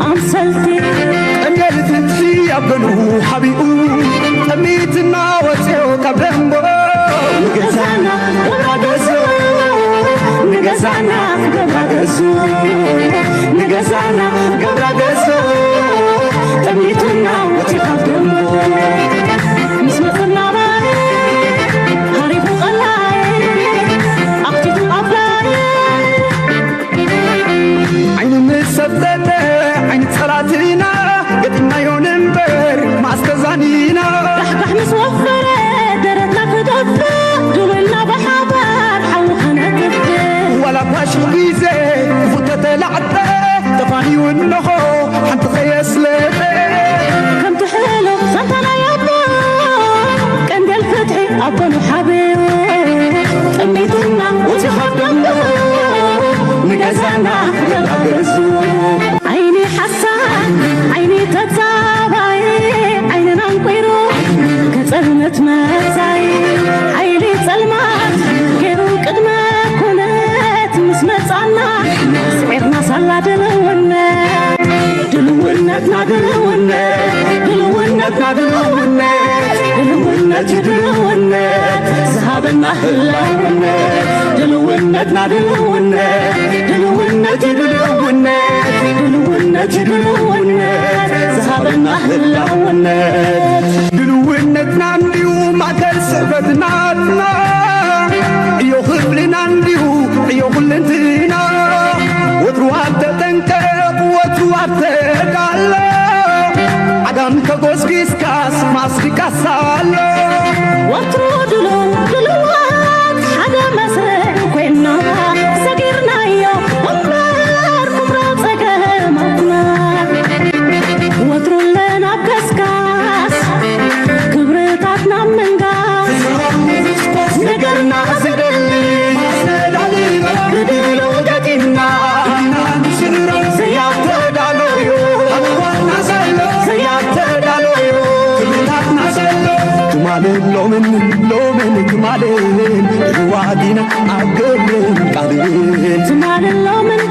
أمسلتي أنجلت في أبنو حبيبو أميتنا وتيو كبرمبو نجزانا قبرقزو نجزانا قبرقزو نجزانا قبرقزو أميتنا وتيو كبرمبو مسمتنا راي هاريبو غلاي أختي أبلاي عين مسدد عين صلاتنا قدنا يونمبر ما استزانينا بحبح مسوفرة درتنا كدفة دولنا بحبار حوخنا كدفة ولا باش بيزي فتت لعبة تفاني ونخو حنت خيس لبي كم تحلو سنتنا يابا كان دل فتحي أبنو حبيبي أميتنا وتخدمنا نجزانا قبرقزو عيني حسان عيني تتابعي عيننا نقيرو كتلمت مزاي عيني تلمات كيرو قدما كنت مسمصانا سعيرنا صلا دلونات دلونتنا دلونات دلونتنا دلونات دلونت دلونات ذهبنا هلاونات دلونتنا دلونات دلونت دلونات دلونت دلونات ذهبنا هلاونات دلونتنا نديو ما كسبتنا يخبلنا نديو يخلنتنا وتروات تنكب وتروات قال عدم كغوسكيس كاس ماسكا سالو وترو دلوات حدا مسرح كوينا سكرنا يو أمبار كمرات سكامتنا وترو لنا بكسكاس كبرتاتنا من غاز نقرنا سدلي سدلي بدلو جاتنا زيات دالويو أخوانا سلو زيات دالويو كمتاتنا سلو تمالين لومن تمالين الوادينا عقلين قادين تمالين لومن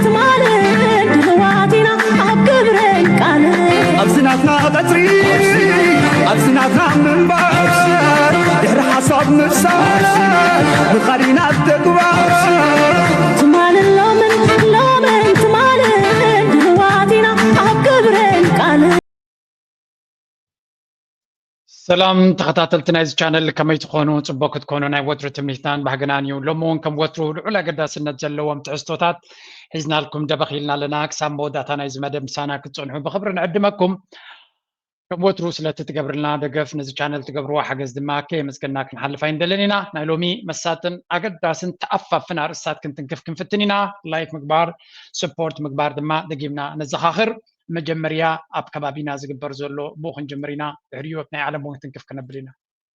تمالين الوادينا عقلين قادين أبسناتنا بطري أبسناتنا منبار دهر حصاد نفسار بخارينا التكبار تمالين لومن تمالين الوادينا عقلين قادين سلام تخطاتلتنا إذا channel كما يتخونوا تبوك تكونوا ناي وتر تمنيتان بحقنانيو لمون كم وترو العلا قداس النتجلو ومتعستوتات حزنا لكم دبخيلنا لنا كسام بوداتنا إذا مدام سانا كتصنحوا بخبر نقدمكم كم وترو سلا تتقبر لنا دقف نزي channel تقبروا حق ازدماكي مسكنا كنحل فاين دلنينا نايلومي مساتن أقداسن تأفف فينا رسات كنتن كيف كنفتنينا لايك مقبار سبورت مقبار دما دقيمنا نزخاخر مجمريا أب كبابينا زقبر زولو بوخن جمرينا ريوتنا على ممكن كيف كنبرينا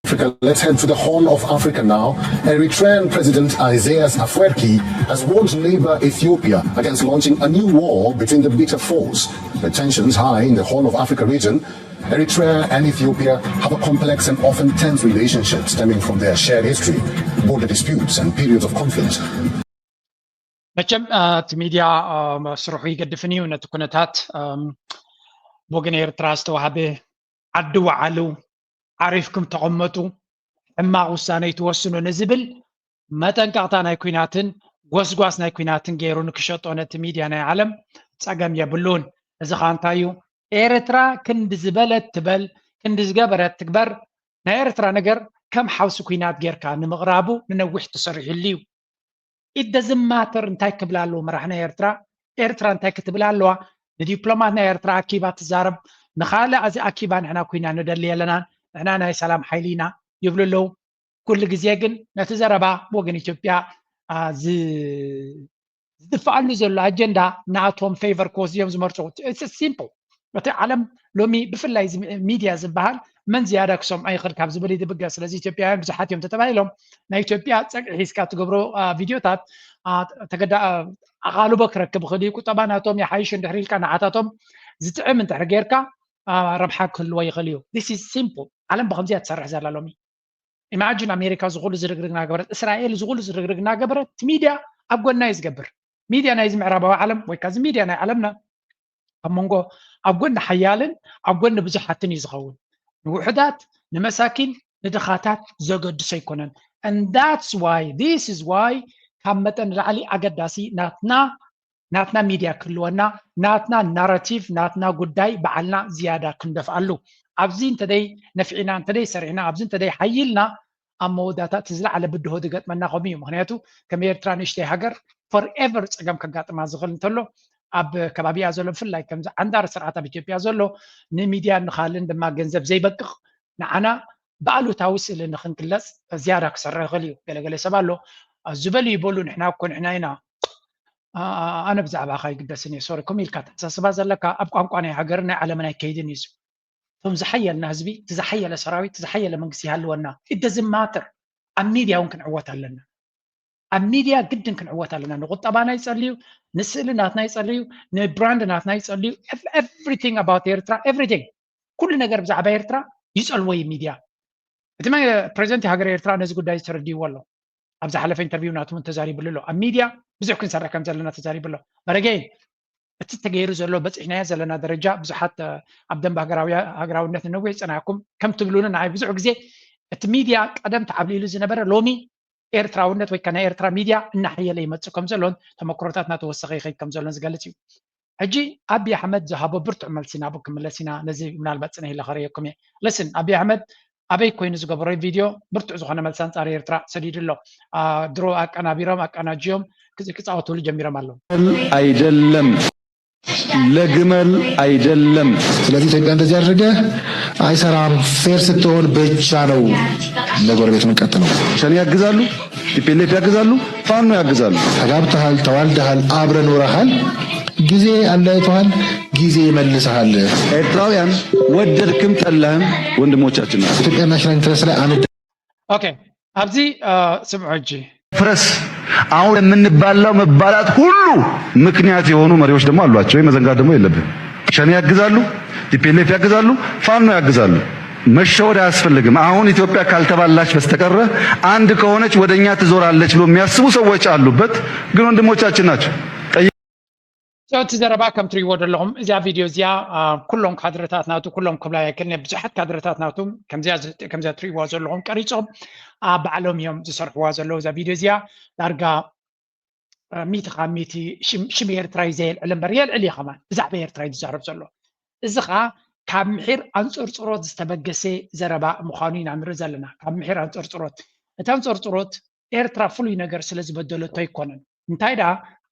Africa. Let's head to the Horn of Africa now. Eritrean President Isaias Afwerki has warned neighbor Ethiopia against launching a new war between the bitter foes. The tensions high in the Horn of Africa region. Eritrea and Ethiopia have a complex and often tense relationship stemming from their shared history, border disputes and periods of conflict. መቸም ሚዲያ መስሩሑ ይገድፍኒ ነቲ ኩነታት ብወገን ኤርትራ ዝተዋሃበ ዓዲ ዋዕሉ ዓሪፍኩም ተቐመጡ ሕማቕ ውሳነ ይትወስኑ ንዝብል መጠንቀቕታ ናይ ኩናትን ጎስጓስ ናይ ኩናትን ገይሩ ንክሸጦ ነቲ ሚድያ ናይ ዓለም ፀገም የብሉን እዚ ኸ እንታይ እዩ ኤርትራ ክንዲ ዝበለት ትበል ክንዲ ዝገበረት ትግበር ናይ ኤርትራ ነገር ከም ሓውሲ ኩናት ጌርካ ንምቕራቡ ንነዊሕ ተሰሪሕሉ እዩ It doesn't matter እንታይ ክብላ ኣለዎ መራሕና ኤርትራ እንታይ ክትብል ኣለዋ ንዲፕሎማት ናይ ኤርትራ ኣኪባ ትዛረብ ንኻልእ እዚ ኣኪባ ንሕና ኩና ንደሊ የለና ንሕና ናይ ሰላም ሓይሊ ኢና ይብሉ ኣለዉ ኩሉ ግዜ ግን ነቲ ዘረባ ብወገን ኢትዮጵያ ዝድፍዓሉ ዘሎ ኣጀንዳ ንኣቶም ፌቨር ኮዝ እዮም ዝመርፅዎ ኢትስ ሲምፕል እቲ ዓለም ሎሚ ብፍላይ ሚድያ ዝበሃል من زيادة كسم أي خلك هبز بلي دبقة سلزي إثيوبيا بزحات يوم تتبايلهم نا إثيوبيا حيس كات تجبروا فيديوهات تقدر أغالو بكرة كبخديكو طبعا هاتهم يحايشون دحريل كان عاتاتهم زتعم من تحرجيركا ربحك كل ويغليو this is simple علم بخمزيات سرح زال لومي imagine أمريكا زغول زرقرقنا قبرت إسرائيل زغول زرقرقنا قبرت ميديا أبغى نايز قبر ميديا نايز معربة وعلم ويكاز ميديا ناي علمنا أمونغو أبغون حيالن أبغون بزحتني يزغون وحدات نمساكين ندخاتات زوجد سيكونن and that's why this is why كمتن رعلي أقداسي ناتنا ميديا كلونا ناتنا ناراتيف ناتنا قداي بعلنا زيادة كندف علو أبزين تدي نفعنا تدي سرعنا أبزين تدي حيلنا أما وداتا تزرع على بده دقت منا قومي مهنياتو كم يرتران يشتي هجر forever تسقم كقات ما زغل نتلو أب كبابي أزولن في اللايك كم عندار سرعة بيجيبي أزولو نميديا نخالن دما جنزب زي بقى نعنا بقالو تاوس اللي نخن كلاس زيارة كسر غليو قال سبالو الزبالي يقولون إحنا كون إحنا هنا أنا بزعب أخاي قدسني سوري كم يلكات سباز لك أبقى أنا هجرنا على من كيدن يسو ثم زحية النازبي تزحية لسراوي تزحية لمنقسي هالونا it doesn't matter الميديا ممكن عوتها لنا الميديا جدا كن عوتها لنا نقط أبانا يسأليو نسأل ناتنا يسأليو نبراند ناتنا يسأليو everything about إيرترا everything كل نجار بزعب إيرترا يسأل وين ميديا إتما بريزنتي هاجر إيرترا ناس قد يسردي والله أبزح حلف انترفيو ناتو من تزاري بلو الميديا بزح كن سرع كم زلنا تزاري بلو برجين التغيير زلو بس إحنا زلنا درجة بزحات عبدن بهجراوي نت النويس أنا أكون كم تقولون أنا بزح جزء الميديا قدم تعبلي لزنا برا لومي إيرترا ونت وكنا إيرترا ميديا الناحية اللي متسو كم زلون تمكرتات ناتو الصغيرة كم زلون زقلتي هجي أبي أحمد ذهب برت عمل سينا بكم سينا نزي من البتسنة إلى خريجكم لسن أبي أحمد أبي كوين زوجة بري فيديو برت زخنا ملسان صار إيرترا سديد الله درو أنا بيرام أنا جيوم كذا أطول جميرة مالهم አይደለም ለግመል አይደለም ስለዚህ ኢትዮጵያ እንደዚህ አድርገ አይሰራም ፌር ስትሆን ብቻ ነው ለጎረቤት መቀጠለው ሸኔ ያግዛሉ ቲፒኤልኤፍ ያግዛሉ ፋኖ ያግዛሉ ተጋብተሃል ተዋልደሃል አብረ ኖረሃል ጊዜ አለይቷል ጊዜ ይመልሰሃል ኤርትራውያን ወደድክም ጠላህም ወንድሞቻችን ናቸው ኢትዮጵያ ናሽናል ኢንተረስት ላይ አንድ ኦኬ አብዚ ስምዑጂ ፍረስ አሁን የምንባላው መባላት ሁሉ ምክንያት የሆኑ መሪዎች ደግሞ አሏቸው የመዘንጋት ደግሞ የለብን ሸኔ ያግዛሉ ቲፒኤልኤፍ ያግዛሉ ፋኖ ያግዛሉ መሸወድ አያስፈልግም አሁን ኢትዮጵያ ካልተባላች በስተቀር አንድ ከሆነች ወደኛ ትዞራለች ብሎ የሚያስቡ ሰዎች አሉበት ግን ወንድሞቻችን ናቸው So تزربا كم تري ود لهم إذا فيديو زيا كلهم كادرات ناتو كلهم كبلا يكلنا بزحت كادرات ناتو كم زيا تري واز لهم كريتهم بعلم يوم زسرح واز له إذا فيديو زيا لارجا ميتي شمير ترايزيل علم بريال علي كمان زعبير ترايز زرب زلوا الزخا كم حير أنصر صورات استبقسي زربا مخانين عن رزلنا كم حير أنصر صورات تنصر صورات إيرترا فلوي نجار سلز بدلو تايكونن انتايدا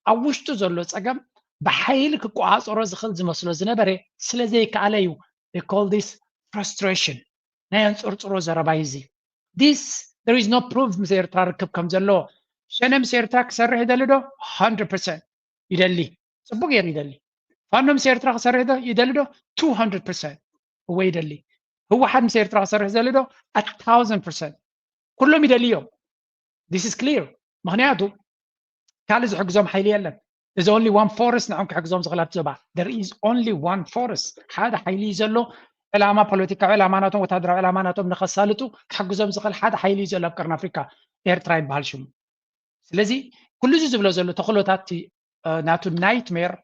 أوشتو زلوا تسقم بحيلك قواص أرز خلز مسلو زنبري سلزي كعليو they call this frustration ناينس أرز ربايزي this there is no proof مسير تاركب كم زلو شنم مسير تاك سر يدلدو 100% يدلي سبق يدلي فانو مسير تاك سر يدلدو 200% هو يدلي هو حد مسير تاك سر يدلدو 1000% كلهم يدليهم this is clear مهنياتو كالز حقزهم حيلي يلن There's only one forest نعمك حقزهم زغلات زبا. There is only one forest. هذا حيلي زلو علامة بوليتيكا علاماتهم وتدرى علاماتهم نخسالتو حقزهم زغل هذا حيلي زلو بكرنا أفريقيا إير ترايب بهالشم. لذي كل جزء بلو زلو تخلو تاتي ناتو نايت مير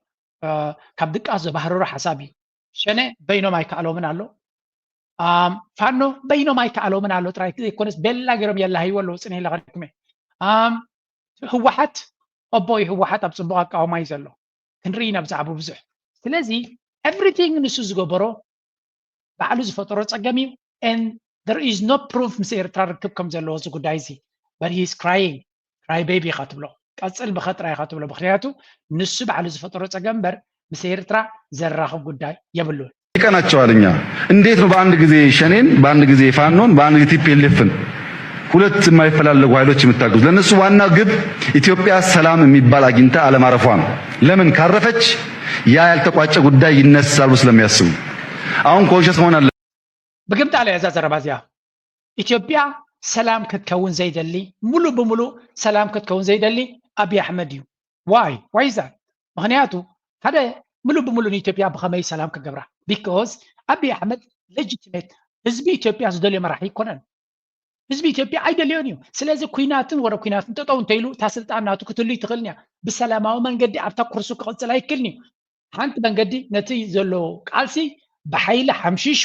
كبدك أز بحرورة حسابي. شنة بينو ما يكالو من علو. فانو بينو ما يكالو من علو تراي كونس بلا جرم يلا هي ولا سنة لا غيركمه. هو حت أبوي هو حتى بصباك أو ما يزلو كنرينا بزعبو بزح سلازي everything نسوز جبرو بعلوز فترات أجمعي and there is no proof مسير تركب كم زلو زوج دايزي but he is crying cry baby خاطبله أصل بخاطر خاطبله بخياته نسب بعلوز فترات أجمبر مسير ترى زرّاخ قداي يبلون كانت شوالنيا እንዴት ነው በአንድ ጊዜ ሸኔን በአንድ ጊዜ ፋኖን በአንድ ጊዜ ቲፒኤልኤፍን ሁለት የማይፈላለጉ ኃይሎች የምታገዙ ለነሱ ዋና ግብ ኢትዮጵያ ሰላም የሚባል አግኝታ አለማረፏ ነው ለምን ካረፈች ያ ያልተቋጨ ጉዳይ ይነሳሉ ስለሚያስቡ አሁን ኮንሽስ መሆን አለ በግምት አለ ያዛ ዘረባዚያ ኢትዮጵያ ሰላም ከተከውን ዘይደሊ ሙሉ በሙሉ ሰላም ከተከውን ዘይደሊ አብይ አህመድ ዩ ዋይ ዛ ምክንያቱ ታዲያ ሙሉ በሙሉ ኢትዮጵያ በከመይ ሰላም ከገብራ because አብይ አህመድ legitimate ህዝብ ኢትዮጵያ ዝደል መራሒ ይኮነን ህዝብ ኢትዮጵያ አይደለም ነው ስለዚህ ኩይናትን ወረ ኩይናትን ተጣውን ተይሉ ታስልጣናቱ ክትሉ ይትኽልኛ በሰላማዊ መንገድ አብታ ኩርሱ ከጽላ ይክልኒ ሓንቲ መንገዲ ነቲ ዘሎ ቃልሲ ብሓይሊ ሓምሺሹ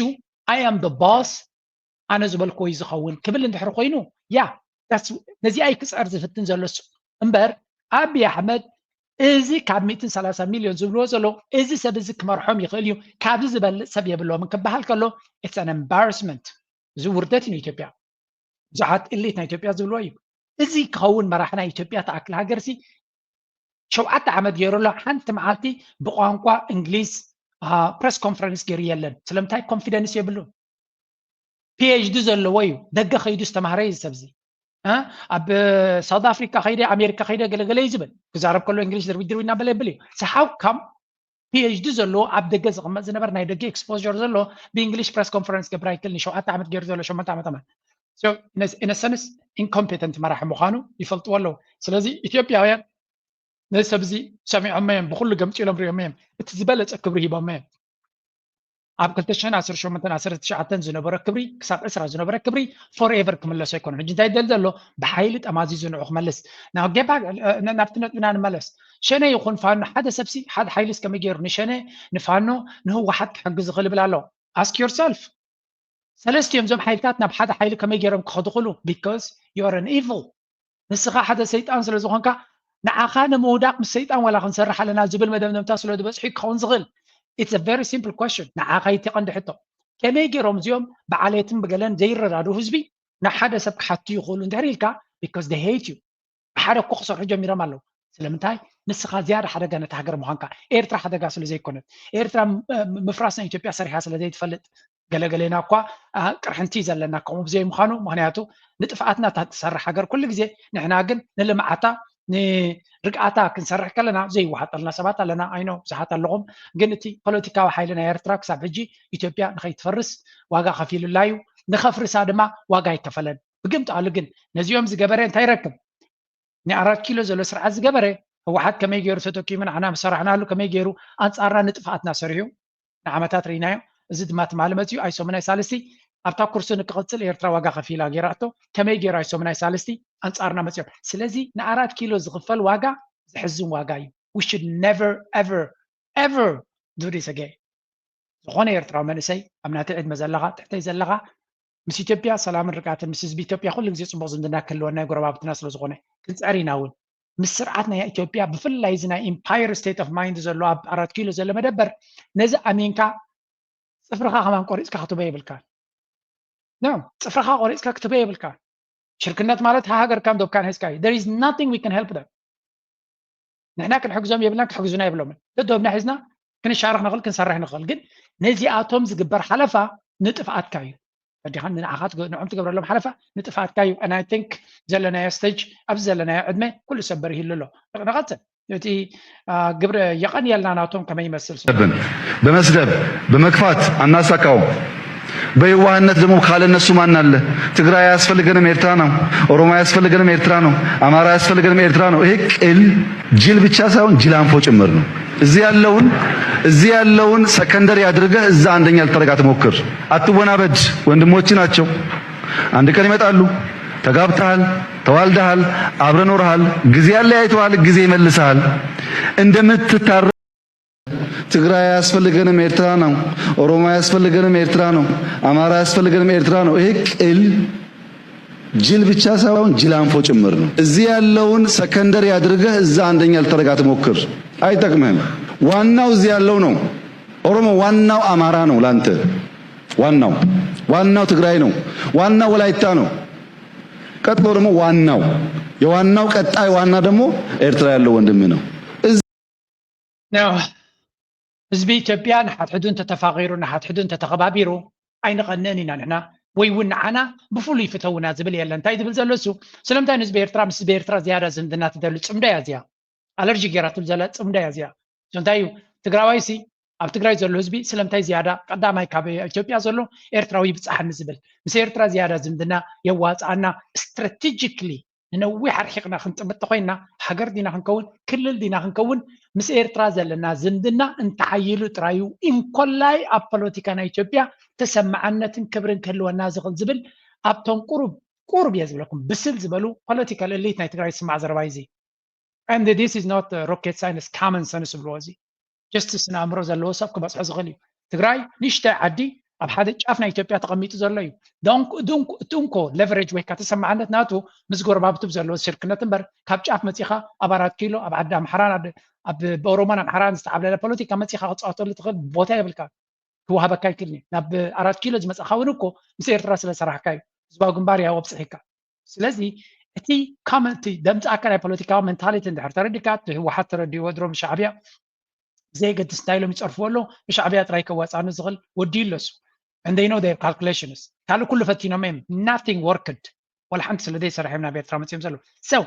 I am the boss ኣነ ዝበልኮ እዩ ዝኸውን ክብል እንድሕር ኮይኑ ያ ነዚኣ ክፅዕር ዝፍትን ዘሎሱ እምበር ኣብይ ኣሕመድ እዚ ካብ 130 ሚልዮን ዝብልዎ ዘሎ እዚ ሰብ እዚ ክመርሖም ይኽእል እዩ ካብዚ ዝበልፅ ሰብ የብለዎም ክበሃል ከሎ it's an embarrassment እዚ ውርደት እዩ ኢትዮጵያ ብዙሓት ኢሊት ናይ ኢትዮጵያ ዝብልዎ እዩ እዚ ክኸውን መራሒ ናይ ኢትዮጵያ ተኣክል ሃገርሲ 7 ዓመት ገይሩሎ ሓንቲ መዓልቲ ብቋንቋ እንግሊዝ ፕሬስ ኮንፈረንስ ገይሩ የለን ስለምንታይ ኮንፊደንስ የብሉ PhD ዘለዎ እዩ ደገ ከይዱ ዝተማሃረ እዩ ሰብ እዚ ኣብ ሳውት ኣፍሪካ ከይደ ኣሜሪካ ከይደ ገለገለ እዩ ዝብል ክዛረብ ከሎ እንግሊዝ ድርቢ እናበለ የብል እዩ ሰሓው ከም PhD ዘለዎ ኣብ ደገ ዝቕመጥ ዝነበር ናይ ደገ ኤክስፖዠር ዘሎ ብእንግሊሽ ፕሬስ ኮንፈረንስ ገብራ ይክእል 7 ዓመት ገይሩ ዘሎ 8 ዓመት so in a sense incompetent መራሒ ምዃኑ ይፈልጥዎ ኣለዉ ስለዚ ኢትዮጵያውያን ነዚ ሰብ እዚ ሰሚዖም እዮም ብኩሉ ገምፂሎም ሪኦም እዮም እቲ ዝበለፀ ክብሪ ሂቦም እዮም ኣብ 2018-19 ዝነበረ ክብሪ ክሳብ 20 ዝነበረ ክብሪ forever ክምለሶ ኣይኮነን ሕጂ እንታይ ደል ዘሎ ብሓይሊ ጠማዚዙ ንዑ ክመልስ ናብቲ ነጥብና ንመለስ ሸነ ይኹን ፋኖ ሓደ ሰብሲ ሓደ ሓይሊ እስከመይ ገይሩ ንሸነ ንፋኖ ንህወሓት ክሕግዝ ዝኽእል ይብል ኣሎ ask yourself ሰለስቲኦም ዞም ሓይልታት ናብ ሓደ ሓይሊ ከመይ ገይሮም ክኸዱ ክእሉ because you are an evil ንስኻ ሓደ ሰይጣን ስለ ዝኾንካ ንዓኻ ንምውዳቕ ምስ ሰይጣን ዋላ ክንሰርሕ ኣለና ዝብል መደምደምታ ስለ ዝበፅሑ ክኸውን ዝኽእል it's a very simple question ንዓኻ ይተቐንዲ ሕቶ ከመይ ገይሮም እዚኦም ብዓልየትን ብገለን ዘይረዳዱ ህዝቢ ናብ ሓደ ሰብ ክሓትዩ ይኽእሉ እንድሕር ኢልካ because they hate you ብሓደ እኮ ክሰርሑ ጀሚሮም ኣለዉ ስለምንታይ ንስኻ ዝያዳ ሓደጋ ነቲ ሃገር ምዃንካ ኤርትራ ሓደጋ ስለ ዘይኮነት ኤርትራ ምፍራስ ናይ ኢትዮጵያ ሰሪሓ ስለ ዘይትፈልጥ ገለገሌና እኳ ቅርሕንቲ ዘለና ከምኡ ብዘይ ምዃኑ ምክንያቱ ንጥፍኣትና ትሰርሕ ሃገር ኩሉ ግዜ ንሕና ግን ንልምዓታ ንርግኣታ ክንሰርሕ ከለና ዘይወሓጠልና ሰባት ኣለና ኣይኖ ብዙሓት ኣለኹም ግን እቲ ፖለቲካዊ ሓይሊ ናይ ኤርትራ ክሳብ ሕጂ ኢትዮጵያ ንኸይትፈርስ ዋጋ ከፊሉላ እዩ ንኸፍርሳ ድማ ዋጋ ይከፈለን ብግምጣሉ ግን ነዚኦም ዝገበረ እንታይ ይረክብ ን4 ኪሎ ዘሎ ስርዓት ዝገበረ ህወሓት ከመይ ገይሩ ተተኪሙ ንዓና መሰራሕናሉ ከመይ ገይሩ ኣንፃርና ንጥፍኣትና ሰሪሑ ንዓመታት ርኢናዮ እዚ ድማ ትማልመት እዩ ኣይሶምናይ ሳልስቲ ኣብታ ኩርሲ ንክቕፅል ኤርትራ ዋጋ ከፊላ ገይራቶ ከመይ ገይሩ ኣይሶምናይ ሳልስቲ ኣንፃርና መፅኦም ስለዚ ን4 ኪሎ ዝኽፈል ዋጋ ዝሕዝን ዋጋ እዩ we should never ever do this again ዝኾነ ኤርትራዊ መንእሰይ ኣብ ናተይ ዕድመ ዘለኻ ትሕተይ ዘለኻ ምስ ኢትዮጵያ ሰላምን ርግኣትን ምስ ህዝቢ ኢትዮጵያ ኩሉ ግዜ ፅቡቅ ዝምድና ክህልወና ጎረባብትና ስለ ዝኾነ ክንፅዕር ኢና እውን ምስ ስርዓት ናይ ኢትዮጵያ ብፍላይ እዚ ናይ ኢምፓየር ስቴት ኦፍ ማይንድ ዘሎ ኣብ 4 ኪሎ ዘሎ መደበር ነዚ ኣሚንካ ፅፍርኻ ከማን ቆሪፅካ ክትበ የብልካ ፅፍርኻ ቆሪፅካ ክትበ የብልካ ሽርክነት ማለት ሃገር ከም ዶብካን ሒዝካ እዩ there is nothing we can help them ንሕና ክንሕግዞም የብልና ክሕግዙና የብሎምን ደዶብና ሒዝና ክንሻርክ ንኽእል ክንሰርሕ ንኽእል ግን ነዚኣቶም ዝግበር ሓለፋ ንጥፍኣትካ እዩ ፈዲኻ ንዓኻት ንዖም ትገብረሎም ሓለፋ ንጥፍኣትካ እዩ and I think ዘለናዮ ስቴጅ ኣብዚ ዘለናዮ ዕድመ ኩሉ ሰብ በሪህ ኣሎ ንቐፅል እቲ ግብረ የቐንየልና ናቶም ከመይ ይመስል በመስደብ በመግፋት አናሳካውም በየዋህነት ደግሞ ካለ እነሱ ማን አለ ትግራይ ያስፈልገንም ኤርትራ ነው ኦሮሞ ያስፈልገንም ኤርትራ ነው አማራ ያስፈልገንም ኤርትራ ነው ይሄ ቅል ጅል ብቻ ሳይሆን ጅላንፎ ጭምር ነው እዚህ ያለውን ሰከንደሪ አድርገህ እዛ አንደኛ ልታረጋ ትሞክር አትወናበድ ወንድሞች ናቸው አንድ ቀን ይመጣሉ ተጋብተሃል ተዋልደሃል አብረን ኖርሃል ጊዜ ያለያይተዋል ጊዜ ይመልሳል እንደምትታረ ትግራይ ያስፈልገንም ኤርትራ ነው ኦሮሞ ያስፈልገንም ኤርትራ ነው አማራ ያስፈልገንም ኤርትራ ነው ይሄ ቅል ጅል ብቻ ሳይሆን ጅላንፎ ጭምር ነው እዚህ ያለውን ሰከንደሪ አድርገህ እዛ አንደኛ ልታረጋ ትሞክር አይጠቅምህም ዋናው እዚህ ያለው ነው ኦሮሞ ዋናው አማራ ነው ላንተ ዋናው ትግራይ ነው ዋናው ወላይታ ነው ቀጥሎ ደግሞ የዋናው ቀጣይ ዋና ደግሞ ኤርትራ ያለው ወንድም ነው ህዝቢ ኢትዮጵያ ንሓድሕዱን ተተፋቂሩ ንሓድሕዱን ተተኸባቢሩ ኣይንቐንአን ኢና ንሕና ወይ እውን ንዓና ብፍሉይ ፍተውና ዝብል የለን እንታይ ዝብል ዘሎ እሱ ስለምንታይ ንህዝቢ ኤርትራ ምስ ህዝቢ ኤርትራ ዝያዳ ዝምድና ትደሊ ፅምዳ እያ እዚኣ ኣለርጂ ጌራትሉ ዘላ ፅምዳ እያ እዚኣ እንታይ እዩ ትግራዋይሲ ኣብ ትግራይ ዘሎ ህዝቢ ስለምንታይ ዝያዳ ቀዳማይ ካብ ኢትዮጵያ ዘሎ ኤርትራዊ ብፃሕኒ ዝብል ምስ ኤርትራ ዝያዳ ዝምድና የዋፅኣና ስትራቴጂክሊ ንነዊሕ ኣርሒቕና ክንጥምጥ ኮይና ሃገር ዲና ክንከውን ክልል ዲና ክንከውን ምስ ኤርትራ ዘለና ዝምድና እንተሓይሉ ጥራዩ ኢንኮላይ ኣብ ፖለቲካ ናይ ኢትዮጵያ ተሰማዓነትን ክብርን ክህልወና ዝኽእል ዝብል ኣብቶም ቁሩብ እየ ዝብለኩም ብስል ዝበሉ ፖለቲካል ኤሊት ናይ ትግራይ ዝስማዕ ዘረባ እዚ and this is not rocket science common sense ብልዎ እዚ justice نأمره زلوا سب كبصح زغلي تجراي نشتى عدي أبحد شافنا إثيوبيا تقميت زلوا دونكو leverage ويك تسمع عندنا ناتو مسجور بابتو زلوا شركنا تنبر كاب شاف متيخا أبارات كيلو أبعد محران أب بورومان محران استعمل البوليتيكا متيخا قطعت اللي تغل بوتاي بالكا هو هذا كاي كلني نب أراد كيلو زمس أخاونكو مسير راس لسرح كاي زباق مباري أو بصحيكا سلازي تي كومنتي دمت أكل البوليتيكا منتاليتي عند حتردكات هو حتى ردي ودروم شعبية زي قد ستايلهم يتصرفوا له شعبية رايكا واسعان زغل وديلس and they know their calculations قالوا كله فتينا ميم nothing worked ولا حنت سلدي سرح من بيت رامت يمزلوا سو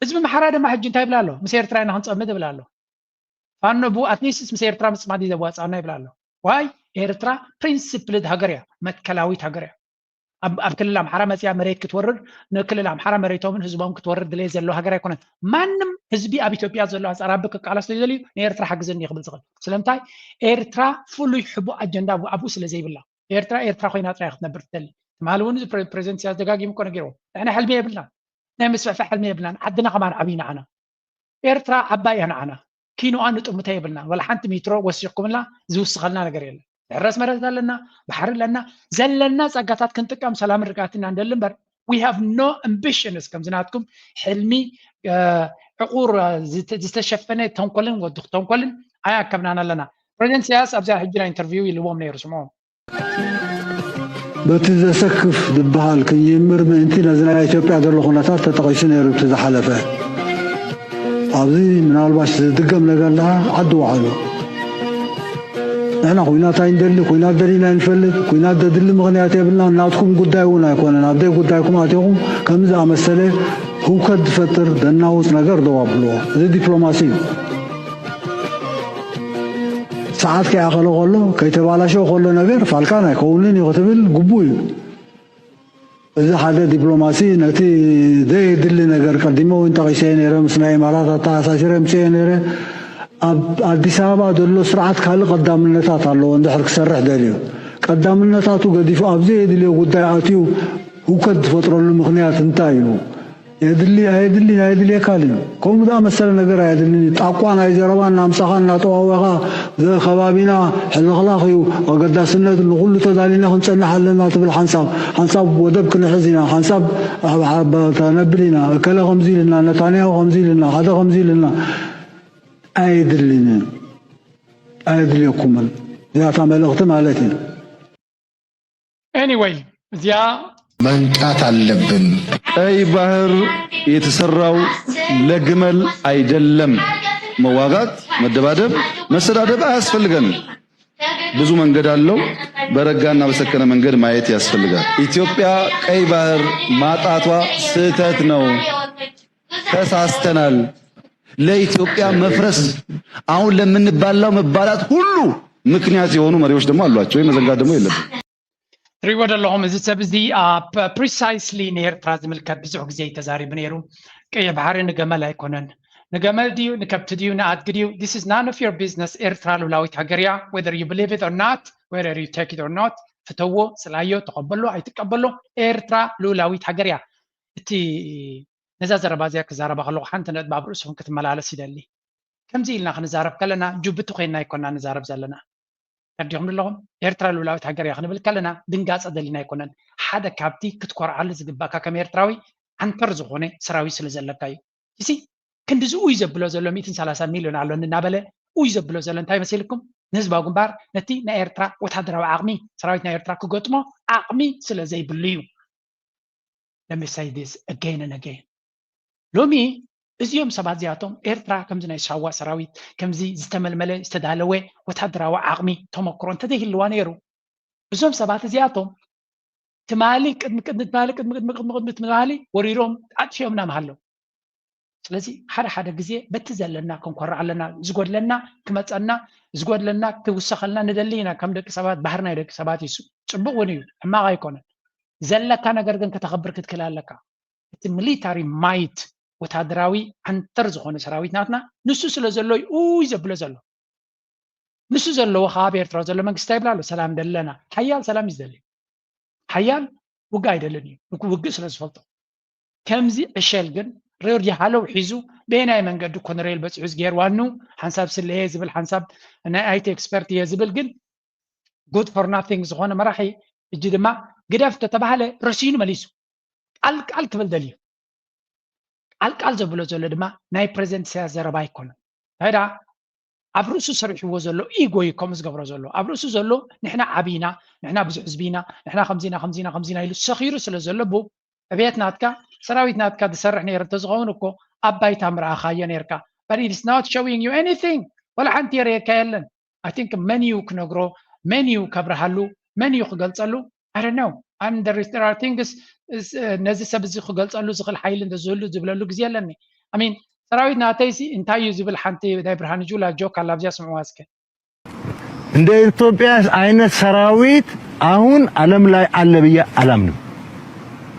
إذا ما حرادة ما حد جنتاي بلالو مسير تراينا هنص أمد بلالو فانو بو أتنيس مسير ترامس ما دي زواج أنا بلالو واي إيرترا principled هجريا متكلاويت هجريا أب كل العام حرام يا مريت كتورد نكل العام حرام مريتهم من حزبهم كتورد ليه زلوا هجريا يكونن مانم حزبي أبي إثيوبيا زلوا عربك على سليلي إيرترا حق زني قبل زغل سلامتاي إيرترا فلو يحبوا أجندة أبو سلا زي بالله إيرترا خوينا ترى ياخذنا برتل مالون بريزنسيا دقاقي ممكن نجرو إحنا حلمية بالله نعم في حلمية بالله عندنا كمان عبينا عنا إيرترا عباية أنا كينو أنا تمتي بالله ولا حنت ميترو وسيقكم الله زوج سخلنا نجريل الرأس مرة لنا بحر لنا زلنا سقطات كنت كم سلام رجعتنا عند اللمبر we have no ambitions كم زناتكم حلمي عقور زستشفنا تنقلن ودختنقلن أيا كمنا لنا بريدنت سياس أبزار حجنا انترفيو اللي هو من يرسمون بتزسكف دبحال كي يمر من انتي نزنا إثيوبيا دلو خناتات تتقيسين يرب تزحلفه أبزي من الباش تدقم لقالها عدو عالو احنا خوينا تاين دلي خوينا دلينا نفلت خوينا دلي مغنيات يبلنا ناتكم قدايونا يكون نابدي قدايكم آتيكم كمزا مسألة هو كد فتر دناوس نقر دوابلوه زي دبلوماسي ساعات كي أخلو خلو كي تبالاشو خلو نقر فالكانا كونين يغتبل قبوي إذا حدا دبلوماسي نتي دي دلي نقر قدمو انت غيسين يرم سنا إمارات تاسا شرم سين يرم አዲስ አበባ ደሎ ስርዓት ካለ ቀዳምነታት አለው እንደ ሕርክ ሰረሕ ደልዩ ቀዳምነታቱ ገዲፉ አብዚ የድልዮ ጉዳይ አትዩ ሁከት ፈጥሮሉ ምክንያት እንታይ ነው የድሊ ካለ ከምዛ መሰለ ነገር አይደል ጣቋና ይዘረባና አምሳኻና ተዋወኻ ዘኸባቢና ሕልኽላኽዩ ወገዳስነት ለሁሉ ተዳሊና ክንጸናሐለና ትብል ሓንሳብ ወደብ ክንሕዝና ሓንሳብ ተነብሪና ከለ ከምዚልና ነታንያሁ ከምዚልና ሓደ ከምዚልና أيدلكم ذات ملغت مالتي anyway ذا መንቃት አለብን أي بحر يتسرعو لجمل አይደለም መዋጋት መደባደብ መሰዳደብ አያስፈልገን ብዙ መንገድ አለው በረጋና በሰከነ መንገድ ማየት ያስፈልጋል ኢትዮጵያ ቀይ ባህር ማጣቷ ስህተት ነው ተሳስተናል ለኢትዮጵያ መፍረስ አሁን ለምንባላው መባላት ሁሉ ምክንያት የሆኑ መሪዎች ደግሞ አሏቸው የመዘንጋት ደግሞ የለብን ريود اللهم إذا سبزي precisely نير تراز ملكات بزوج زي تزاري بنيرو كي بحرين نجمل يكونن نجمل ديو نكبت ديو نعد ديو this is none of your business إيرترالو لاوي تهجريا whether you believe it or not whether you take it or not فتوه سلايو تقبله أي تقبله إيرترالو لاوي تهجريا تي نزار بازيك زارب خلو حنت ندبع برسهم كتمل على سيدلي كم زيلنا خنزارب كلنا جبتو خينا يكوننا نزارب زلنا ترجعون لهم إيرترا لولاوي تحجر يا خنبل كلنا دنجاز أدلنا يكونن حدا كابتي كتكور على زجباكا كم إيرتراوي عن ترزقونه سراوي سلزلكاي يسي كندز ويز بلو زلو 230 مليون على النابلة ويز بلو زلو انتاي مسيلكم نسبة قنبار نتي نا إيرترا وتحضروا عقمي سراويتنا إيرترا كوغوتمو عقمي سلزي بليو let me say this again and again لومي إزيوم سبعة زياتهم إيرترا كم زنا يشوا سراويت كم زي استململ استدعلوه وتحضروا عقمي تمكرون تديه اللوانيرو إزيوم سبعة زياتهم تمالك تمالي وريروم عطشيهم نام هلو ስለዚህ ሓደ ግዜ በትዘለና ኮንኮራ አለና ዝጎድ ለና ክመጻና ዝጎድ ለና ክውሰኸልና ንደሊና ከም ደቂ ሰባት ባህርና ደቂ ሰባት ይሱ ጽቡቅ ወንዩ ሕማቅ አይኮነን ዘለካ ነገር ግን ከተኸብር ክትከላለካ እቲ ሚሊታሪ ማይት ወታደራዊ አንተር ዝኾነ ሰራዊት ናትና ንሱ ስለዘሎ ኡይ ዘብለ ዘሎ ንሱ ዘሎ ወኻብ ኤርትራ ዘሎ መንግስት ይብላሉ ሰላም ደለና ሓያል ሰላም ይዘሊ ሓያል ውጋ አይደለኒ ውግ ስለዝፈልጦ ከምዚ ዕሸል ግን رير يحلو حيزو بيناي من قد كونريل بس عز غير وانو حنساب سليه زبل حنساب انا ايت اكسبرت يزبل جن good for nothing زغونه مراحي الجدما قدفت تبعله رشين مليسو قال تبل دليل قال زبلو زلو دما ناي بريزنت سيا زربا يكون هذا ابروسو سرحو زلو ايغو يكمز قبر زلو ابروسو زلو نحنا عبينا نحنا بزح زبينا نحنا خمزينا يلو سخيرو سلا زلو بو ابيتناتكا سراويتناتكا تسرح نير تزغونكو اباي تامرا خايا نيركا but it is not showing you anything ولا حنتي ريكا يلن I think menu كنغرو menu كبرهالو menu خغلصلو I don't know and there are things نزي سبزي خغلصلو زخل حيل እንደዘሉ ዝብለሉ ግዜ ኣለኒ I mean ሰራዊት ናተይሲ እንታይ ዝብል ሓንቲ ናይ ብርሃን ጁላ ጆክ አላ ብዚያ ስምዑ ዋስከ እንደ ኢትዮጵያ አይነት ሰራዊት አሁን ዓለም ላይ አለ ብዬ አላምንም።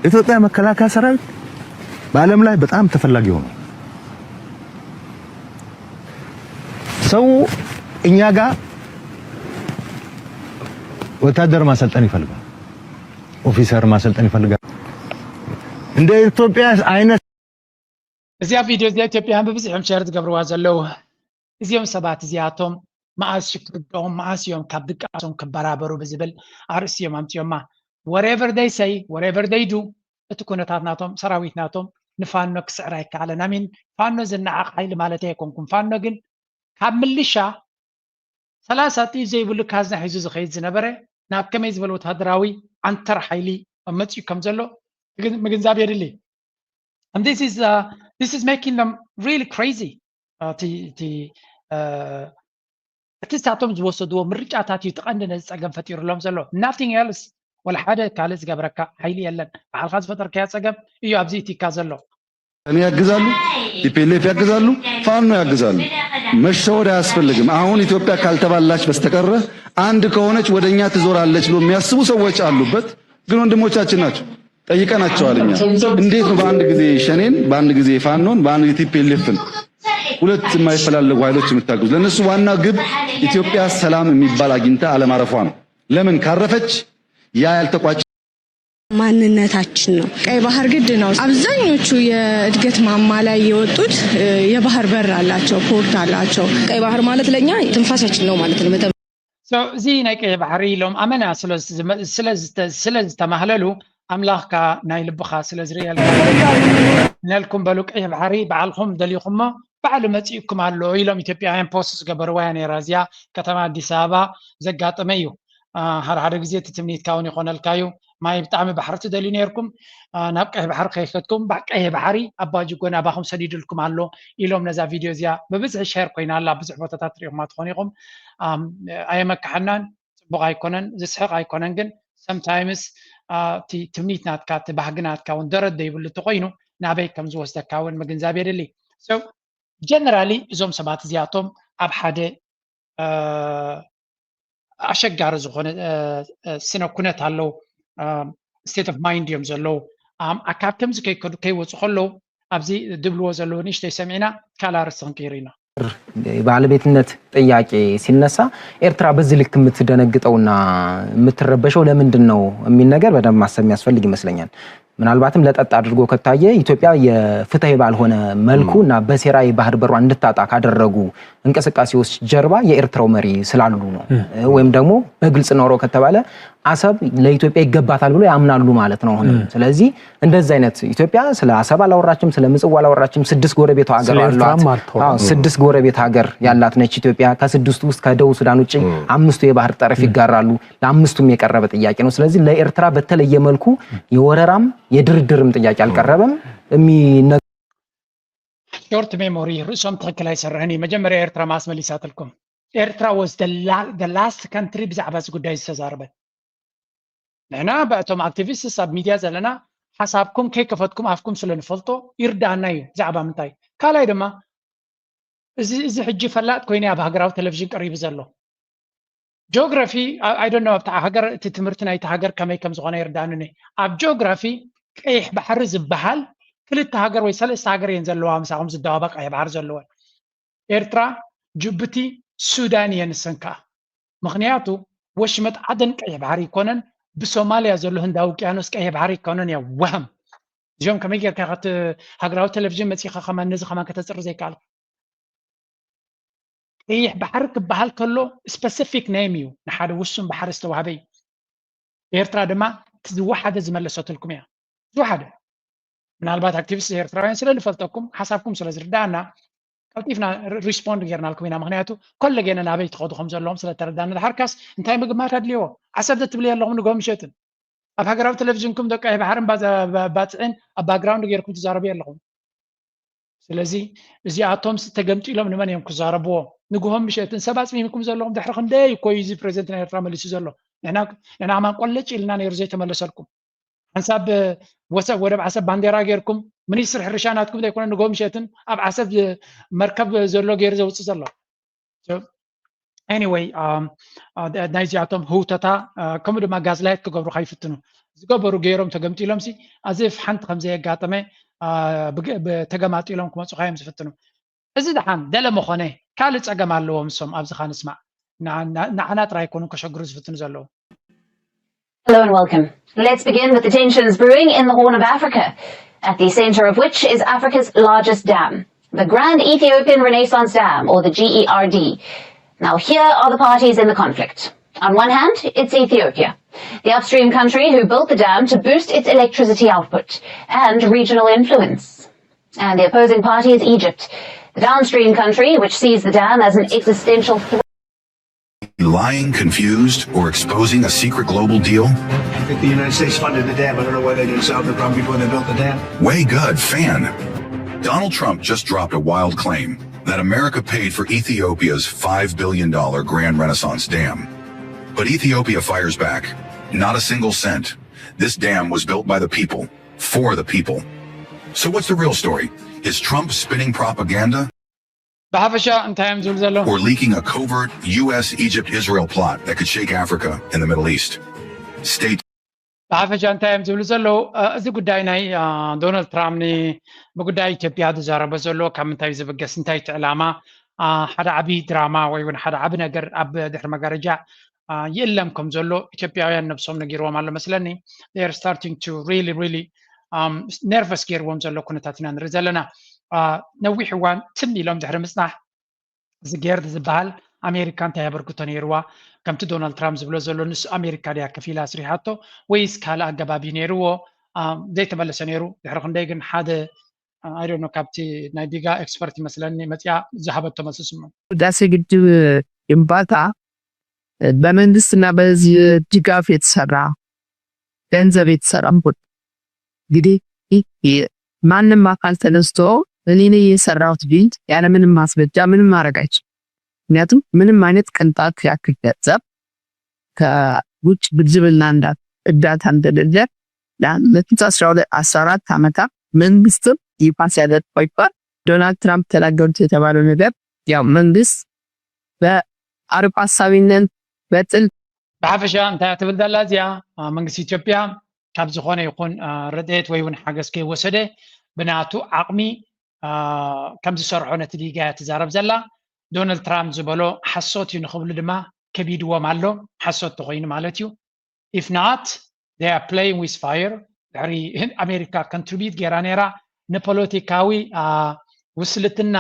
ኢትዮጵያ መከላከያ ሰራዊት በዓለም ላይ በጣም ተፈላጊ ሆኖ ሰው እኛ ጋር ወታደር ማሰልጠን ይፈልጋል፣ ኦፊሰር ማሰልጠን ይፈልጋል። እንደ ኢትዮጵያ አይነት እዚያ ቪዲዮ እዚያ ኢትዮጵያን በብዙሕም ሸርት ገብርዋ ዘለው እዚኦም ሰባት እዚኣቶም ማኣስ ሽፍርዶም ማኣስ እዮም ካብ ድቃሶም ክበራበሩ ብዝብል ኣርእስዮም ኣምፅዮማ whatever they say whatever they do እቲ ኩነታት ናቶም ሰራዊት ናቶም ንፋኖ ክስዕር ኣይከኣለን ኣሚን ፋኖ ዝነዓቕ ሓይሊ ማለት ኣይኮንኩም ፋኖ ግን ካብ ምልሻ 30 ጥይት ዘይብሉ ካዝና ሒዙ ዝኸይድ ዝነበረ ናብ ከመይ ዝበለ ወታደራዊ ኣንተር ሓይሊ መፅኡ ከም ዘሎ ምግንዛብ የድሊ and this is making them really crazy እቲ ሳቶም ዝወሰድዎ ምርጫታት እዩ ተቐንዲ ነዚ ፀገም ፈጢሩሎም ዘሎ nothing else ولا حدا ካልእ ዝገበረካ ሓይሊ የለን ባዕልካ ዝፈጠርካዮ ፀገም እዩ ኣብዚ እቲካ ዘሎ እኔ ያግዛሉ ቲፒኤልኤፍ ያግዛሉ ፋኖ ያግዛሉ መሸወድ አያስፈልግም አሁን ኢትዮጵያ ካልተባላች በስተቀር አንድ ከሆነች ወደኛ ትዞራለች ብሎ የሚያስቡ ሰዎች አሉበት ግን ወንድሞቻችን ናቸው ጠይቀናቸዋል እኛ እንዴት ነው በአንድ ጊዜ ሸኔን በአንድ ጊዜ ፋኖን በአንድ ጊዜ ቲፒኤልኤፍን ሁለት የማይፈላለጉ ኃይሎች የምታግዙ ለነሱ ዋና ግብ ኢትዮጵያ ሰላም የሚባል አግኝታ አለማረፏ ነው ለምን ካረፈች ያ ያልተቋጨ ማንነታችን ነው ቀይ ባህር ግድ ነው አብዛኞቹ የእድገት ማማ ላይ የወጡት የባህር በር አላቸው ፖርት አላቸው ቀይ ባህር ማለት ለኛ ትንፋሳችን ነው ማለት ነው so እዚ ናይ ቀይ ባህሪ ኢሎም ኣመና ስለዚ ተማህለሉ ኣምላኽካ ናይ ልብኻ ስለዝርያል ነልኩም በሉ ቀይ ባህሪ በዓልኩም ደሊኹም ባዕሉ መፅኡኩም ኣሎ ኢሎም ኢትዮጵያውያን ፖስት ዝገበርዋ ነይራ እዚያ ከተማ አዲስ አበባ ዘጋጠመ እዩ ሓደ ግዜ ትምኒትካ እውን ይኾነልካዩ ማይ ብጣዕሚ ባሕሪ ትደልዩ ነርኩም ናብ ቀይ ባህሪ ከይከትኩም ቀይ ባህሪ ኣባጅ ጎና ባኹም ሰዲድልኩም ኣሎ ኢሎም ነዛ ቪድዮ እዚያ ብብዝሒ ሼር ኮይና ኣላ ብዙሕ ቦታታት ትሪኢኹማ ትኾኑ ኢኹም ኣየመካሕናን ፅቡቕ ኣይኮነን ዝስሕቕ ኣይኮነን ግን sometimes ትምኒት ናትካ ባህጊ ናትካ እውን ደረድ ዘይብሉ እንተኮይኑ ናበይ ከም ዝወስደካ እውን ምግንዛብ የድሊ so generally እዞም ሰባት እዚኣቶም ኣብ ሓደ ኣሸጋሪ ዝኾነ ስነ ኩነት ኣለው state of mind እዮም ዘለው ኣካብ ከምዚ ከይከዱ ከይወፁ ከለው ኣብዚ ድብልዎ ዘለው ንእሽተይ ሰሚዕና ካልኣርስ ክንቅይር ኢና ባለቤትነት ጥያቄ ሲነሳ ኤርትራ በዚህ ልክ የምትደነግጠውና የምትረበሸው ለምንድን ነው የሚል ነገር በደንብ ማሰብ የሚያስፈልግ ይመስለኛል ምናልባትም ለጠጥ አድርጎ ከታየ ኢትዮጵያ የፍትሃዊ ባልሆነ መልኩና በሴራ የባህር በሯ እንድታጣ ካደረጉ እንቅስቃሴዎች ጀርባ የኤርትራው መሪ ስላሉ ነው ወይም ደግሞ በግልጽ ኖሮ ከተባለ አሰብ ለኢትዮጵያ ይገባታል ብሎ ያምናሉ ማለት ነው ስለዚህ እንደዚህ አይነት ኢትዮጵያ ስለ አሰብ አላወራችም ስለ ምጽዋ አላወራችም 6 ጎረቤት ሀገር አሏት 6 ጎረቤት ሀገር ያላት ነች ኢትዮጵያ ከ6 ውስጥ ከደቡብ ሱዳን ውጪ 5ቱ የባህር ጠረፍ ይጋራሉ ለ5ቱም የቀረበ ጥያቄ ነው ስለዚህ ለኤርትራ በተለየ መልኩ የወረራም የድርድርም ጥያቄ አልቀረበም ሾርት ሜሞሪ ርዕሶም ትክክል አይሰራህኒ መጀመሪያ ኤርትራ ማስመሊሳትልኩም ኤርትራ was the last country ብዛዕባ እዚ ጉዳይ ዝተዛረበ ንሕና በእቶም ኣክቲቪስትስ ኣብ ሚድያ ዘለና ሓሳብኩም ከይከፈትኩም ኣፍኩም ስለንፈልጦ ይርዳእና እዩ ብዛዕባ ምንታይ ካልኣይ ድማ እዚ ሕጂ ፈላጥ ኮይነ ኣብ ሃገራዊ ቴሌቭዥን ቀሪቡ ዘሎ ጂኦግራፊ I don't know ኣብታ ሃገር እቲ ትምህርቲ ናይቲ ሃገር ከመይ ከም ዝኾነ ይርዳእኒ ኣብ ጂኦግራፊ ቀይሕ ባሕሪ ዝበሃል ክልተ ሃገር ወይ ሰለስተ ሃገር እየን ዘለዋ ምሳኹም ዝደባበቕ ቀይሕ ባሕሪ ዘለወን ኤርትራ ጅቡቲ ሱዳን የንስን ከዓ ምክንያቱ ወሽመጥ ዓደን ቀይሕ ባሕሪ ይኮነን بسوماليا زلو هند اوقيانوس قيه بحري كونن يا وهم እዚኦም ከመይ ጌርካ ከት ሃገራዊ ቴሌቪዥን መፂኻ ከመን ነዚ ከመን ከተፅር ዘይከኣል ቀይሕ ባሕሪ ክበሃል ከሎ ስፔሲፊክ ኔም እዩ ንሓደ ውሱን ባሕሪ ዝተዋህበ እዩ ኤርትራ ድማ ዝወሓደ ዝመለሰትልኩም እያ ዝወሓደ ምናልባት አክቲቪስት ኤርትራውያን ስለንፈልጠኩም ሓሳብኩም ስለ ዝርዳእና ቀልጢፍና ሪስፖንድ ጌርናልኩም ኢና ምክንያቱ ኮለጌና ናበይ ትኸዱ ከም ዘለዎም ስለተረዳእና ድሓርካስ እንታይ ምግማት ኣድልይዎ ዓሰብ ዘትብል የለኹም ንጎም ሸጥን ኣብ ሃገራዊ ቴሌቪዥንኩም ቀይሕ ባሕርን ባፅዕን ኣብ ባክግራውንድ ጌርኩም ትዛረቡ የለኹም ስለዚ እዚኣቶም ተገምጢሎም ንመን እዮም ክዛረብዎ ንጉሆም ምሸጥን ሰብ ኣፅሚምኩም ዘለኹም ድሕሪ ክንደይ ኮዩ እዚ ፕሬዚደንት ናይ ኤርትራ መሊሱ ዘሎ ንሕና ኣማን ቆለጭ ኢልና ነይሩ ዘይተመለሰልኩም ሓንሳብ ወደብ ዓሰብ ባንዴራ ጌርኩም ሚኒስትር ሕርሻ ናትኩም ዘይኮነ ንጎም ምሸጥን ኣብ ዓሰብ መርከብ ዘሎ ገይሩ ዘውፅእ ዘሎ anyway ናይዚኣቶም ህውተታ ከምኡ ድማ ጋዝላይት ክገብሩ ከይፍትኑ ዝገበሩ ገይሮም ተገምጢሎም ሲ ኣዝፍ ሓንቲ ከምዘየጋጠመ ተገማጢሎም ክመፁ ካዮም ዝፍትኑ እዚ ድሓን ደለ መኾነ ካልእ ፀገም ኣለዎም እሶም ኣብዚ ኻ ንስማዕ ንዓና ጥራይ ኮኑ ከሸግሩ ዝፍትኑ ዘለዉ Hello and welcome. Let's begin with the tensions brewing in the Horn of Africa, at the center of which is Africa's largest dam, the Grand Ethiopian Renaissance Dam, or the GERD. Now here are the parties in the conflict. On one hand, it's Ethiopia, the upstream country who built the dam to boost its electricity output and regional influence. And the opposing party is Egypt, the downstream country which sees the dam as an existential threat. Lying, confused, or exposing a secret global deal? I think the United States funded the dam. I don't know why they didn't solve the problem before they built the dam. Way good, fan. Donald Trump just dropped a wild claim that America paid for Ethiopia's $5 billion Grand Renaissance Dam. But Ethiopia fires back. Not a single cent. This dam was built by the people, for the people. So what's the real story? Is Trump spinning propaganda? Or leaking a covert US-Egypt-Israel plot that could shake Africa and the Middle East? State. ብሓፈሻ እንታይ እዮም ዝብሉ ዘለዉ እዚ ጉዳይ ናይ ዶናልድ ትራምፕ ብጉዳይ ኢትዮጵያ ዝዛረበ ዘሎ ካብ ምንታይ ዝብገስ እንታይ እቲ ዕላማ ሓደ ዓብዪ ድራማ ወይ እውን ሓደ ዓብ ነገር ኣብ ድሕሪ መጋረጃ ይእለም ከም ዘሎ ኢትዮጵያውያን ነብሶም ነጊርዎም ኣሎ መስለኒ they're starting to really nervous ገይርዎም ዘሎ ኩነታት ኢና ንርኢ ዘለና ነዊሕ እዋን ትም ኢሎም ድሕሪ ምፅናሕ እዚ ጌርድ ዝበሃል ኣሜሪካ እንታይ ያበርክቶ ነይርዋ ከምቲ ዶናልድ ትራምፕ ዝብሎ ዘሎ ንሱ ኣሜሪካ ድያ ከፊላ ስሪሓቶ ወይስ ካልእ ኣገባቢ ነይርዎ ዘይተመለሰ ነይሩ ድሕሪ ክንደይ ግን ሓደ I don't know ካብቲ ናይ ቢጋ ኤክስፐርት ይመስለኒ መፅያ ዝሃበቶ መልሲ ስምዑ ህዳሴ ግድብ ግንባታ በመንግስትና በዚህ ድጋፍ የተሰራ ገንዘብ የተሰራ እንግዲህ ማንም አካል ተነስቶ እኔ ነኝ የሰራሁት ቢል ያለ ምንም ማስረጃ ምንም ማድረግ አይችልም። ምክንያቱም ምንም አይነት ቅንጣት ያክል ገንዘብ ከውጭ ብድርና እርዳታ እንደሌለ ለ14 ዓመታት መንግስትም ይፋ ሲያደርግ ቆይቷል። ዶናልድ ትራምፕ ተናገሩት የተባለው ነገር ያው መንግስት በአርቆ ሀሳቢነት በጥል ብሓፈሻ እንታይ ትብል ዘላ እዚኣ መንግስቲ ኢትዮጵያ ካብ ዝኾነ ይኹን ረድኤት ወይ እውን ሓገዝ ከይወሰደ ብናቱ ዓቕሚ ከም ዝሰርሖ ነቲ ሊጋ ትዛረብ ዘላ ዶናልድ ትራምፕ ዝበሎ ሓሶት እዩ ንኽብሉ ድማ ከቢድዎም ኣሎ ሓሶት ተኮይኑ ማለት እዩ if not they are playing with fire ድሕሪ ኣሜሪካ ኮንትሪቢዩት ገይራ ነይራ ንፖለቲካዊ ውስልትና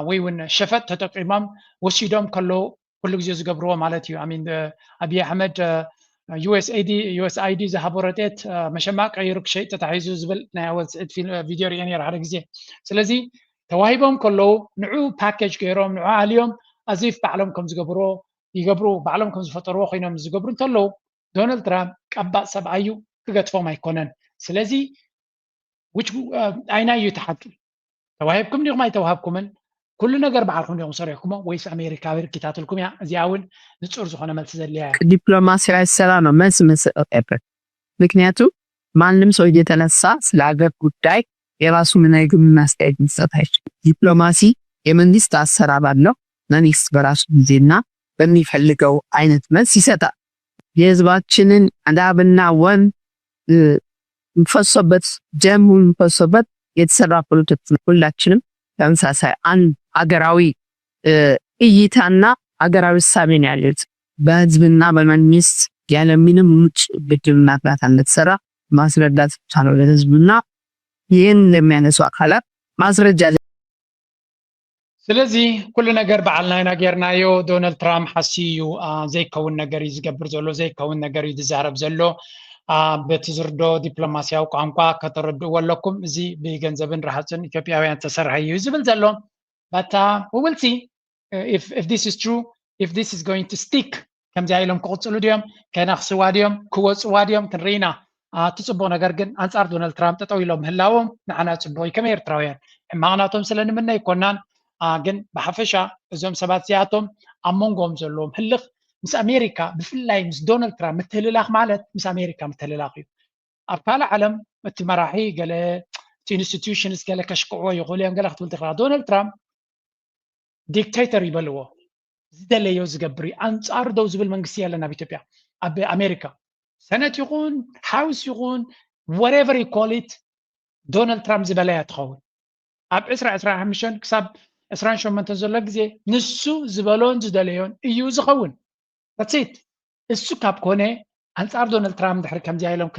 ወይ እውን ሸፈጥ ተጠቂሞም ወሲዶም ከለዉ ኩሉ ግዜ ዝገብርዎ ማለት እዩ አሚን አብይ አሕመድ USAID ዝሃቦ ረድኤት መሸማቅ ቀይሩ ክሸይጥ ተታሒዙ ዝብል ናይ ወፅኢት ቪድዮ ሪአ ነይረ ሓደ ግዜ ስለዚ ተዋሂቦም ከለዉ ንዑ ፓኬጅ ገይሮም ንዑ ኣልዮም ኣዚፍ ባዕሎም ከም ዝገብርዎ ይገብሩ ባዕሎም ከም ዝፈጠርዎ ኮይኖም ዝገብሩ እንተለዉ ዶናልድ ትራምፕ ቀባእ ሰብኣዩ ክገጥፎም ኣይኮነን ስለዚ ኣይና እዩ ተሓቂ ተዋሂብኩም ዲኹም ኣይተዋሃብኩምን ኩሉ ነገር ባዕልኩም ዲኹም ሰሪሕኩሞ ወይስ ኣሜሪካ ብርኪታትልኩም እያ እዚኣ እውን ንፁር ዝኾነ መልሲ ዘድልያ ዲፕሎማሲያዊ ስራ ነው መልስ መስጠት ያለበት። ምክንያቱም ማንም ሰው እየተነሳ ስለ ሀገር ጉዳይ የራሱ ምናይግም ማስተያየት መስጠት አይችልም። ዲፕሎማሲ የመንግስት አሰራር አለው። መንግስት በራሱ ጊዜና በሚፈልገው አይነት መልስ ይሰጣል። የህዝባችንን አዳብና ወን ፈሶበት ጀሙን ፈሶበት የተሰራ ፖለቲካ ሁላችንም ተመሳሳይ አንድ አገራዊ እይታና አገራዊ ሳቤን ያለው በህዝብና በመንግስት ያለ ምንም ውጭ ብድርና እርዳታ እንደተሰራ ማስረዳት ቻለው ለህዝብና ይህን ለሚያነሱ አካላት ማስረጃ ስለዚህ ኩሉ ነገር በዓልና ኢና ጌርናዮ ዶናልድ ትራምፕ ሓሲዩ ዘይከውን ነገር እዩ ዝገብር ዘሎ ዘይከውን ነገር እዩ ዝዛረብ ዘሎ በቲ ዝርዶ ዲፕሎማስያዊ ቋንቋ ከተረድእዎ ኣለኩም እዚ ብገንዘብን ረሃፅን ኢትዮጵያውያን ተሰርሐ እዩ ዝብል ዘሎ but we will see if this is true if this is going to stick ከምዚ ኢሎም ክቕፅሉ ድዮም ከናኽስዋ ድዮም ክወፅዋ ድዮም ክንርኢና ትፅቡቕ ነገር ግን ኣንጻር ዶናልድ ትራምፕ ጠጠው ኢሎም ምህላዎም ንዓና ፅቡቅ እዩ ከመይ ኤርትራውያን ሕማቕናቶም ስለንምነ ይኮናን ግን ብሓፈሻ እዞም ሰባት እዚኣቶም ኣብ መንጎም ዘለዎም ህልኽ ምስ ኣሜሪካ ብፍላይ ምስ ዶናልድ ትራምፕ ምትህልላኽ ማለት ምስ ኣሜሪካ ምትህልላኽ እዩ ኣብ ካልእ ዓለም እቲ መራሒ ገለ እቲ ኢንስቲትዩሽንስ ገለ ከሽክዕዎ ይኽእሉ እዮም ገለ ክትብል ትኽእል ዶናልድ ትራምፕ ዲክቴተር ይበልዎ ዝደለዮ ዝገብር እዩ ኣንጻሩ ደው ዝብል መንግስቲ የለን ኣብ ኢትዮጵያ ኣብ ኣሜሪካ ሰነት ይኹን ሃውስ ይኹን whatever you call it ዶናልድ ትራምፕ ዝበለያ ትኸውን ኣብ 2025 ክሳብ 28 ዘሎ ግዜ ንሱ ዝበሎን ዝደለዮን እዩ ዝኸውን that's it እሱ ካብ ኮነ አንጻር ዶናልድ ትራምፕ ድሕሪ ከምዚ ኢሎም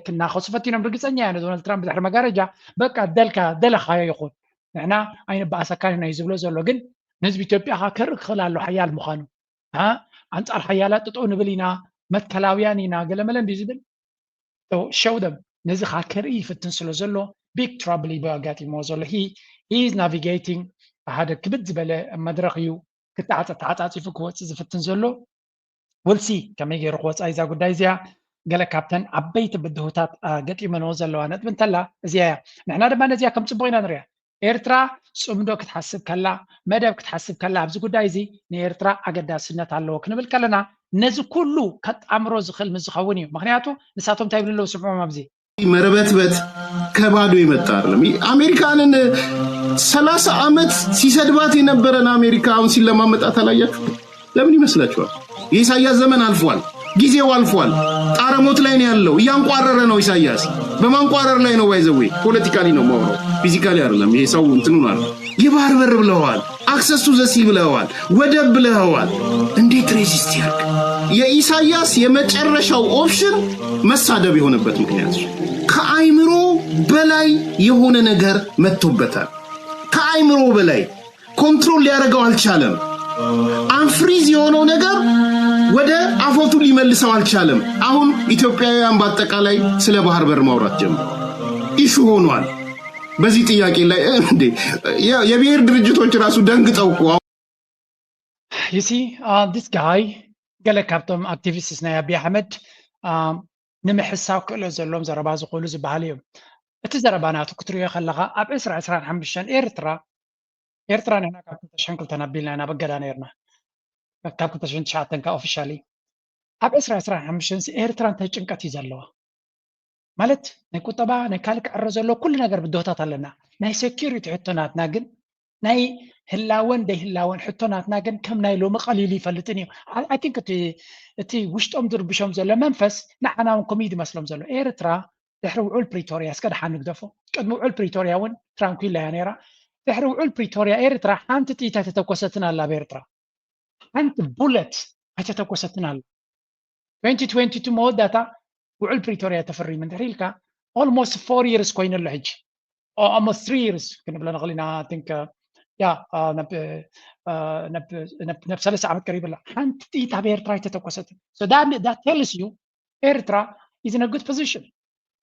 ክናኸሱ ፈቲኖም ርግፀኛ እያ ዶናልድ ትራምፕ ድሕሪ መጋረጃ በቃ ደለኻዮ ይኹን ንሕና ኣይንበኣሰካን ኢና እዩ ዝብሎ ዘሎ ግን ንህዝቢ ኢትዮጵያ ከርኢ ክኽእል ኣሎ ሓያል ምዃኑ አንጻር ሓያላት ጥጦ ንብል ኢና መትከላውያን ኢና ገለመለ እንዲ ዝብል show them ነዚ ኻ ከርኢ ይፍትን ስለ ዘሎ big trouble ይበጋጢሞ ዘሎ he is navigating ሓደ ክብድ ዝበለ መድረኽ እዩ ተዓፃፂፉ ክወፅእ ዝፍትን ዘሎ we'll see ከመይ ገይሩ ክወፃ እዛ ጉዳይ እዚኣ ገለ ካብተን ዓበይቲ ብድሆታት ገጢመንዎ ዘለዋ ነጥብ እንተላ እዚኣ እያ ንሕና ድማ ነዚኣ ከም ፅቡቅ ኢና ንሪኣ ኤርትራ ፅምዶ ክትሓስብ ከላ መደብ ክትሓስብ ከላ ኣብዚ ጉዳይ እዚ ንኤርትራ ኣገዳስነት ኣለዎ ክንብል ከለና ነዚ ኩሉ ከጣምሮ ዝኽእል ምዝኸውን እዩ ምክንያቱ ንሳቶም እንታይ ይብልለው ስምዖም ኣብዚ መረበትበት ከባዶ ይመጣ አይደለም አሜሪካንን 30 ዓመት ሲሰድባት የነበረን አሜሪካ አሁን ሲለማመጣት አላያችሁ ለምን ይመስላችኋል የኢሳያስ ዘመን አልፏል ጊዜው አልፏል ጣረሞት ላይ ነው ያለው እያንቋረረ ነው ኢሳያስ በማንቋረር ላይ ነው ባይዘው ፖለቲካሊ ነው ማውራው ፊዚካሊ አይደለም ይሄ ሰው እንትኑ ነው የባህር በር ብለዋል አክሰስ ቱ ዘ ሲ ብለዋል ወደብ ብለዋል እንዴት ሬዚስት ያርግ የኢሳያስ የመጨረሻው ኦፕሽን መሳደብ የሆነበት ምክንያት ከአይምሮ በላይ የሆነ ነገር መጥቶበታል ከአይምሮ በላይ ኮንትሮል ሊያደርገው አልቻለም አንፍሪዝ የሆነው ነገር ወደ አፎቱ ሊመልሰው አልቻለም አሁን ኢትዮጵያውያን በአጠቃላይ ስለ ባህር በር ማውራት ጀመሩ ኢሹ ሆኗል በዚህ ጥያቄ ላይ እንዴ የብሔር ድርጅቶች ራሱ ደንግጠው እኮ you see this guy ገለ ካብቶም አክቲቪስትስ ናይ አብይ አሕመድ ንምሕሳብ ክእሎ ዘሎም ዘረባ ዝኽእሉ ዝበሃል እዮም እቲ ዘረባናቱ ክትሪኦ ከለኻ ኣብ 2025 ኤርትራ ንሕና ካብ 2002 ኣቢልና ኢና በገዳ ነርና ካብ 2009 ካ ኦፊሻሊ ኣብ 2025 ኤርትራ እንታይ ጭንቀት እዩ ዘለዋ ማለት ናይ ቁጠባ ናይ ካልእ ክዕረ ዘሎ ኩሉ ነገር ብድሆታት ኣለና ናይ ሴኪሪቲ ሕቶናትና ግን ናይ ህላወን ደይህላወን ሕቶናትና ግን ከም ናይ ሎሚ ቀሊሉ ይፈልጥን እዩ አይ ቲንክ እቲ ውሽጦም ዝርብሾም ዘሎ መንፈስ ንዓና እውን ኮሚድ መስሎም ዘሎ ኤርትራ ድሕሪ ውዑል ፕሪቶሪያ እስከ ድሓን ንግደፎ ቅድሚ ውዑል ፕሪቶሪያ እውን ትራንኩላ እያ ነይራ ድሕሪ ውዑል ፕሪቶሪያ ኤርትራ ሓንቲ ጥይት ኣይተተኮሰትን ኣላ ብኤርትራ ሓንቲ ቡለት ኣይተተኮሰትን ኣላ 2022 መወዳእታ ውዑል ፕሪቶሪያ ተፈሪሙ እንድሕር ኢልካ almost 4 years ኮይኑ ኣሎ ሕጂ almost 3 years ክንብሎ ንኽእል ኢና ቲንክ ያ ነብ 3 ዓመት ቀሪብ ኣላ ሓንቲ ጥይት ኣብ ኤርትራ ኣይተተኮሰትን so that tells you ኤርትራ is in a good position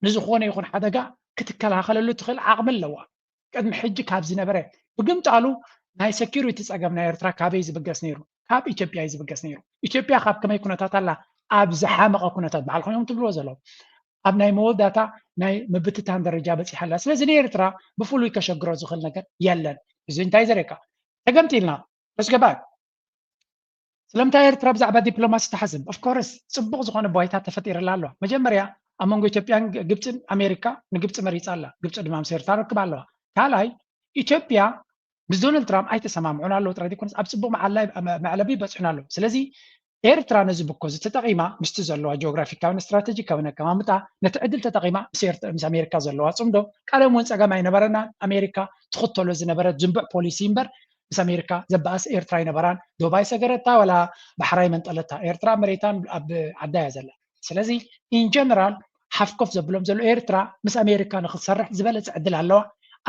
ንዝኾነ ይኹን ሓደጋ ክትከላኸለሉ ትኽእል ዓቕሚ ኣለዋ ቅድሚ ሕጂ ካብ ዝነበረ ብግምጣሉ ናይ ሴኪሪቲ ፀገም ናይ ኤርትራ ካበይ ዝብገስ ነይሩ ካብ ኢትዮጵያ እዩ ዝብገስ ነይሩ ኢትዮጵያ ካብ ከመይ ኩነታት ኣላ ኣብ ዝሓመቐ ኩነታት በዓል ኮይኖም ትብልዎ ዘለዉ ኣብ ናይ መወዳእታ ናይ ምብትታን ደረጃ በፂሓላ ስለዚ ንኤርትራ ብፍሉይ ከሸግሮ ዝኽእል ነገር የለን እዚ እንታይ ዘርእካ ተገምቲልና ረስገባይ ስለምንታይ ኤርትራ ብዛዕባ ዲፕሎማሲ ተሓስብ ኦፍኮርስ ፅቡቕ ዝኾነ ባይታ ተፈጢርላ ኣሎ መጀመርያ ኣብ መንጎ ኢትዮጵያን ግብፅን ኣሜሪካ ንግብፂ መሪፃ ኣላ ግብፂ ድማ ምስ ኤርትራ ርክብ ኣለዋ ካልኣይ ኢትዮጵያ ምስ ዶናልድ ትራምፕ ኣይተሰማምዑን ኣለዉ ጥራይ ዘይኮነስ ኣብ ፅቡቕ መዕለቢ በፂሑን ኣለዉ ስለዚ ኤርትራ ነዚ ብኮ ተጠቂማ ምስቲ ዘለዋ ጂኦግራፊካውን ስትራቴጂካውን ኣቀማምጣ ነቲ ዕድል ተጠቂማ ምስ ኣሜሪካ ዘለዋ ፅምዶ ቀደም እውን ፀገም ኣይነበረና ኣሜሪካ ትኽተሎ ዝነበረት ዝንቡዕ ፖሊሲ እምበር ምስ ኣሜሪካ ዘበኣስ ኤርትራ ይነበራን ዶባይ ሰገረታ ወላ ባሕራይ መንጠለታ ኤርትራ መሬታን ኣብ ዓዳ እያ ዘላ ስለዚ ኢን ጀነራል ሓፍኮፍ ዘብሎም ዘሎ ኤርትራ ምስ ኣሜሪካ ንክትሰርሕ ዝበለፀ ዕድል ኣለዋ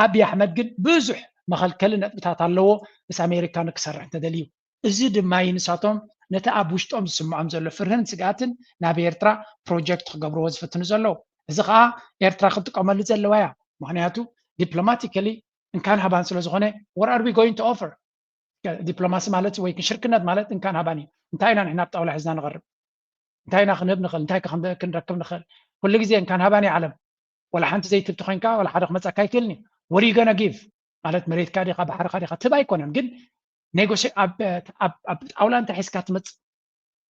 ኣብይ ኣሕመድ ግን ብዙሕ መኸልከሊ ነጥብታት ኣለዎ ምስ ኣሜሪካ ንክሰርሕ ተደልዩ እዚ ድማ ይንሳቶም ነቲ ኣብ ውሽጦም ዝስምዖም ዘሎ ፍርህን ስጋትን ናብ ኤርትራ ፕሮጀክት ክገብርዎ ዝፍትኑ ዘለዉ እዚ ከዓ ኤርትራ ክትጥቀመሉ ዘለዋ እያ ምክንያቱ ዲፕሎማቲካሊ እንካን ሃባን ስለ ዝኾነ what are we going to offer ዲፕሎማሲ ማለት ወይ ሽርክነት ማለት እንካን ሃባን እዩ እንታይ ኢና ንሕና ብጣውላ ሒዝና ንቐርብ እንታይ ኢና ክንህብ ንኽእል እንታይ ክንረክብ ንኽእል ኩሉ ግዜ እንካን ሃባን ዓለም ወላ ሓንቲ ዘይትብቲ ኮይንካ ወላ ሓደ ክመፀካ ይክእልኒ what are you gonna give ማለት መሬትካ ዲኻ ባሕርካ ዲኻ ትብ ኣይኮነን ግን ኔጎሽ ኣብ ጣውላ እንታይ ሒዝካ ትመፅእ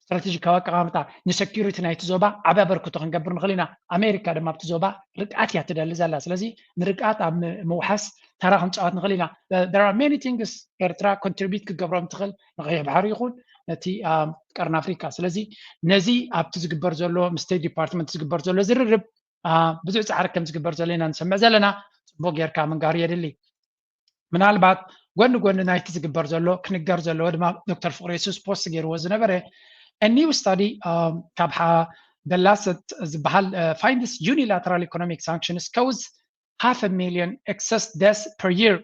ስትራቴጂካዊ ኣቀማምጣ ንሴኪሪቲ ናይቲ ዞባ ዓብይ ኣበርክቶ ክንገብር ንኽእል ኢና ኣሜሪካ ድማ ኣብቲ ዞባ ርግኣት እያ ትደሊ ዘላ ስለዚ ንርግኣት ኣብ ምውሓስ ተራ ክንፃወት ንኽእል ኢና there are many things ኤርትራ ኮንትሪቢዩት ክገብሮም ትኽእል ንቀይሕ ባሕሪ ይኹን ነቲ ቀርኒ ኣፍሪካ ስለዚ ነዚ ኣብቲ ዝግበር ዘሎ ስቴት ዲፓርትመንት ዝግበር ዘሎ ዝርርብ ብዙሕ ፃዕሪ ከም ዝግበር ዘሎ ኢና ንሰምዕ ዘለና ፅቡቅ ጌርካ ምንጋር የድሊ ምናልባት ጎኒ ጎኒ ናይቲ ዝግበር ዘሎ ክንገር ዘለዎ ድማ ዶክተር ፍቅሪ የሱስ ፖስት ገይርዎ ዝነበረ a new study ካብ the last ዝበሃል finds unilateral economic sanctions cause 500,000 excess deaths per year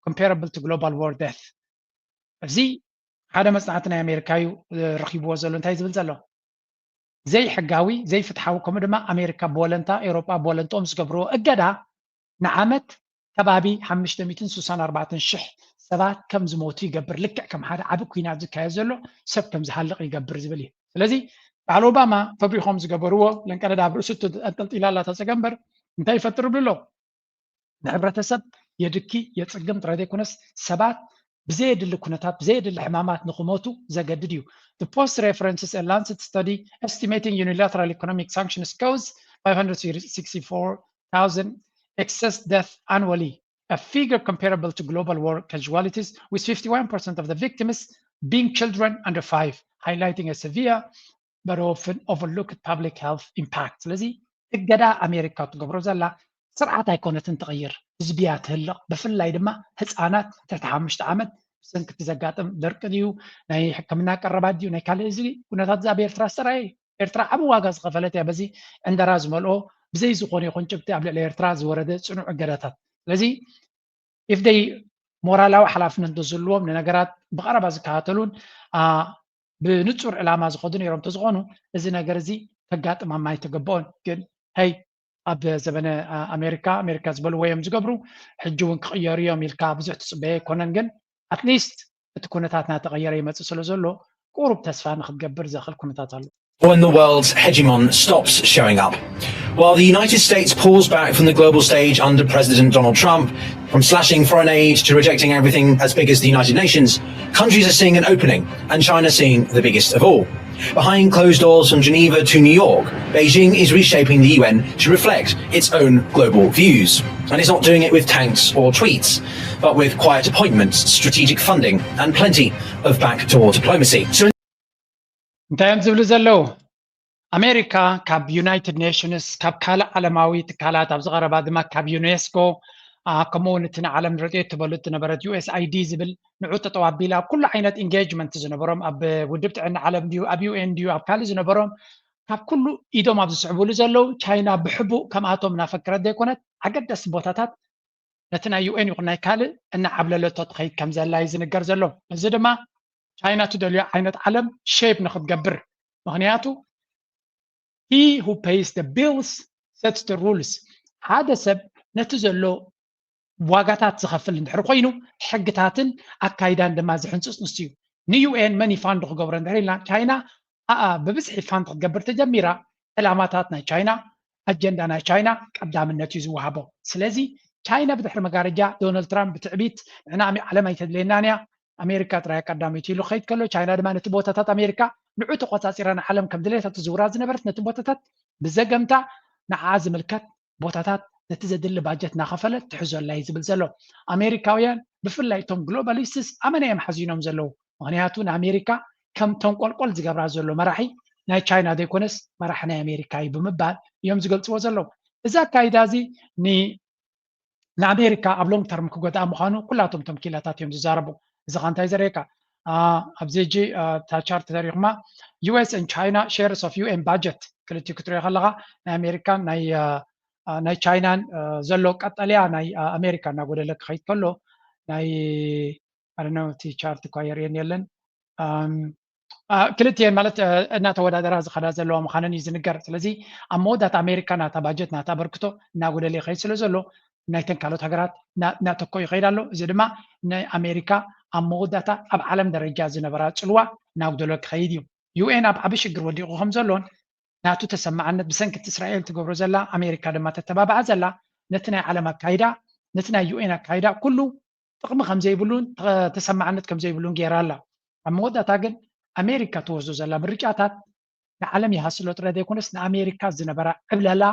comparable to global war death እዚ ሓደ መፅናዕቲ ናይ ኣሜሪካ እዩ ረኺብዎ ዘሎ እንታይ ዝብል ዘሎ ዘይሕጋዊ ዘይፍትሓዊ ከምኡ ድማ ኣሜሪካ ብወለንታ ኤውሮጳ ብወለንቶም ዝገብርዎ እገዳ ንዓመት ከባቢ 564,000 ሰባት ከም ዝሞቱ ይገብር ልክዕ ከም ሓደ ዓብይ ኩናት ዝካየድ ዘሎ ሰብ ከም ዝሃልቕ ይገብር ዝብል እዩ ስለዚ በዓል ኦባማ ፈብሪኾም ዝገበርዎ ለንቀለዳ ኣብ ርእሱ ኣንጠልጢላ ተፀገምበር እንታይ ይፈጥር ብሎ ንሕብረተሰብ የድኪ የፅግም ጥራይ ዘይኮነስ ሰባት ብዘየድሊ ኩነታት ብዘየድሊ ሕማማት ንክሞቱ ዘገድድ እዩ the post references a Lancet study estimating unilateral economic sanctions cause 564,000 excess death annually a figure comparable to global war casualties, with 51% of the victims being children under 5, highlighting a severe but often overlooked public health impact. ስለዚህ እገዳ ኣሜሪካ ትገብሮ ዘላ ስርዓት ኣይኮነትን ትቕይር ህዝብያ ትህልቕ ብፍላይ ድማ ህፃናት ትሕቲ 5 ዓመት ብሰንኪ ዘጋጥም ደርቂ ድዩ ናይ ሕክምና ቀረባት ድዩ ናይ ካልእ እዚ ኩነታት ዛ ኤርትራ ዝፀረየ ኤርትራ ዓብይ ዋጋ ዝኸፈለት እያ በዚ ዕንደራ ዝመልኦ ብዘይ ዝኾነ ይኹን ጭብጢ ኣብ ልዕሊ ኤርትራ ዝወረደ ፅኑዕ እገዳታት ስለዚ if they ሞራላዊ ሓላፍነት ዘለዎም ንነገራት ብቐረባ ዝከታተሉን ብንጹር ዕላማ ዝኸዱ ነይሮም ተዝኾኑ እዚ ነገር እዚ ከጋጥም ማይ ተገበኦን ግን ሄይ ኣብ ዘበነ ኣሜሪካ ዝበልዎ እዮም ዝገብሩ ሕጂ እውን ክቕየሩ እዮም ኢልካ ብዙሕ ትፅበየ ኣይኮነን ግን ኣትሊስት እቲ ኩነታት ናተቐየረ ይመፅእ ስለ ዘሎ ቁሩብ ተስፋ ንክትገብር ዘኽእል ኩነታት ኣሎ when the world's hegemon stops showing up. While the United States pulls back from the global stage under President Donald Trump, from slashing foreign aid to rejecting everything as big as the United Nations, countries are seeing an opening, and China seeing the biggest of all. Behind closed doors from Geneva to New York, Beijing is reshaping the UN to reflect its own global views. And it's not doing it with tanks or tweets, but with quiet appointments, strategic funding, and plenty of backdoor diplomacy. እንታይ እዮም ዝብሉ ዘለው ኣሜሪካ ካብ ዩናይትድ ኔሽንስ ካብ ካልእ ዓለማዊ ትካላት ኣብ ዝቐረባ ድማ ካብ ዩኔስኮ ከምኡውን እቲ ንዓለም ረድኤት ትበልጥ ዝነበረት USAID ዝብል ንዑ ተጠዋቢላ ኩሉ ዓይነት ኢንጌጅመንት ዝነበሮም ኣብ ውድብ ጥዕና ዓለም ድዩ ኣብ UN ድዩ ኣብ ካልእ ዝነበሮም ካብ ኩሉ ኢዶም ኣብ ዝስዕብሉ ዘለው ቻይና ብሕቡእ ከምኣቶም እናፈክረት ዘይኮነት ኣገደስቲ ቦታታት ነቲ ናይ UN ይኹን ናይ ካልእ እናዓብለለቶ ትኸይድ ከም ዘላ እዩ ዝንገር ዘሎ እዚ ድማ ቻይና ትደልዮ ዓይነት ዓለም ሼፕ ንክትገብር ምክንያቱ he who pays the bills sets the rules ሓደ ሰብ ነቲ ዘሎ ዋጋታት ዝኸፍል እንድሕር ኮይኑ ሕግታትን ኣካይዳን ድማ ዝሕንፅፅ ንሱ እዩ ንዩኤን መኒ ፋንድ ክገብሮ እንድሕር ኢልና ቻይና ብብዝሒ ፋንድ ክትገብር ተጀሚራ ዕላማታት ናይ ቻይና ኣጀንዳ ናይ ቻይና ቀዳምነት እዩ ዝወሃቦ ስለዚ ቻይና ብድሕሪ መጋረጃ ዶናልድ ትራምፕ ብትዕቢት ንሕና ዓለም ኣይተድልየናን እያ ኣሜሪካ ጥራይ ቀዳሚት ኢሉ ከይድ ከሎ ቻይና ድማ ነቲ ቦታታት ኣሜሪካ ንዑ ተቆፃፂራ ንዓለም ከም ድሌታት ዝውራ ዝነበረት ነቲ ቦታታት ብዘገምታ ንዓዓ ዝምልከት ቦታታት ነቲ ዘድሊ ባጀት እናኸፈለት ትሕዘላ እዩ ዝብል ዘሎ ኣሜሪካውያን ብፍላይ እቶም ግሎባሊስትስ ኣመነ እዮም ሓዚኖም ዘለው ምክንያቱ ንኣሜሪካ ከም ተንቆልቆል ዝገብራ ዘሎ መራሒ ናይ ቻይና ዘይኮነስ መራሒ ናይ ኣሜሪካ እዩ ብምባል እዮም ዝገልፅዎ ዘለው እዚ ኣካይዳ እዚ ንኣሜሪካ ኣብ ሎንግ ተርም ክጎድኣ ምዃኑ ኩላቶም ቶም ኪላታት እዮም ዝዛረቡ እዚ ኸ እንታይ ዘርእየካ أبزيجي تاشارت تاريخما US and China shares of UN budget كلتي كتري خلقة أمريكا ناي China زلو قطاليا ناي أمريكا نقول لك خيط كله ناي I don't know تي شارت كويرين يلن كلتين مالت እናተ ወዳደራ ዝኸዳ ዘለዋ ምዃነን እዩ ዝንገር ስለዚ ኣብ መወዳት ኣሜሪካ ናታ ባጀት ናታ በርክቶ እናጎደለ ይኸይድ ስለ ዘሎ ናይተን ካልኦት ሃገራት እናተኮ ይኸይድ ኣሎ እዚ ድማ ናይ ኣሜሪካ ኣብ መወዳታ ኣብ ዓለም ደረጃ ዝነበራ ፅልዋ እናጉደሎ ክኸይድ እዩ ዩኤን ኣብ ዓብ ሽግር ወዲቑ ከም ዘሎን ናቱ ተሰማዓነት ብሰንኪት እስራኤል ትገብሮ ዘላ ኣሜሪካ ድማ ተተባብዓ ዘላ ነቲ ናይ ዓለም ኣካይዳ ነቲ ናይ ዩኤን ኣካይዳ ኩሉ ጥቕሚ ከም ዘይብሉን ተሰማዓነት ከም ዘይብሉን ጌራ ኣላ ኣብ መወዳታ ግን أمريكا توزو زلا برجعات العالم يحصلوا ترى يكونس أمريكا زنبرة قبل لا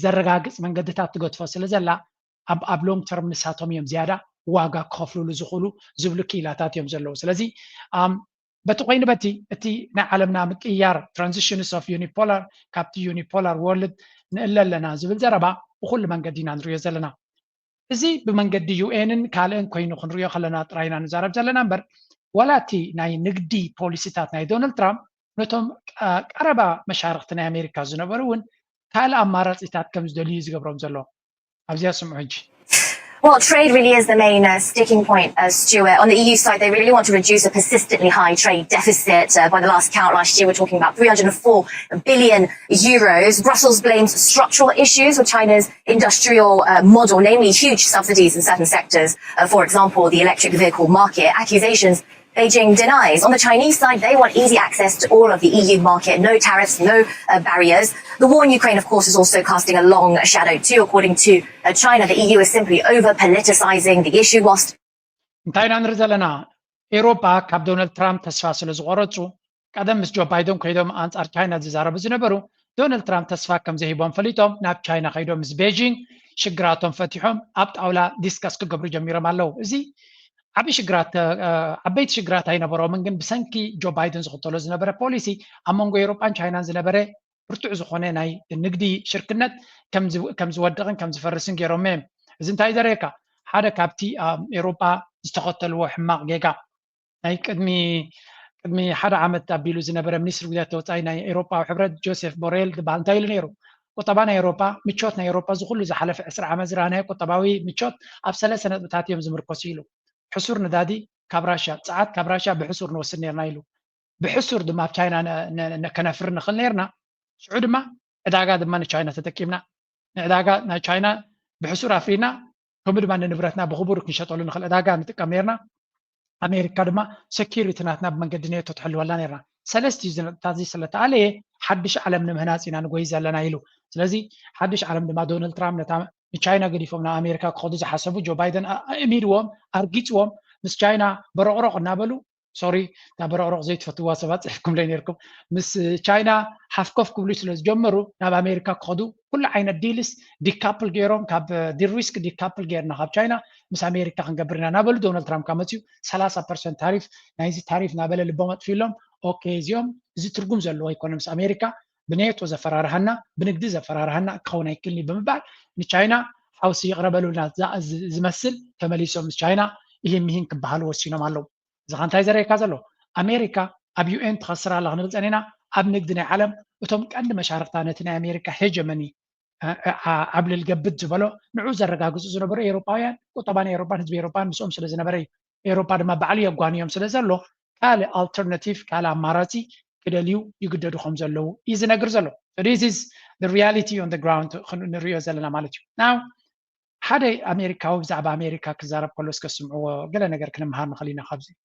زرقاقس من قدتها تقول فاصل زلا أب لونج ترم نساتهم يوم زيادة واقع كفلوا لزخلوا زبلوا كيلاتات يوم زلوا سلزي بتقين بتي أتي نعلمنا مكيار transitions of unipolar كابتي unipolar world إلا لنا زبل زربا وكل من قدينا نريو زلنا إزي بمن قد UN كالن كوينو خنريو خلنا تراينا نزارب زلنا نمبر ولاتي ناي نقدي بوليسيتات ناي دونالد ترامب نتوم قربا مشاركتنا أمريكا زنبرون كال أمارات إتات كم زدليز قبرهم زلو أبزي أسمعج. Well, trade really is the main sticking point, Stuart. On the EU side, they really want to reduce a persistently high trade deficit. By the last count last year, we're talking about 304 billion euros. Brussels blames structural issues with China's industrial model, namely huge subsidies in certain sectors. For example, the electric vehicle market. Accusations Beijing denies. On the Chinese side, they want easy access to all of the EU market, no tariffs, no barriers. The war in Ukraine, of course, is also casting a long shadow too. According to China, the EU is simply over-politicizing the issue whilst... እንታይና ንርኢ ዘለና ኤሮፓ ካብ ዶናልድ ትራምፕ ተስፋ ስለ ዝቆረፁ ቀደም ምስ ጆ ባይደን ከይዶም ኣንጻር ቻይና ዝዛረቡ ዝነበሩ ዶናልድ ትራምፕ ተስፋ ከም ዘሂቦም ፈሊጦም ናብ ቻይና ከይዶም ምስ ቤጂንግ ሽግራቶም ፈቲሖም ኣብ ጣውላ ዲስከስ ክገብሩ ጀሚሮም ኣለው እዚ ዓበይ ሽግራት ዓበይቲ ሽግራት ኣይነበሮምን ግን ብሰንኪ ጆ ባይደን ዝኽተሎ ዝነበረ ፖሊሲ ኣብ መንጎ ኤሮፓን ቻይናን ዝነበረ ብርቱዕ ዝኾነ ናይ ንግዲ ሽርክነት ከም ዝወድቕን ከም ዝፈርስን ገይሮም እዮም እዚ እንታይ ዘርእየካ ሓደ ካብቲ ኤሮፓ ዝተኸተልዎ ሕማቕ ጌጋ ናይ ቅድሚ ሓደ ዓመት ኣቢሉ ዝነበረ ሚኒስትሪ ጉዳያት ወፃኢ ናይ ኤሮፓዊ ሕብረት ጆሴፍ ቦሬል ዝበሃል እንታይ ኢሉ ነይሩ ቁጠባ ናይ ኤሮፓ ምቾት ናይ ኤሮፓ ዝኩሉ ዝሓለፈ 20 ዓመት ዝረኣናዮ ቁጠባዊ ምቾት ኣብ 3 ነጥብታት እዮም ዝምርኮሱ ኢሉ حصور ندادي كابراشا ساعات كابراشا بحصور نوصل نيرنا يلو بحصور دم في تشاينا نكنافر نخل نيرنا سعود ما اداغا دم تشاينا تتكيمنا اداغا نا تشاينا بحصور افرينا هم دم نبرتنا بخبرك نشطول نخل اداغا نتقام نيرنا امريكا دم سكيورتي ناتنا بمنقدنيه تحل ولا نيرنا سلستي تازي سلت عليه حدش علم نمهناسينا نغوي زلنا يلو ስለዚህ حدش علم دم دونالد ترامب نتا ቻይና ገዲፎምና ኣሜሪካ ክኸዱ ዝሓሰቡ ጆ ባይደን እሚድዎም ኣርጊፅዎም ምስ ቻይና በረቕሮቕ እናበሉ ሶሪ እታ በረቕሮቕ ዘይትፈትዋ ሰባት ፅሕፍኩም ላይ ነርኩም ምስ ቻይና ሓፍኮፍ ክብሉ ስለ ዝጀመሩ ናብ ኣሜሪካ ክኸዱ ኩሉ ዓይነት ዲልስ ዲካፕል ገይሮም ካብ ዲሪስክ ዲካፕል ገይርና ካብ ቻይና ምስ ኣሜሪካ ክንገብር ኢና እናበሉ ዶናልድ ትራምፕ ካብ መፅኡ 30% ታሪፍ ናይዚ ታሪፍ ናበለ ልቦም ኣጥፊሎም ኦኬ እዚኦም እዚ ትርጉም ዘለዎ ኣይኮነ ምስ ኣሜሪካ بنيت وزفرارهنا بنقد زفرارهنا كوني كلني بمبال نشاينا حوسي يقربلونا زمثل تمليسهم من تشاينا يهم مهين كبهالو وسينو مالو زغان تايزر يكازلو امريكا اب يو ان تخسر على غنغز اننا اب نقدنا عالم وتم قد مشاركتنا امريكا هيجمني قبل الجبد زبلو نعوز الرقاقز زنبر اوروبايان وطبعا اوروبان حزب اوروبان مسوم سلا زنبري اوروبا ما بعلي يغوانيوم سلا زلو قال alternative قال اماراتي كدليو يقدروا خمسة لو إذا نقرزلو. So this is the reality on the ground. نريو زلنا مالتي. Now هذا أمريكا وزعب أمريكا كزارب كلوس كسمعوا قلنا نقر كلام هارنا خلينا خبزي.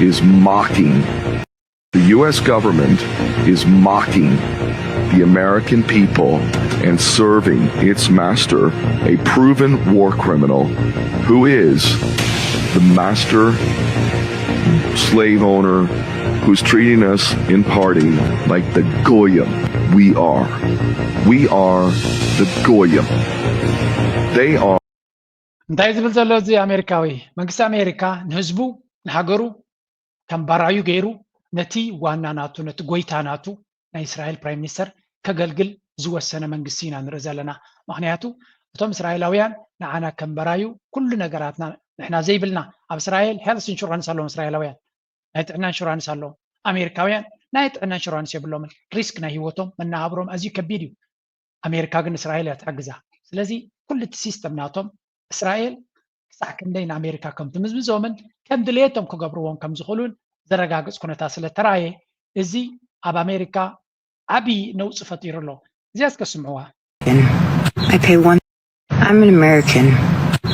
Is mocking. The U.S. government is mocking the American people and serving its master, a proven war criminal, who is the master slave owner who's treating us in party like the Goyim. We are the Goyim. They are. እንታይ ዝብል ዘሎ እዚ ኣሜሪካዊ መንግስቲ ኣሜሪካ ንህዝቡ ንሃገሩ ከም ባራዩ ገይሩ ነቲ ዋና ናቱ ነቲ ጎይታ ናቱ ናይ እስራኤል ፕራይም ሚኒስተር ከገልግል ዝወሰነ መንግስቲ ኢና ንርኢ ዘለና ምክንያቱ እቶም እስራኤላውያን ንዓና ከም ባራዩ ኩሉ ነገራትና ንሕና ዘይብልና ኣብ እስራኤል ሄልስ ኢንሹራንስ ኣለዎም እስራኤላውያን ናይ ጥዕና ኢንሹራንስ ኣለዎም ኣሜሪካውያን ናይ ጥዕና ኢንሹራንስ የብሎምን ሪስክ ናይ ሂወቶም መናሃብሮም ኣዝዩ ከቢድ እዩ ኣሜሪካ ግን እስራኤል እያ ትሕግዛ ስለዚ ኩሉ እቲ ሲስተም ናቶም እስራኤል ክሳዕ ክንደይ ንኣሜሪካ ከም ትምዝምዞምን ከም ድሌቶም ክገብርዎም ከም ዝኽእሉን ዘረጋግፅ ኩነታት ስለ ተራእየ እዚ ኣብ ኣሜሪካ ዓብይ ነውፂ ፈጢሩ ኣሎ እዚኣ እስከስምዕዋ I'm an American.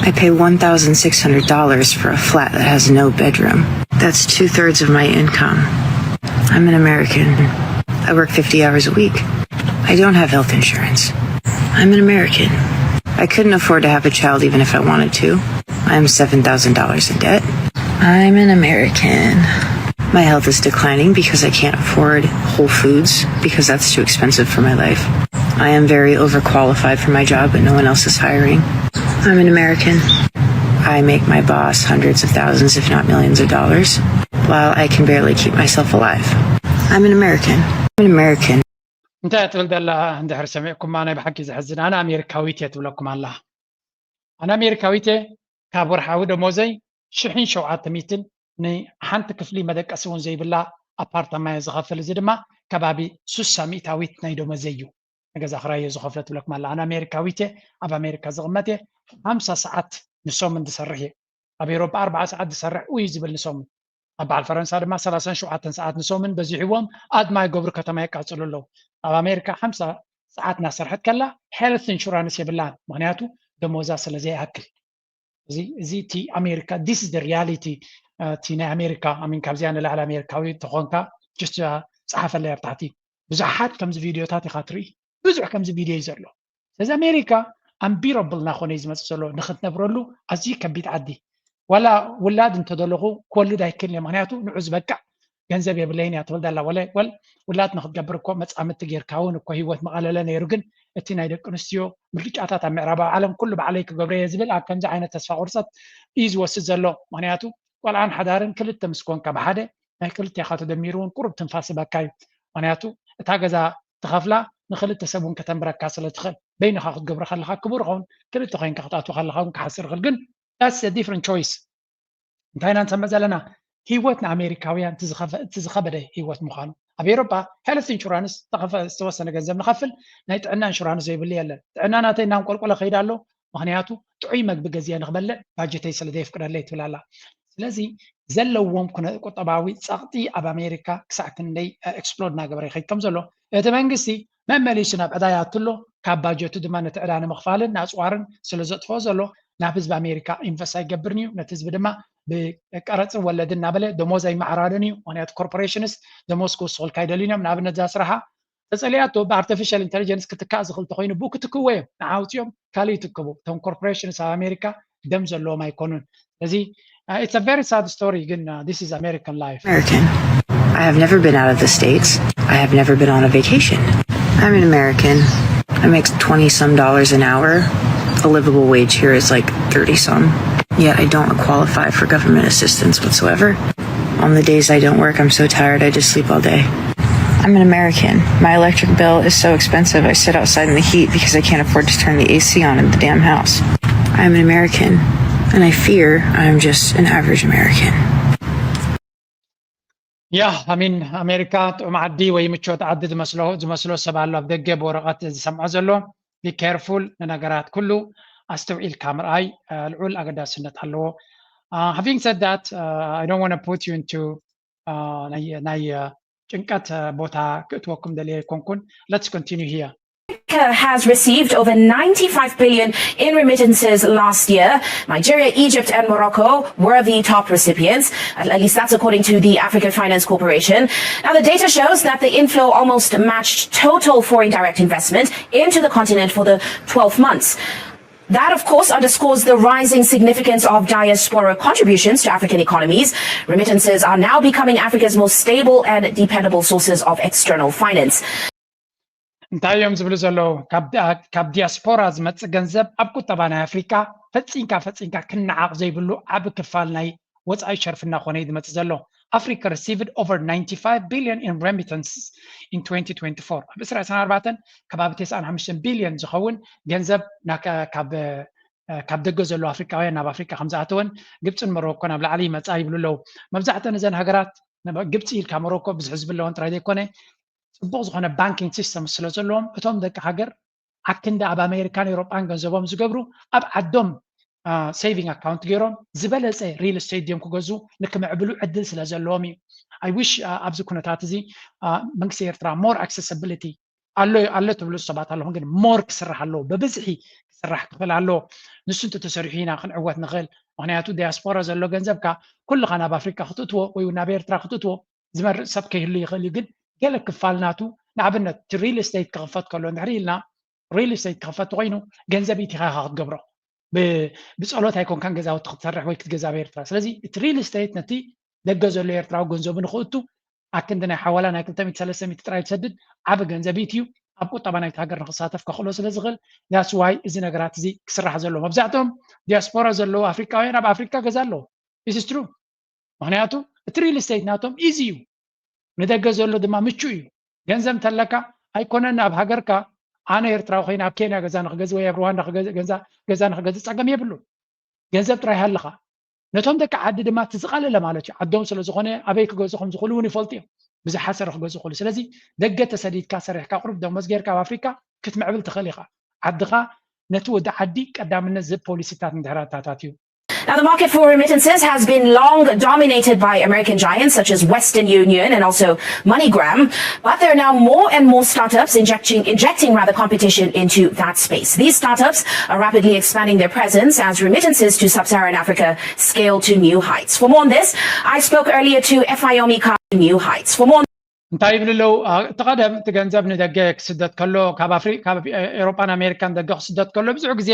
I pay $1,600 for a flat that has no bedroom. That's 2/3 of my income. I'm an American. I work 50 hours a week. I don't have health insurance. I'm an American. I couldn't afford to have a child even if I wanted to. I am $7,000 in debt. I'm an American. My health is declining because I can't afford Whole Foods because that's too expensive for my life. I am very overqualified for my job, but no one else is hiring. I'm an American. I make my boss hundreds of thousands, if not millions of dollars, while I can barely keep myself alive. I'm an American. I'm an American. انت تقول الله عند حرسميكم ما انا بحكي زحزن انا امريكاويتي تقولكم الله انا امريكاويتي كابور حاود موزي شحين شوعات ميتن ني حنت كفلي مدك اسون زي بالله ابارتما يزغفل زي دما كبابي 600 تاويت نايدو مزيو نجز اخراي زغفلت لكم الله انا امريكاويتي اب امريكا زغمتي 5 ساعات نسوم من تسرحي اب اوروبا 4 ساعات تسرح ويزبل نسوم اب الفرنسا دما 30 شوعات ساعات نسومن بزيعوم اد ما يقبر كتما يقاصلوا له ኣብ ኣሜሪካ 50 ሰዓት ናሰርሐት ከላ ሄልት ኢንሹራንስ የብላን ምክንያቱ ደሞዛ ስለዚ ያክል እዚ ቲ ኣሜሪካ ዲስ ኢዝ ዘ ሪያሊቲ ቲ ናይ ኣሜሪካ ኣሚን ካብዚያ ንላዕሊ ኣሜሪካዊ ተኾንካ ጀስት ፀሓፈለ ያርታሕቲ ብዙሓት ከምዚ ቪድዮታት ኢኻ ትርኢ ብዙሕ ከምዚ ቪድዮ እዩ ዘሎ ስለዚ ኣሜሪካ ኣምቢረብል ናኾነ እዩ ዝመፅእ ዘሎ ንክትነብረሉ ኣዝዩ ከቢድ ዓዲ ዋላ ውላድ እንተደለኹ ክወልድ ኣይክእልን እየ ምክንያቱ ንዑ ዝበቃዕ ገንዘብ የብለይን እያ ትብል ዘላ ወለ ውላድ ንክትገብር እኮ መፃምቲ ጌርካ እውን እኮ ሂወት መቐለለ ነይሩ ግን እቲ ናይ ደቂ ኣንስትዮ ምርጫታት ኣብ ምዕራባዊ ዓለም ኩሉ ባዕለይ ክገብረ እየ ዝብል ኣብ ከምዚ ዓይነት ተስፋ ቁርፀት እዩ ዝወስድ ዘሎ ምክንያቱ ቆልዓን ሓዳርን ክልተ ምስ ኮንካ ብሓደ ናይ ክልቲኻ ተደሚሩ እውን ቁሩብ ትንፋስ በካ እዩ ምክንያቱ እታ ገዛ ትኸፍላ ንክልተ ሰብ እውን ከተንብረካ ስለ ትኽእል በይንኻ ክትገብሮ ከለካ ክቡር ይኸውን ክልተ ኮይንካ ክትኣትዉ ከለካ እውን ክሓስር ይኽእል ግን that's a different choice እንታይ ኢና ንሰምዕ ዘለና ሂወት ንኣሜሪካውያን ትዝኸበደ ሂወት ምዃኑ ኣብ ኤሮፓ ሄልት ኢንሹራንስ ዝተወሰነ ገንዘብ ንኸፍል ናይ ጥዕና ኢንሹራንስ ዘይብሉ የለን ጥዕና ናተይ እናንቆልቆለ ከይዳ ኣሎ ምክንያቱ ጥዑይ መግቢ ገዚአ ንክበልዕ ባጀተይ ስለ ዘይፍቅደለይ ትብል ኣላ ስለዚ ዘለዎም ቁጠባዊ ፀቕጢ ኣብ ኣሜሪካ ክሳዕ ክንደይ ኤክስፕሎድ እናገበረ ይኸይድ ከም ዘሎ እቲ መንግስቲ መመሊሱ ናብ ዕዳይ ኣትሎ ካብ ባጀቱ ድማ ነቲ ዕዳ ንምኽፋልን ንኣፅዋርን ስለ ዘጥፍኦ ዘሎ ናብ ህዝቢ ኣሜሪካ ኢንቨስት ኣይገብርን እዩ ነቲ ህዝቢ ድማ ብቀረፅን ወለድን እናበለ ደሞዝ ኣይማዕራድን እዩ ምክንያቱ ኮርፖሬሽንስ ደሞዝ ክውስኹል ካይደልዩን እዮም ንኣብነት ዛ ስራሓ ተፀሊያቶ ብኣርቲፊሻል ኢንተሊጀንስ ክትካእ ዝኽእል ተኮይኑ ቡ ክትክዎ እዮም ንዓውፅኦም ካሊእ ይትክቡ እቶም ኮርፖሬሽንስ ኣብ ኣሜሪካ ደም ዘለዎም ኣይኮኑን ስለዚ it's a very sad story ግን this is American life. American. I have never been out of the States. I have never been on a vacation. I'm an American. I make $20-some an hour. The livable wage here is like 30-some. Yet I don't qualify for government assistance whatsoever. On the days I don't work, I'm so tired I just sleep all day. I'm an American. My electric bill is so expensive I sit outside in the heat because I can't afford to turn the AC on in the damn house. I'm an American, and I fear I'm just an average American. Yeah, I mean, America ጥዑም ዓዲ ወይ ምቾት ዓዲ ዝመስሎ ሰብ ኣሎ ኣብ ደገ ብወረቐት ዝሰምዖ ዘሎ be careful ንነገራት ኩሉ ኣስተውዒልካ ምርኣይ ልዑል ኣገዳስነት ኣለዎ having said that I don't want to put you into ናይ ጭንቀት ቦታ ክትወኩም ደልየ ይኮንኩን let's continue here. Africa has received over 95 billion in remittances last year. Nigeria, Egypt, and Morocco were the top recipients. At least that's according to the African Finance Corporation. Now, the data shows that the inflow almost matched total foreign direct investment into the continent for the 12 months. That, of course, underscores the rising significance of diaspora contributions to African economies. Remittances are now becoming Africa's most stable and dependable sources of external finance. እንታይ እዮም ዝብሉ ዘለዉ ካብ ዲያስፖራ ዝመፅእ ገንዘብ ኣብ ቁጠባ ናይ ኣፍሪካ ፈፂንካ ክነዓቕ ዘይብሉ ዓብ ክፋል ናይ ወፃኢ ሸርፍና ኮነ እዩ ዝመፅእ ዘሎ Africa received over 95 billion in remittances in 2024 ኣብ 2024 ከባቢ 95 ቢልዮን ዝኸውን ገንዘብ ካብ ካብ ደገ ዘሎ ኣፍሪካውያን ናብ ኣፍሪካ ከም ዝኣተወን ግብፅን ሞሮኮን ኣብ ላዕሊ መፃ ይብሉ ኣለዉ መብዛሕተን እዘን ሃገራት ግብፂ ኢልካ ሞሮኮ ብዙሕ ህዝቢ ኣለዎን ጥራይ ዘይኮነ ፅቡቅ ዝኾነ ባንኪንግ ሲስተም ስለ ዘለዎም እቶም ደቂ ሃገር ኣክንዳ ኣብ ኣሜሪካን ኤውሮጳን ገንዘቦም ዝገብሩ ኣብ ዓዶም ሴቪንግ ኣካውንት ገይሮም ዝበለፀ ሪል ስቴት ድዮም ክገዙ ንክምዕብሉ ዕድል ስለ ዘለዎም እዩ ኣይ ዊሽ ኣብዚ ኩነታት እዚ መንግስቲ ኤርትራ ሞር ኣክሰሲቢሊቲ ኣሎ ትብሉ ሰባት ኣለኹም ግን ሞር ክስራሕ ኣለዎ ብብዝሒ ክስራሕ ክኽእል ኣለዎ ንሱ እንተተሰሪሑ ኢና ክንዕወት ንኽእል ምክንያቱ ዲያስፖራ ዘሎ ገንዘብካ ኩልኻ ናብ ኣፍሪካ ክትእትዎ ወይ ናብ ኤርትራ ክትእትዎ ዝመርፅ ሰብ ከይህሉ ይኽእል እዩ ግን ገለ ክፋል ናቱ ንኣብነት እቲ ሪል ስቴት ክኽፈት ከሎ እንድሕሪ ኢልና ሪል ስቴት ክኽፈት ኮይኑ ገንዘብ ኢቲኻ ኢኻ ክትገብሮ ብፀሎት ኣይኮንካን ገዛውቲ ክትሰርሕ ወይ ክትገዛ ብኤርትራ ስለዚ እቲ ሪል ስቴት ነቲ ደገ ዘሎ ኤርትራዊ ገንዘቡ ንክእቱ ኣክንዲ ናይ ሓዋላ ናይ 200-300 ጥራይ ትሰድድ ዓብ ገንዘብ እዩ ኣብ ቁጠባ ናይቲ ሃገር ንክሳተፍ ከኽእሎ ስለ ዝኽእል ዳስ ዋይ እዚ ነገራት እዚ ክስራሕ ዘሎ መብዛሕትኦም ዲያስፖራ ዘለዎ ኣፍሪካውያን ኣብ ኣፍሪካ ገዛ ኣለዎ this is true ምክንያቱ እቲ ሪል ስቴት ናቶም ኢዚ እዩ ንደገ ዘሎ ድማ ምቹ እዩ ገንዘብ እንተለካ ኣይኮነን ኣብ ሃገርካ ኣነ ኤርትራዊ ኮይነ ኣብ ኬንያ ገዛ ንክገዝእ ወይ ኣብ ሩዋንዳ ገዛ ንክገዝእ ፀገም የብሉ ገንዘብ ጥራይ ሃለኻ ነቶም ደቂ ዓዲ ድማ ትዝቃለለ ማለት እዩ ዓዶም ስለ ዝኾነ ኣበይ ክገዝኡ ከም ዝኽእሉ እውን ይፈልጡ እዮም ብዝሓሰረ ክገዝኡ ይኽእሉ ስለዚ ደገ ተሰዲድካ ሰሪሕካ ቁሩብ ደሞዝ ጌርካ ኣብ ኣፍሪካ ክትምዕብል ትኽእል ኢኻ ዓድኻ ነቲ ወዲ ዓዲ ቀዳምነት ዝህብ ፖሊሲታት ምድሕራታት እዩ Now, the market for remittances has been long dominated by American giants such as Western Union and also MoneyGram, but there are now more and more startups injecting competition into that space. These startups are rapidly expanding their presence as remittances to sub-Saharan Africa scale to new heights. For more on this, I spoke earlier to FIOMI New Heights. For more እንታይ ይብሉ ለው ተቀደም እቲ ገንዘብ ንደገ ክስደት ከሎ ካብ ኤውሮፓን ኣሜሪካን ደገ ክስደት ከሎ ብዙሕ ግዜ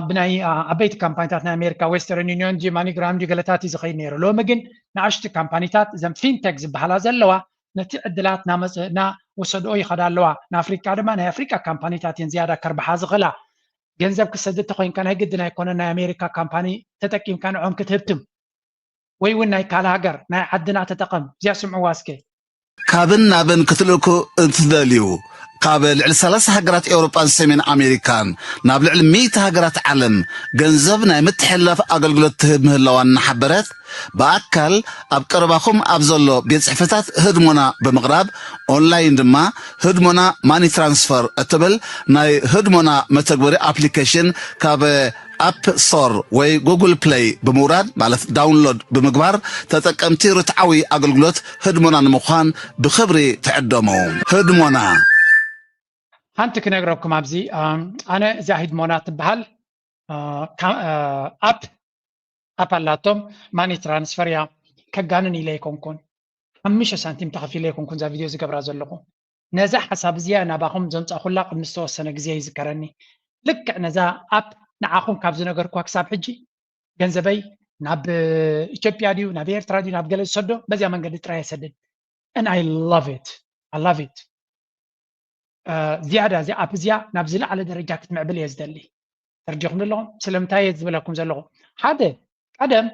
ብናይ ዓበይቲ ካምፓኒታት ናይ ኣሜሪካ ዌስተርን ዩኒዮን ማኒግራም ገለታት እዩ ዝኸይድ ነይሩ ሎሚ ግን ንኣሽቲ ካምፓኒታት እዘን ፊንቴክ ዝበሃላ ዘለዋ ነቲ ዕድላት ናወሰድኦ ይኸዳ ኣለዋ ንኣፍሪካ ድማ ናይ ኣፍሪካ ካምፓኒታት እየን ዝያዳ ከርብሓ ዝኽእላ ገንዘብ ክሰድድ ተኮይንካ ናይ ግድን ኣይኮነን ናይ ኣሜሪካ ካምፓኒ ተጠቂምካ ንዖም ክትህብትም ወይ እውን ናይ ካልእ ሃገር ናይ ዓድና ተጠቐም እዚኣ ስምዕዋ እስከ ካብን ናብን ክትልእኩ እንትደልዩ ካብ ልዕሊ 30 ሃገራት ኤውሮጳን ሰሜን ኣሜሪካን ናብ ልዕሊ 100 ሃገራት ዓለም ገንዘብ ናይ ምትሕልላፍ ኣገልግሎት ትህብ ምህላዋ እናሓበረት ብኣካል ኣብ ቀረባኹም ኣብ ዘሎ ቤት ጽሕፈታት ህድሞና ብምቕራብ ኦንላይን ድማ ህድሞና ማኒ ትራንስፈር እትብል ናይ ህድሞና መተግበሪ ኣፕሊኬሽን ካብ አፕ ስቶር ወይ ጉግል ፕሌይ ብምውራድ ማለት ዳውንሎድ ብምግባር ተጠቀምቲ ርትዓዊ ኣገልግሎት ህድሞና ንምዃን ብኽብሪ ትዕደሙ ህድሞና ሓንቲ ክነግረኩም ኣብዚ ኣነ እዛ ህድሞና ትበሃል ኣፕ ኣላቶም ማኒ ትራንስፈር እያ ከጋንን ኢለ ይኮንኩን 5 ሳንቲም ተኸፊለ ይኮንኩን እዛ ቪድዮ ዝገብራ ዘለኹ ነዛ ሓሳብ እዚኣ ናባኹም ዘምፃኹላ ቅድሚ ዝተወሰነ ግዜ ይዝከረኒ ልክዕ ነዛ ኣፕ ንዓኹም ካብ ዝነገርኩ ክሳብ ሕጂ ገንዘበይ ናብ ኢትዮጵያ ድዩ ናብ ኤርትራ ድዩ ናብ ገለ ዝሰዶ በዚያ መንገዲ ጥራይ የሰድድ and I love it ዝያዳ እዚኣ ኣፕ እዚኣ ናብ ዝለዓለ ደረጃ ክትምዕብል እየ ዝደሊ ተርዲኹም ዘለኹም ስለምንታይ እየ ዝብለኩም ዘለኹ ሓደ ቀደም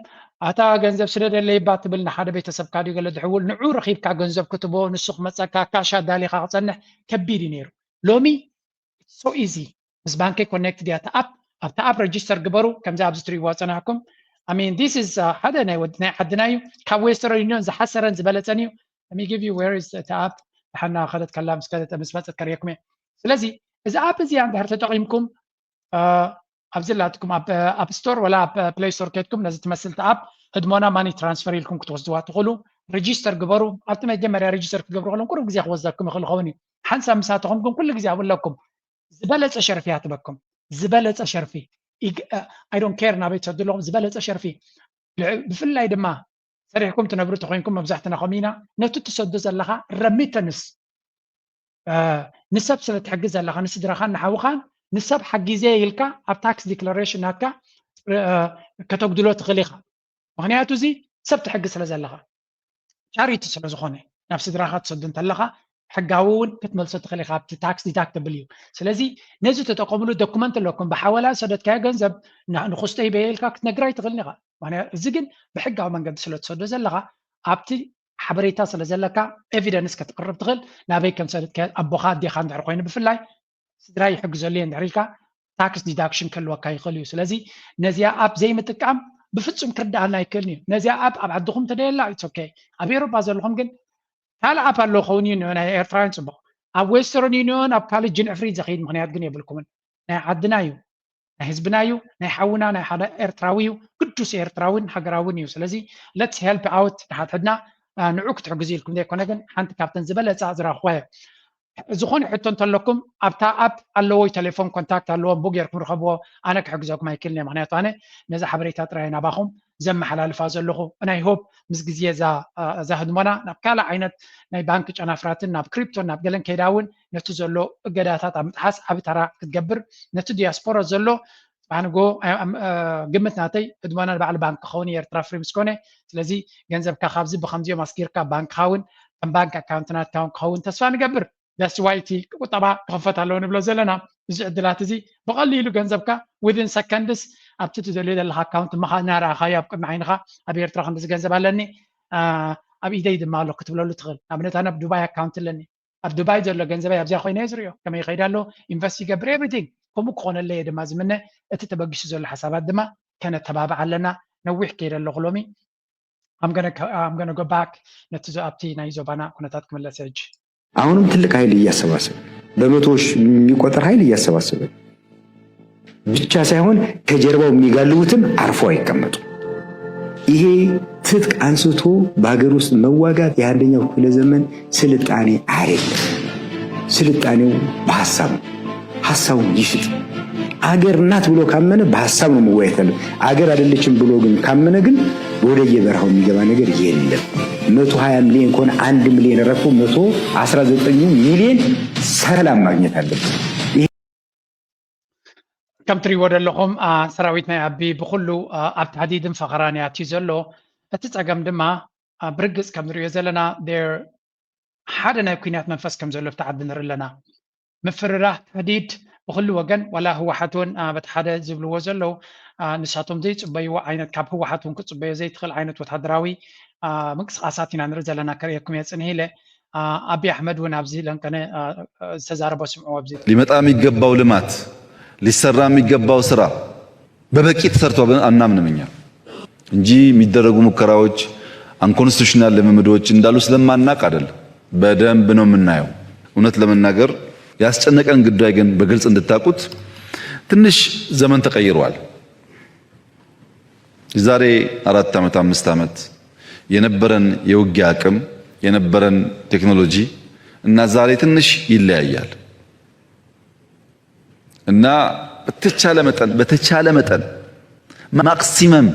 ኣታ ገንዘብ ስለደለይባ ትብል ንሓደ ቤተሰብካ ድዩ ገለ ዝሕውል ንዑ ረኺብካ ገንዘብ ክትቦ ንሱ ክመፀካ ካሻ ዳሊኻ ክፀንሕ ከቢድ እዩ ነይሩ ሎሚ so easy ምስ ባንኪ ኮኔክት ዲያ ኣፕ ኣብታ ኣፕ ረጂስተር ግበሩ ከምዚ ኣብዚ ትሪእዎ ፀናሕኩም I mean this is ሓደ ናይ ዓድና እዩ ካብ ዌስተርን ዩኒዮን ዝሓሰረን ዝበለፀን እዩ let me give you where is the app ሓና ከደት ከላ ምስ መፀት ከርየኩም እየ ስለዚ እዚ ኣፕ እዚኣ እንድሕር ተጠቒምኩም ኣብዚ ላትኩም ኣብ ስቶር ወላ ኣብ ፕሌይ ስቶር ከድኩም ነዚ ትመስልቲ ኣፕ ህድሞና ማኒ ትራንስፈር ኢልኩም ክትወስድዋ ትኽእሉ ረጂስተር ግበሩ ኣብቲ መጀመርያ ረጂስተር ክገብሩ ከለኩም ቁሩብ ግዜ ክወስደኩም ይኽእል ይኸውን እዩ ሓንሳብ ምሳትኹም ግን ኩሉ ግዜ ኣብለኩም ዝበለፀ ሸርፊ ኣትበኩም ዝበለፀ ሸርፊ I don't care ናበይ ትሰዱ ኣለኹም ዝበለፀ ሸርፊ ብፍላይ ድማ ሰሪሕኩም ትነብሩ ተኮይንኩም መብዛሕትና ኸም ኢና ነቲ ትሰዶ ዘለኻ ረሚተንስ ንሰብ ስለ ትሕግዝ ዘለኻ ንስድራኻን ንሓውኻን ንሰብ ሓጊዘ ኢልካ ኣብ ታክስ ዲክላሬሽን ናትካ ከተጉድሎ ትኽእል ኢኻ ምክንያቱ እዚ ሰብ ትሕግዝ ስለ ዘለኻ ቻሪቲ ስለ ዝኾነ ናብ ስድራኻ ትሰዶ እንተለኻ ሕጋዊ እውን ክትመልሶ ትኽእል ኢኻ ኣብቲ ታክስ ዲዳክተብል እዩ ስለዚ ነዚ ተጠቀምሉ ዶኩመንት ኣለኩም ብሓወላ ሰደድካዮ ገንዘብ ንኽስቶ ሂበየ ኢልካ ክትነግራ ይትኽእልኒ ኢኻ እዚ ግን ብሕጋዊ መንገዲ ስለ ትሰዶ ዘለኻ ኣብቲ ሓበሬታ ስለ ዘለካ ኤቪደንስ ከተቅርብ ትኽእል ናበይ ከም ሰደድካዮ ኣቦኻ ኣዴኻ እንድሕር ኮይኑ ብፍላይ ስድራ ይሕግዘሉ እየ እንድሕር ኢልካ ታክስ ዲዳክሽን ከልወካ ይኽእል እዩ ስለዚ ነዚያ ኣብ ዘይምጥቃም ብፍጹም ክርዳኣና ኣይክእልን እዩ ነዚያ ኣብ ዓድኹም ተደየላ ኢትስ ኦኬ ኣብ ኤሮፓ ዘለኹም ግን ካልእ ኣፕ ኣሎ ኸውን እዩ ናይ ኤርትራውያን ፅቡቕ ኣብ ዌስተርን ዩኒዮን ኣብ ካልእ ጅንዕፍሪት ዘኸይድ ምክንያት ግን የብልኩምን ናይ ዓድና እዩ ናይ ህዝብና እዩ ናይ ሓውና ናይ ሓደ ኤርትራዊ እዩ ቅዱስ ኤርትራውን ሃገራውን እዩ ስለዚ ሌትስ ሄልፕ ኣውት ንሓትሕድና ንዑ ክትሕግዙ ኢልኩም ዘይኮነ ግን ሓንቲ ካብተን ዝበለፃ ዝረኽቦ ዝኾነ ሕቶ እንተለኩም ኣብታ ኣፕ ኣለዎ ቴሌፎን ኮንታክት ኣለዎ ቡ ጌርኩም ረኸብዎ ኣነ ክሕግዘኩም ኣይክእልን እየ ምክንያቱ ኣነ ነዛ ሓበሬታ ጥራይ ናባኹም ዘመሓላልፋ ዘለኹ ናይ ሆፕ ምስ ግዜ እዛ ህድሞና ናብ ካልእ ዓይነት ናይ ባንኪ ጨናፍራትን ናብ ክሪፕቶን ናብ ገለን ከይዳ እውን ነቲ ዘሎ እገዳታት ኣብ ምጥሓስ ዓብ ተራ ክትገብር ነቲ ዲያስፖራ ዘሎ ባንጎ ግምት ናተይ ህድሞና ንባዕሊ ባንኪ ክኸውን ኤርትራ ፍሪ ምስ ኮነ ስለዚ ገንዘብካ ካብዚ ብከምዚኦም ኣስጊርካ ባንክካ እውን ከም ባንክ ኣካውንትናትካ እውን ክኸውን ተስፋ ንገብር ደስ ዋይቲ ቁጠባ ክኽፈት ኣለዎ ንብሎ ዘለና እዚ ዕድላት እዚ ብቐሊሉ ገንዘብካ ዊዝን ሰከንድስ ኣብቲ ትደልዮ ዘለካ ኣካውንት እናረኣኻዮ ኣብ ቅድሚ ዓይንኻ ኣብ ኤርትራ ክንዲዚ ገንዘብ ኣለኒ ኣብ ኢደይ ድማ ኣሎ ክትብለሉ ትኽእል ንኣብነት ኣነ ኣብ ዱባይ ኣካውንት ኣለኒ ኣብ ዱባይ ዘሎ ገንዘበይ ኣብዚያ ኮይነ ዝርዮ ከመይ ይኸይድ ኣሎ ኢንቨስት ይገብር ኤቭሪቲንግ ከምኡ ክኾነለየ ድማ ዝምነ እቲ ተበጊሱ ዘሎ ሓሳባት ድማ ከነተባብዕ ኣለና ነዊሕ ከይደ ኣለኹ ሎሚ I'm gonna go back ነቲ ኣብቲ ናይ ዞባና ኩነታት ክመለስ ሕጂ አሁንም ትልቅ ኃይል እያሰባሰበ በመቶዎች የሚቆጠር ኃይል እያሰባሰበ ብቻ ሳይሆን ከጀርባው የሚጋልቡትም አርፎ አይቀመጡ ይሄ ትጥቅ አንስቶ በሀገር ውስጥ መዋጋት የአንደኛው ክፍለ ዘመን ስልጣኔ አይደለም ስልጣኔው በሐሳብ ሐሳቡ ይሽጥ አገር ናት ብሎ ካመነ በሐሳብ ነው መወያየት ያለው አገር አይደለችም ብሎ ግን ካመነ ግን ወደየ በረሃው የሚገባ ነገር የለም 120 ሚሊዮን ኮን 1 ሚሊዮን ረፉ 119 ሚሊዮን ሰላም ማግኘት አለበት ከም ትሪእዎ ዘለኹም ሰራዊት ናይ ኣቢ ብኩሉ ኣብ ተዓዲድን ፈኸራን ኣትዩ ዘሎ እቲ ፀገም ድማ ብርግፅ ከም ንሪኦ ዘለና ሓደ ናይ ኩናት መንፈስ ከም ዘሎ ኣብቲ ዓዲ ንርኢ ኣለና ምፍርራህ ተዓዲድ ብኩሉ ወገን ዋላ ህወሓት እውን በቲ ሓደ ዝብልዎ ዘለው ንሳቶም ዘይፅበይዎ ዓይነት ካብ ህወሓት እውን ክፅበዮ ዘይትኽእል ዓይነት ወታደራዊ ምንቅስቃሳት ኢና ንርኢ ዘለና ከርእየኩም እየ ፅንሄ ኢለ ኣቢይ ኣሕመድ እውን ኣብዚ ለንቀነ ዝተዛረበ ስምዕዎ ኣብዚ ሊመጣ የሚገባው ልማት ሊሰራ የሚገባው ስራ በበቂ ተሰርቶ አናምንም እኛ እንጂ የሚደረጉ ሙከራዎች አንኮንስቲቱሽናል ልምምዶች እንዳሉ ስለማናቅ አይደለም በደንብ ነው የምናየው እውነት ለመናገር ያስጨነቀን ጉዳይ ግን በግልጽ እንድታቁት ትንሽ ዘመን ተቀይሯል ዛሬ 4 ዓመት 5 ዓመት የነበረን የውጊያ አቅም የነበረን ቴክኖሎጂ እና ዛሬ ትንሽ ይለያያል እና በተቻለ መጠን ማክሲመም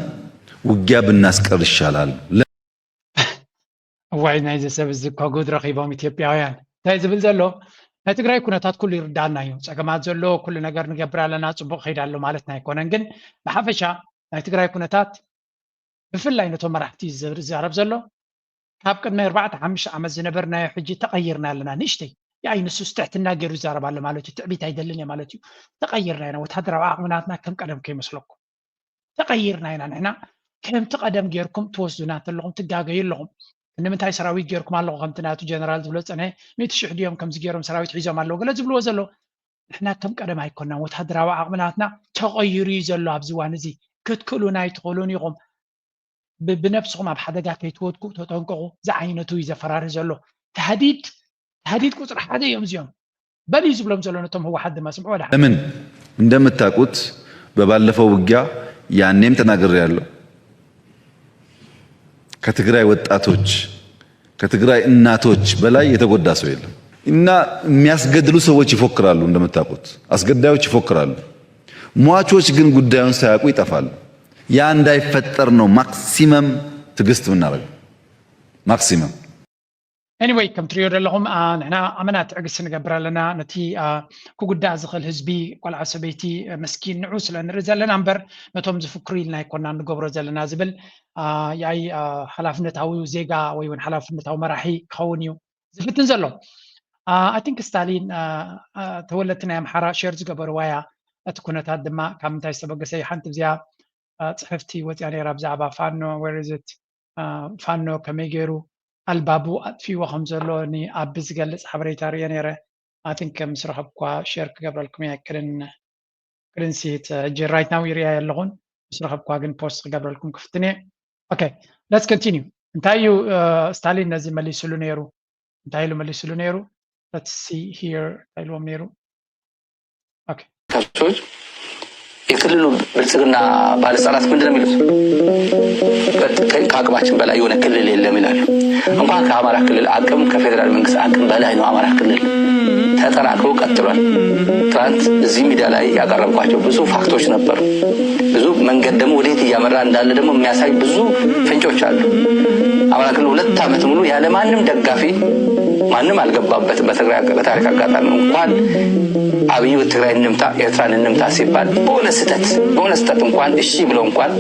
ውጊያ ብናስቀር ይሻላል ዋይ ናይ ዘሰብ ዝኮጉድ ረኺቦም ኢትዮጵያውያን እንታይ ዝብል ዘሎ ናይ ትግራይ ኩነታት ኩሉ ይርዳእና እዩ ፀገማት ዘሎ ኩሉ ነገር ንገብር ኣለና ፅቡቅ ከይድ ኣሎ ማለት ናይ ኮነን ግን ብሓፈሻ ናይ ትግራይ ኩነታት ብፍላይ ነቶም መራሕቲ ዝዛረብ ዘሎ ካብ ቅድሚ 4-5 ዓመት ዝነበርናዮ ሕጂ ተቐይርና ኣለና ንእሽተይ ያይ ንሱ ስትሕትና ገይሩ ይዛረብ ኣሎ ማለት እዩ ትዕቢት ኣይደልን እየ ማለት እዩ ተቐይርና ኢና ወታደራዊ ዓቕምናትና ከም ቀደም ከይመስለኩም ተቐይርና ኢና ንሕና ከምቲ ቀደም ጌርኩም ትወስዱና እንተለኹም ትጋገዩ ኣለኹም ንምንታይ ሰራዊት ጌርኩም ኣለኹ ከምቲ ናቱ ጀነራል ዝብሎ ፀንሐ 100,000 ድዮም ከምዚ ገይሮም ሰራዊት ሒዞም ኣለዉ ገለ ዝብልዎ ዘሎ ንሕና ከም ቀደም ኣይኮንና ወታደራዊ ዓቕምናትና ተቐይሩ እዩ ዘሎ ኣብዚ እዋን እዚ ክትክእሉና ኣይትኽእሉን ኢኹም ብነፍስኩም ኣብ ሓደጋ ከይትወድቁ ተጠንቀቁ ዝዓይነቱ እዩ ዘፈራርህ ዘሎ ተሃዲድ ቁፅሪ ሓደ እዮም እዚኦም በል እዩ ዝብሎም ዘሎ ነቶም ህወሓት ድማ ስምዑ ወዳ ለምን እንደምታውቁት በባለፈው ውጊያ ያኔም ተናግሬያለሁ ከትግራይ ወጣቶች ከትግራይ እናቶች በላይ የተጎዳ ሰው የለም እና የሚያስገድሉ ሰዎች ይፎክራሉ እንደምታውቁት አስገዳዮች ይፎክራሉ ሟቾች ግን ጉዳዩን ሳያውቁ ይጠፋሉ ያ እንዳይፈጠር ነው ማክሲመም ትግስት ምናረግ ማክሲመም anyway ከም ትሪኦ ዘለኹም ንሕና ኣመና ትዕግስቲ ንገብር ኣለና ነቲ ክጉዳእ ዝኽእል ህዝቢ ቆልዓ ሰበይቲ መስኪን ንዑ ስለ ንርኢ ዘለና እምበር ነቶም ዝፍክሩ ኢልና ኣይኮንና ንገብሮ ዘለና ዝብል ያይ ሓላፍነታዊ ዜጋ ወይ እውን ሓላፍነታዊ መራሒ ክኸውን እዩ ዝፍትን ዘሎ I think ስታሊን ተወለድቲ ናይ ኣምሓራ ሼር ዝገበርዋ እያ እቲ ኩነታት ድማ ካብ ምንታይ ዝተበገሰ ሓንቲ እዚኣ ፅሕፍቲ ወፅያ ነይራ ብዛዕባ ፋኖ where is it ፋኖ ከመይ ገይሩ ኣልባቡ ኣጥፊዎ ከም ዘሎ ንኣቢ ዝገልፅ ሓበሬታ ርየ ነይረ I think ምስ ረኸብኳ ሼር ክገብረልኩም እየ ክልን couldn't see it right now يريا يلغون بس رخبكوا أجن post قبل لكم كفتني. Okay, let's continue. انتايو ستالين نزي ملي سلونيرو. انتايلو ملي سلونيرو. Let's see here. انتايلو ميرو. Okay. የክልሉ ብልጽግና ባለስልጣናት ምንድን ነው የሚሉት? ከአቅማችን በላይ የሆነ ክልል የለም ይላሉ። እንኳን ከአማራ ክልል አቅም ከፌዴራል መንግስት አቅም በላይ ነው አማራ ክልል ተጠናክሮ ቀጥሏል። ትናንት እዚህ ሚዲያ ላይ ያቀረብኳቸው ብዙ ፋክቶች ነበሩ። ብዙ መንገድ ደግሞ ወዴት እያመራ እንዳለ ደግሞ የሚያሳይ ብዙ ፍንጮች አሉ። አማራ ክልል 2 ዓመት ሙሉ ያለ ማንም ደጋፊ ማንም አልገባበትም። በትግራይ በታሪክ አጋጣሚ እንኳን አብይ ትግራይ እንምታ ኤርትራን እንምታ ሲባል በሆነ ስህተት እንኳን እሺ ብለው እንኳን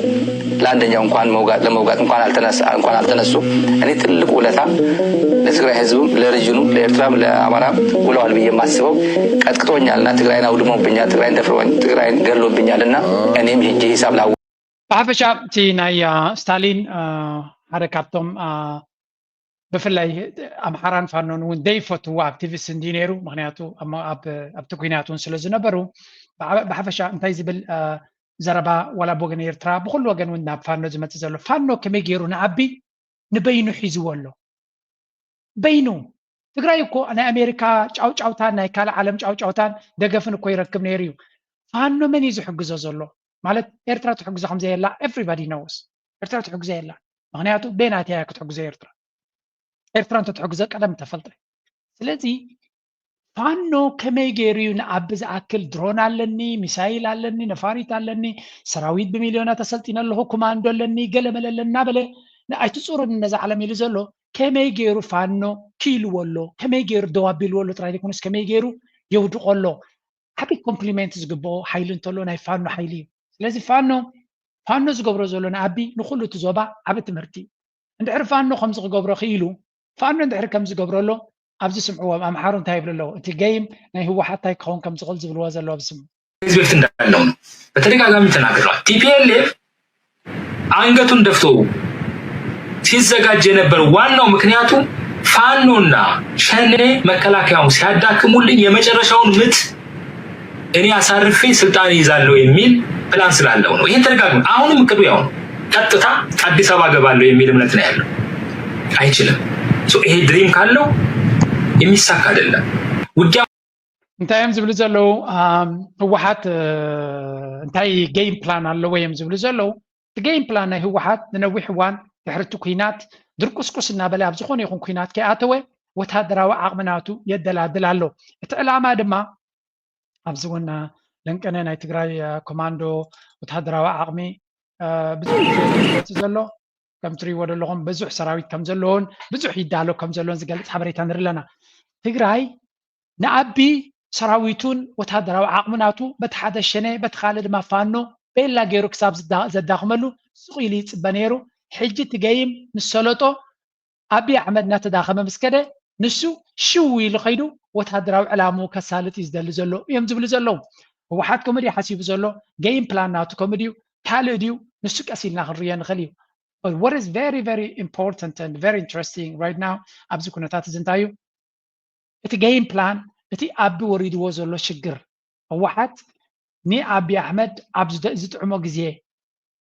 ለአንደኛው እንኳን ለመውጋት እንኳን አልተነሱ። እኔ ትልቅ ውለታ ለትግራይ ህዝብም ለሪጅኑ ለኤርትራም ለአማራም ውለዋል ብዬ የማስበው ቀጥቅጦኛልና ትግራይን አውድሞብኛል፣ ትግራይን ደፍሮኝ ትግራይን ገሎብኛልና እኔም ሄጄ ሂሳብ ላው ብሓፈሻ እቲ ናይ ስታሊን ሓደ ካብቶም ብፍላይ ኣምሓራን ፋኖን እውን ዘይፈትዎ ኣክቲቪስት እንዲ ነይሩ። ምክንያቱ ኣብቲ ኩናት እውን ስለ ዝነበሩ ብሓፈሻ እንታይ ዝብል ዘረባ ዋላ ብወገን ኤርትራ ብኩሉ ወገን እውን ናብ ፋኖ ዝመፅእ ዘሎ ፋኖ ከመይ ገይሩ ንዓቢ ንበይኑ ሒዝዎ ኣሎ። በይኑ ትግራይ እኮ ናይ ኣሜሪካ ጫውጫውታን ናይ ካልእ ዓለም ጫውጫውታን ደገፍን እኮ ይረክብ ነይሩ እዩ። ፋኖ መን እዩ ዝሕግዞ ዘሎ ማለት ኤርትራ ትሕግዞ ከምዘየላ ኤቭሪባዲ ኖውስ። ኤርትራ ትሕግዞ የላ ምክንያቱ ቤናትያ ክትሕግዞ ኤርትራ ኤርትራ እንተትሕግዞ ቀደም ተፈልጠ። ስለዚ ፋኖ ከመይ ገይሩ እዩ ንዓቢ ዝኣክል ድሮን ኣለኒ፣ ሚሳይል ኣለኒ፣ ነፋሪት ኣለኒ፣ ሰራዊት ብሚልዮናት ተሰልጢነ ኣለኹ፣ ኮማንዶ ኣለኒ፣ ገለመለ ኣለና በለ ኣይትፁርን ነዚ ዓለም ኢሉ ዘሎ ከመይ ገይሩ ፋኖ ኪልዎ ኣሎ፣ ከመይ ገይሩ ደዋቢልዎ ኣሎ ጥራይ ዘይኮነስ ከመይ ገይሩ የውድቆ ኣሎ። ዓብይ ኮምፕሊሜንት ዝግብኦ ሓይሊ እንተሎ ናይ ፋኖ ሓይሊ እዩ። ስለዚ ፋኖ ዝገብሮ ዘሎ ንዓቢ ንኩሉ እቲ ዞባ ዓብ ትምህርቲ እንድሕር ፋኖ ከምዚ ክገብሮ ክኢሉ ፋኖ እንድሕር ከም ዝገብረሎ ኣብዚ ስምዕዎም ኣምሓሩ እንታይ ይብሉ ኣለዉ እቲ ገይም ናይ ህወሓት እንታይ ክኸውን ከም ዝኽእል ዝብልዎ ዘለዎ ብስሙ ህዝብ በፊት እንዳለው ነው። በተደጋጋሚ ተናግረዋል። ቲፒኤልኤፍ አንገቱን ደፍቶ ሲዘጋጅ የነበረ ዋናው ምክንያቱ ፋኖና ሸኔ መከላከያውን ሲያዳክሙልኝ የመጨረሻውን ምት እኔ አሳርፌ ስልጣን ይዛለሁ የሚል ፕላን ስላለው ነው። ይሄን ተደጋግሞ አሁንም እቅዱ ያው ቀጥታ አዲስ አበባ ገባለሁ የሚል እምነት ነው ያለው። አይችልም። ይሄ ድሪም ካለው የሚሳካ አይደለም። ውጊያ እንታይም ዝብሉ ዘለው ህወሓት እንታይ ጌም ፕላን አለው ወይም ዝብሉ ዘለው ጌም ፕላን ናይ ህወሓት ንነዊሕ እዋን ድሕርቲ ኩናት ድርቁስቁስ እናበለ ኣብ ዝኾነ ይኹን ኩናት ከይኣተወ ወታደራዊ ዓቕምናቱ የደላድል ኣሎ። እቲ ዕላማ ድማ ኣብዚ እውን ለንቀነ ናይ ትግራይ ኮማንዶ ወታደራዊ ዓቕሚ ብዙሕ ግዜ ዘሎ ከም ትሪእዎ ዘለኹም ብዙሕ ሰራዊት ከም ዘለዎን ብዙሕ ይዳሎ ከም ዘለዎን ዝገልፅ ሓበሬታ ንርኢ ኣለና። ትግራይ ንዓቢ ሰራዊቱን ወታደራዊ ዓቕምናቱ በቲ ሓደ ሸነ በቲ ካልእ ድማ ፋኖ ቤላ ገይሩ ክሳብ ዘዳኽመሉ ስቕ ኢሉ ይፅበ ነይሩ። ሕጂ እቲ ገይም ምስ ሰለጦ ኣብይ ኣሕመድ እናተዳኸመ ምስ ከደ ንሱ ሽው ኢሉ ኸይዱ ወታደራዊ ዕላምኡ ከሳልጥ እዩ ዝደሊ ዘሎ እዮም ዝብሉ ዘለዉ። ህወሓት ከምኡ ሓሲቡ ዘሎ ጌም ፕላን ናቱ ከምኡ ድዩ ካልእ ድዩ ንሱ ቀስ ኢልና ክንርዮ ንኽእል እዩ። But what is very, very important and very interesting right now ኣብዚ ኩነታት እዚ እንታይ እዩ እቲ ጌም ፕላን እቲ ኣቢ ወሪድዎ ዘሎ ሽግር ህወሓት ንኣብዪ ኣሕመድ ኣብ ዝጥዕሞ ግዜ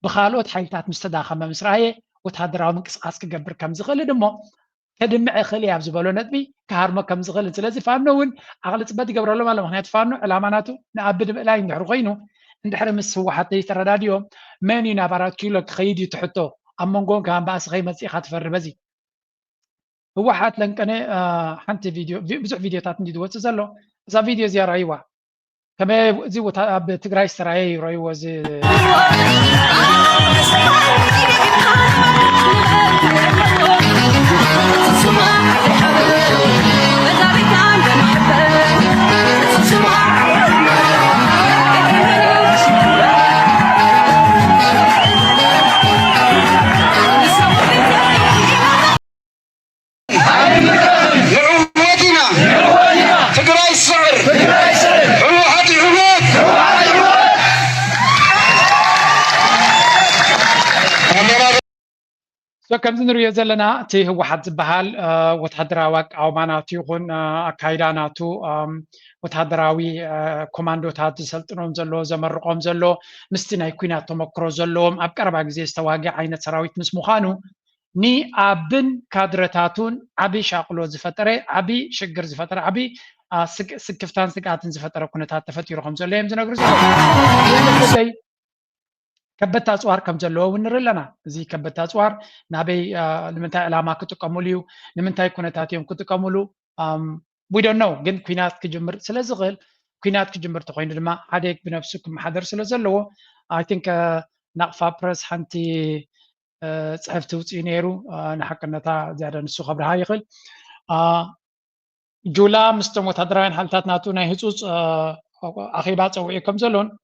ብካልኦት ሓይልታት ምስ ተዳኸመ ምስ ረኣየ ወታደራዊ ምንቅስቃስ ክገብር ከም ዝኽእል ድሞ ከድምዕ ይኽእል እየ ኣብ ዝበሎ ነጥቢ ክሃርሞ ከም ዝኽእል። ስለዚ ፋኖ እውን ዓቕሊ ፅበት ይገብረሎ ማለት ምክንያቱ ፋኖ ዕላማናቱ ንኣቢ ንምእላይ እንድሕር ኮይኑ እንድሕሪ ምስ ህወሓት ዘይተረዳድዮም መን እዩ ናብ 4 ኪሎ ክኸይድ እዩ ትሕቶ ኣብ መንጎን ካብ ኣንባኣሲ ከይመፅእ ኢኻ ትፈሪ በዚ ህወሓት ለንቀነ ሓንቲ ቪድዮ ብዙሕ ቪድዮታት እንዲ ዝወፅእ ዘሎ እዛ ቪድዮ እዚኣ ረኣይዋ ከመይ እዚ ኣብ ትግራይ ዝተረኣየ እዩ ረኣይዎ እዚ كم زنرو يزلنا تي هو حد بحال وتحدراوك أو ماناتو يكون أكايداناتو وتحدراوي كوماندو تات سلطنون زلو زمرقوم زلو مستنا يكوينات تمكرو زلوم أبقرب عجزي استواجع عين سراويت مسموخانو ني أبن كادرتاتون أبي شاقلو زفترة أبي شجر زفترة أبي سكفتان سكاتن زفترة كنتات تفتيرو خمسة ليم زنقرو زلو كبت أسوار كم جلوا ونرلنا زي كبت أسوار نبي لمنتا علامة كتكمليو لمنتا يكون تاتيهم كتكملو we don't know جن كينات كجمر سلزغل كينات كجمر تقين لما هذيك بنفسكم حذر سلزلوا I think نقفا برس حنتي صحفتو تينيرو نحق النتا زيادة نسو خبر هاي يقل جولا مستموت هدرين حالتات ناتو نايهزوز أخيبات أو إيكم زلون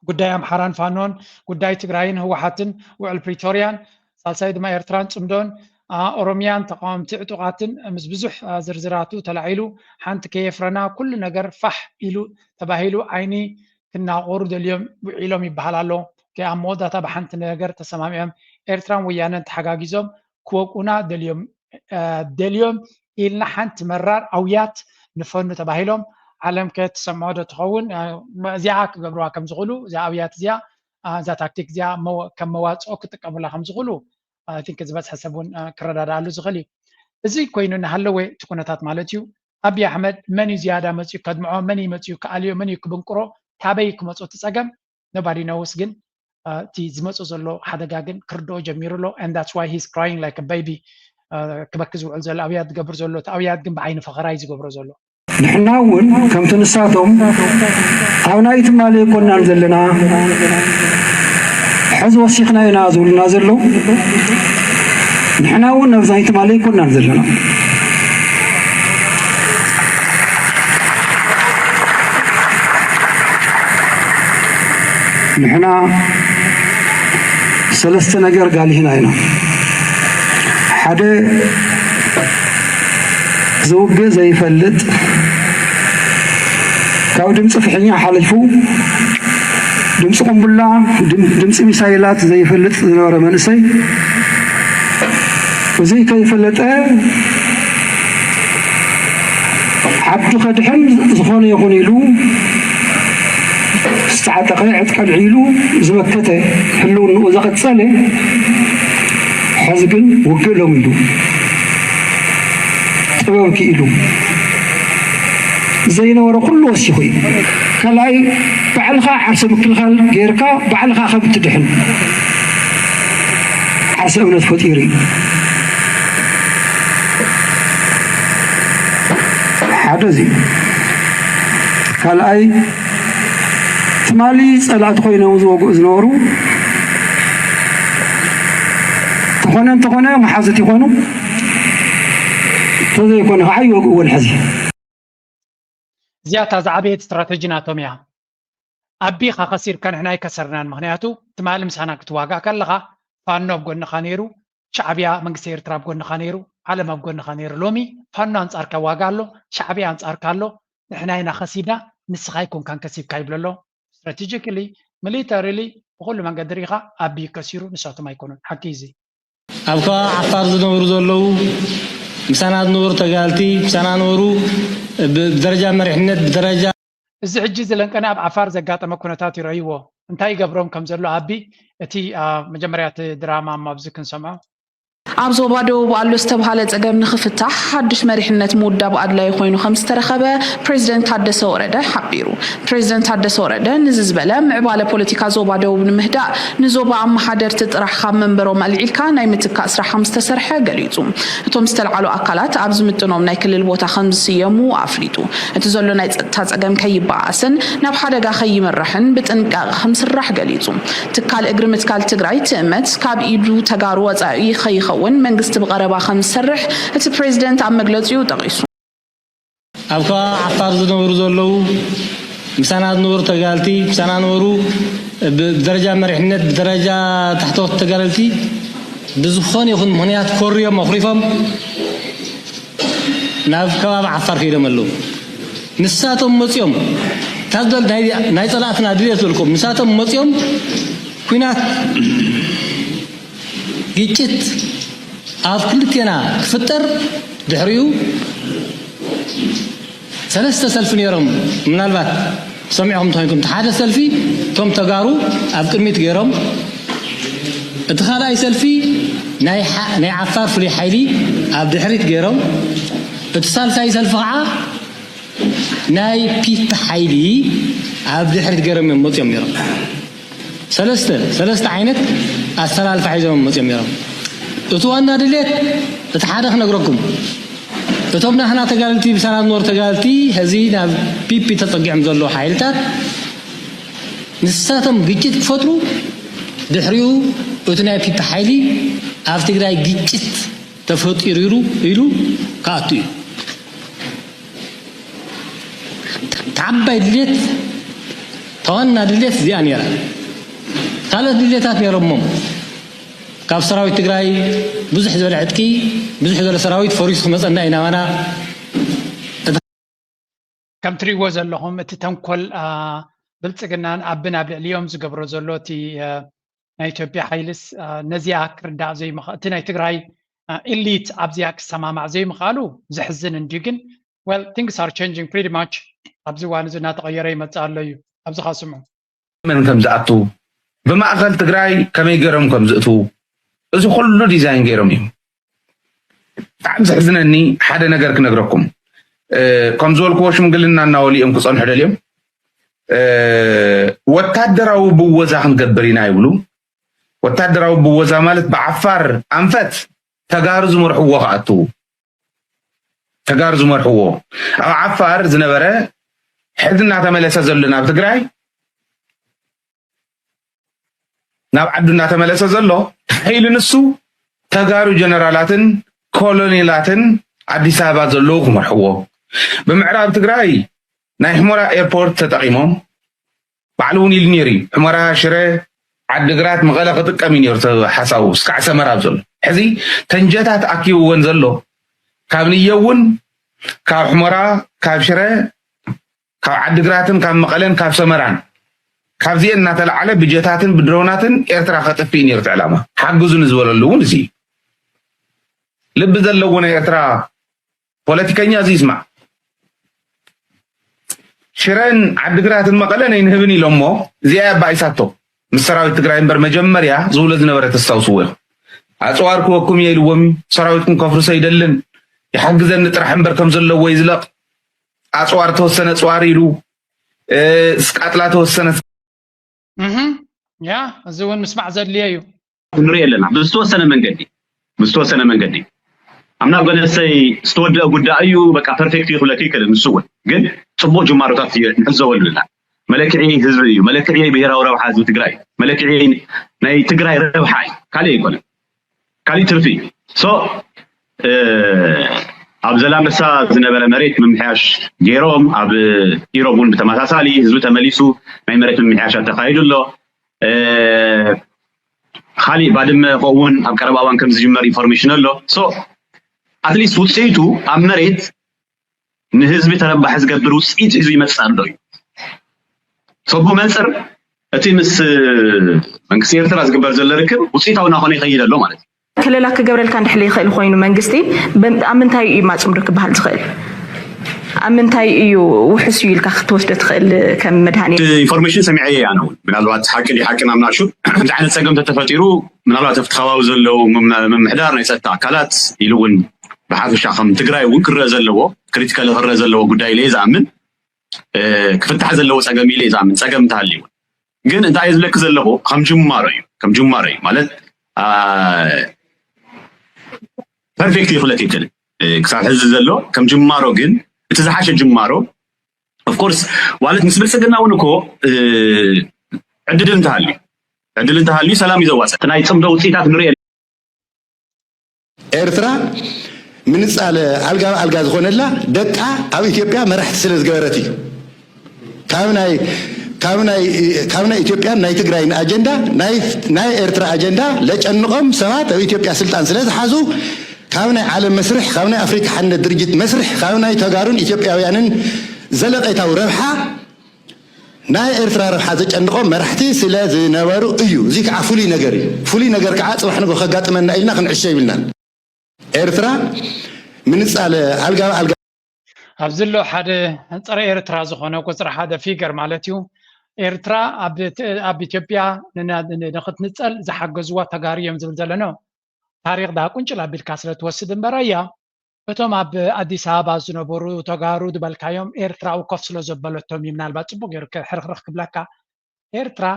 قداي أمحران فانون قداي تقراين هو حاتن وعل بريتوريان سالسايد ما إرتران تمدون أوروميان تقام تعتقاتن مزبزح زرزراتو تلعيلو حانت كيفرنا كل نجر فح إلو تباهيلو عيني كنا غورد اليوم وعيلوم يبحلالو كأمودا تبحنت نجر تسمامهم إرتران ويانا تحقاقيزهم كوكونا دليوم إلنا حانت مرار أويات نفنو تباهيلهم علم كت سمعوا تخون زياك قبروا كم زغلو زي أبيات زيا زي تكتيك زيا كم مواد أو كتقبلها خمس زغلو I think إذا بس حسبون كرداد على زغلي زي كوينو نهلوه تكون تات مالتيو أبي أحمد مني زيادة متيو كدمعو مني متيو كأليو مني كبنكرو تابعي كمتو تساقم nobody knows جن تي زمتو زلو حدا جاجن كردو جميرلو and that's why he's crying like a baby كبكزو على أبيات قبر زلو أبيات جن بعين فقرايز قبر زلو نحنا ون كم تنساتهم هاونا يتمالي كنا نزلنا حز وسيخنا ينازل نازلو نحنا ون نفزا يتمالي كنا نزلنا نحنا سلسة نجر قال هنا حدا زوجة زي فلت كاو دمس فحنيا حالفو دمس قنبلة دمس ميسايلات زي فلت زنورة منسي وزي كي فلت عبدو خدحن زخون يغني له استعاد قيعت كالعيلو زمكته حلو انه زغت سالي حزقن وقلهم يلو تباو كيلو زينا ورا كل وسيخوي كلاي بعلخا حسب كل خال غيركا بعلخا خبت دحن حسب نفوتيري حدزي كلاي تمالي صلات خوينا وزوغ زنورو تخونا محازت يكونوا هذا يكون عي وقوة الحزي زيادة زعبية استراتيجية مياه أبي خسير كان هنا يكسرنا مغنياتو تمالم سانا كتواقع كلها فانو بقولنا خانيرو شعبيا منكسير تراب بقولنا خانيرو علم بقولنا خانيرو لومي فانو أنصار كواقعلو شعبيا أنصار كالو نحنا هنا خسيبنا نسخة يكون كان كسيب كايبلو strategically militarily وكل من قدريها أبي كسيرو نساتو ما يكونون حكيزي أبقى عفار زنور زلو مساند نور تقالتي مساند نورو بدرجة مرحنة بدرجة الزعجي زلن كان بعفار زقاطة ما كنتاتي رأيوه انتاي قبرهم كم زلو أبي اتي مجمريات دراما ما بزكن سمعه ኣብ ዞባ ደቡብ ኣሎ ዝተባሃለ ፀገም ንኽፍታሕ ሓድሽ መሪሕነት ምውዳብ ኣድላይ ኮይኑ ከም ዝተረኸበ ፕሬዚደንት ታደሰ ወረደ ሓቢሩ ፕሬዚደንት ታደሰ ወረደ ንዚ ዝበለ ምዕባለ ፖለቲካ ዞባ ደቡብ ንምህዳእ ንዞባ ኣመሓደርቲ ጥራሕ ካብ መንበሮም ኣልዒልካ ናይ ምትካእ ስራሕ ከም ዝተሰርሐ ገሊጹ እቶም ዝተለዓሉ ኣካላት ኣብ ዝምጥኖም ናይ ክልል ቦታ ከም ዝስየሙ ኣፍሊጡ እቲ ዘሎ ናይ ፀጥታ ፀገም ከይበኣስን ናብ ሓደጋ ከይመራሕን ብጥንቃቐ ከም ዝስራሕ ገሊጹ ትካል እግሪ ምትካል ትግራይ ትእመት ካብ ኢዱ ተጋሩ ወፃኢ ከይኸውን መንግስት ብቀረባ ከም ዝሰርሕ እቲ ፕሬዚደንት ኣብ መግለጺኡ ጠቂሱ ኣብካ ዓፋር ዝነብሩ ዘለዉ ምሳናት ነብሩ ተጋልቲ ምሳና ነብሩ ብደረጃ መሪሕነት ብደረጃ ታሕተወት ተጋልቲ ብዝኾነ ይኹን ምክንያት ኮርዮም ኣኽሪፎም ናብ ከባቢ ዓፋር ከይዶም ኣለዉ ንሳቶም መፂኦም ታዝበል ናይ ፀላእትና ድልየት ዘልኩም ንሳቶም መፂኦም ኩናት ግጭት ኣብ ክልቴና ክፍጠር ድሕሪኡ ሰለስተ ሰልፊ ነይሮም ምናልባት ሰሚዕኩም ትኮንኩም ሓደ ሰልፊ ቶም ተጋሩ ኣብ ቅድሚት ገይሮም እቲ ካልኣይ ሰልፊ ናይ ዓፋር ፍሉይ ሓይሊ ኣብ ድሕሪት ገይሮም እቲ ሳልሳይ ሰልፊ ከዓ ናይ ፒፕ ሓይሊ ኣብ ድሕሪት ገይሮም መፅኦም ነይሮም ሰለስተ ዓይነት ኣሰላልፋ ሒዞም መፅኦም ነይሮም እቲ ዋና ድሌት እቲ ሓደ ክነግረኩም እቶም ናህና ተጋልቲ ብሰናድ ኖር ተጋልቲ ሕዚ ናብ ፒፒ ተፀጊዖም ዘለዉ ሓይልታት ንሳቶም ግጭት ክፈጥሩ ድሕሪኡ እቲ ናይ ፒፒ ሓይሊ ኣብ ትግራይ ግጭት ተፈጢሩ ኢሉ ካኣቱ እዩ ተዓባይ ድሌት ተዋና ድሌት እዚኣ ነይራ ካልኦት ድሌታት ነይሮሞም ካብ ሰራዊት ትግራይ ብዙሕ ዝበለ ዕጥቂ ብዙሕ ዝበለ ሰራዊት ፈሪሱ ክመፀና ኢና ዋና ከም ትሪእዎ ዘለኹም እቲ ተንኮል ብልፅግናን ኣብን ኣብ ልዕሊኦም ዝገብሮ ዘሎ እቲ ናይ ኢትዮጵያ ሓይልስ ነዚኣ ክርዳእ ዘይምኽኣል እቲ ናይ ትግራይ ኢሊት ኣብዚኣ ክሰማማዕ ዘይምኽኣሉ ዝሕዝን እንድዩ ግን well things are changing pretty much ኣብዚ እዋን እዚ እናተቐየረ ይመፅእ ኣሎ እዩ ኣብዚ ካስምዑ መን ከም ዝኣቱ ብማእኸል ትግራይ ከመይ ገይሮም ከም ዝእቱ እዚ ኩሉ ዲዛይን ገይሮም እዮም ብጣዕሚ ዘሕዝነኒ ሓደ ነገር ክነግረኩም ከም ዝበልክዎ ሽምግልና እናወሊኦም ክፀንሑ ደልዮም ወታደራዊ ብወዛ ክንገብር ኢና ይብሉ ወታደራዊ ብወዛ ማለት ብዓፋር ኣንፈት ተጋሩ ዝመርሕዎ ክኣትዉ ተጋሩ ዝመርሕዎ ኣብ ዓፋር ዝነበረ ሕዚ እናተመለሰ ዘሎ ናብ ትግራይ ናብ ዓዱ እናተመለሰ ዘሎ ተኸይሉ ንሱ ተጋሩ ጀነራላትን ኮሎኔላትን ኣዲስ ኣበባ ዘለዉ ክመርሕዎ ብምዕራብ ትግራይ ናይ ሕሞራ ኤርፖርት ተጠቂሞም ባዕሉ እውን ኢሉ ነይሩ ሕሞራ ሽረ ዓዲግራት መቐለ ክጥቀም እዩ ነይሩ ሓሳቡ እስካዕ ሰመራ ዘሎ ሕዚ ተንጀታት ኣኪብዎን ዘሎ ካብ ንየ እውን ካብ ሕሞራ ካብ ሽረ ካብ ዓዲግራትን ካብ መቐለን ካብ ሰመራን ካብዚአን እናተለዓለ ብጀታትን ብድሮናትን ኤርትራ ከጥፊ ነይሩ ዕላማ ሓግዙ ንዝበለሉ እውን እዚ ልቢ ዘለዎ ናይ ኤርትራ ፖለቲከኛ እዚ ይስማዕ ሽረን ዓዲግራትን መቐለን ኣይንህብን ኢሎሞ እዚኣ ባይሳቶ ምስ ሰራዊት ትግራይ እምበር መጀመርያ ዝብሎ ዝነበረ ተስታውስዎ ኢኹም ኣፅዋር ክወኩም እየ ኢልዎም ሰራዊትኩም ከፍርሶ ይደልን ይሓግዘኒ ጥራሕ እምበር ከም ዘለዎ ይዝለቕ ኣፅዋር ተወሰነ ፅዋር ኢሉ ስቃጥላ ተወሰነ ያ እዚ እውን ምስማዕ ዘድልየ እዩ ንሪኦ ኣለና ብዝተወሰነ መንገዲ ኣምና ገለሰይ ዝተወድአ ጉዳይ እዩ በቃ ፐርፌክት ይኽለክ ይክእል ንሱ እውን ግን ፅቡቅ ጅማሮታት ንዕዘበሉ ኢና መለክዒ ህዝቢ እዩ መለክዒ ብሄራዊ ረብሓ ህዝቢ ትግራይ መለክዒ ናይ ትግራይ ረብሓ እዩ ካሊእ ኣይኮነን ካሊእ ትርፊ ሶ ኣብ ዘላመሳ ዝነበረ መሬት ምምሕያሽ ገይሮም ኣብ ኢሮብ እውን ብተመሳሳሊ ህዝቢ ተመሊሱ ናይ መሬት ምምሕያሻት ተካይዱ ኣሎ ካሊእ ባድመ ከውን ኣብ ቀረባ እዋን ከም ዝጅመር ኢንፎርሜሽን ኣሎ ሶ ኣትሊስት ውፅኢቱ ኣብ መሬት ንህዝቢ ተረባሒ ዝገብር ውፅኢት ሒዙ ይመፅእ ኣሎ እዩ ሰቡ መንፅር እቲ ምስ መንግስቲ ኤርትራ ዝግበር ዘሎ ርክብ ውፅኢታዊ እናኾነ ይኸይድ ኣሎ ማለት እዩ ከለላ ክገብረልካ እንድሕለ ይኽእል ኮይኑ መንግስቲ ኣብ ምንታይ እዩ ማፅምዱ ክበሃል ዝኽእል ኣብ ምንታይ እዩ ውሕስ እዩ ኢልካ ክትወስዶ ትኽእል ከም መድሃኒት ኢንፎርሜሽን ሰሚዐ እየ ኣነ እውን ምናልባት ሓቂ ሓቂ ናምናሹ እዚ ዓይነት ፀገም ተተፈጢሩ ምናልባት ኣብቲ ከባቢ ዘለው ምምሕዳር ናይ ፀጥታ ኣካላት ኢሉ እውን ብሓፈሻ ከም ትግራይ እውን ክረአ ዘለዎ ክሪቲካል ክረአ ዘለዎ ጉዳይ ኢለ ዝኣምን ክፍታሕ ዘለዎ ፀገም ኢለ ዝኣምን ፀገም እንተሃልዩ ግን እንታይ እዩ ዝብለክ ዘለኹ ከም ጅማሮ እዩ ማለት ፐርፌክት ይኽለክ ይክእል ክሳብ ሕዚ ዘሎ ከም ጅማሮ ግን እቲ ዝሓሸ ጅማሮ ኦፍኮርስ ዋለት ምስ ብልፅግና እውን እኮ ዕድል እንተሃልዩ ሰላም ይዘዋፀ እቲ ናይ ፅምዶ ውፅኢታት ንሪኦ ኤርትራ ምንፃለ ኣልጋ ዝኾነላ ደቃ ኣብ ኢትዮጵያ መራሕቲ ስለ ዝገበረት እዩ ካብ ናይ ኢትዮጵያን ናይ ትግራይን ኣጀንዳ ናይ ኤርትራ ኣጀንዳ ለጨንቆም ሰባት ኣብ ኢትዮጵያ ስልጣን ስለ ዝሓዙ ካብ ናይ ዓለም መስርሕ ካብ ናይ ኣፍሪካ ሓንነት ድርጅት መስርሕ ካብ ናይ ተጋሩን ኢትዮጵያውያንን ዘለቐታዊ ረብሓ ናይ ኤርትራ ረብሓ ዘጨንቆም መራሕቲ ስለ ዝነበሩ እዩ እዚ ከዓ ፍሉይ ነገር እዩ ፍሉይ ነገር ከዓ ፅባሕ ንጎ ከጋጥመና ኢልና ክንዕሸ ይብልናን ኤርትራ ምንፃለ ኣልጋ ኣብዚ ዘሎ ሓደ ፀረ ኤርትራ ዝኾነ ቁፅሪ ሓደ ፊገር ማለት እዩ ኤርትራ ኣብ ኢትዮጵያ ንኽትንፀል ዝሓገዝዋ ተጋሩ እዮም ዝብል ዘለና ታሪክ ዳ ቁንጭል ኣቢልካ ስለትወስድ እምበር እያ እቶም ኣብ ኣዲስ ኣበባ ዝነበሩ ተጋሩ ድበልካዮም ኤርትራ ውኮፍ ስለ ዘበለቶም እዩ ምናልባት ፅቡቅ ገይሩ ሕርክርክ ክብለካ ኤርትራ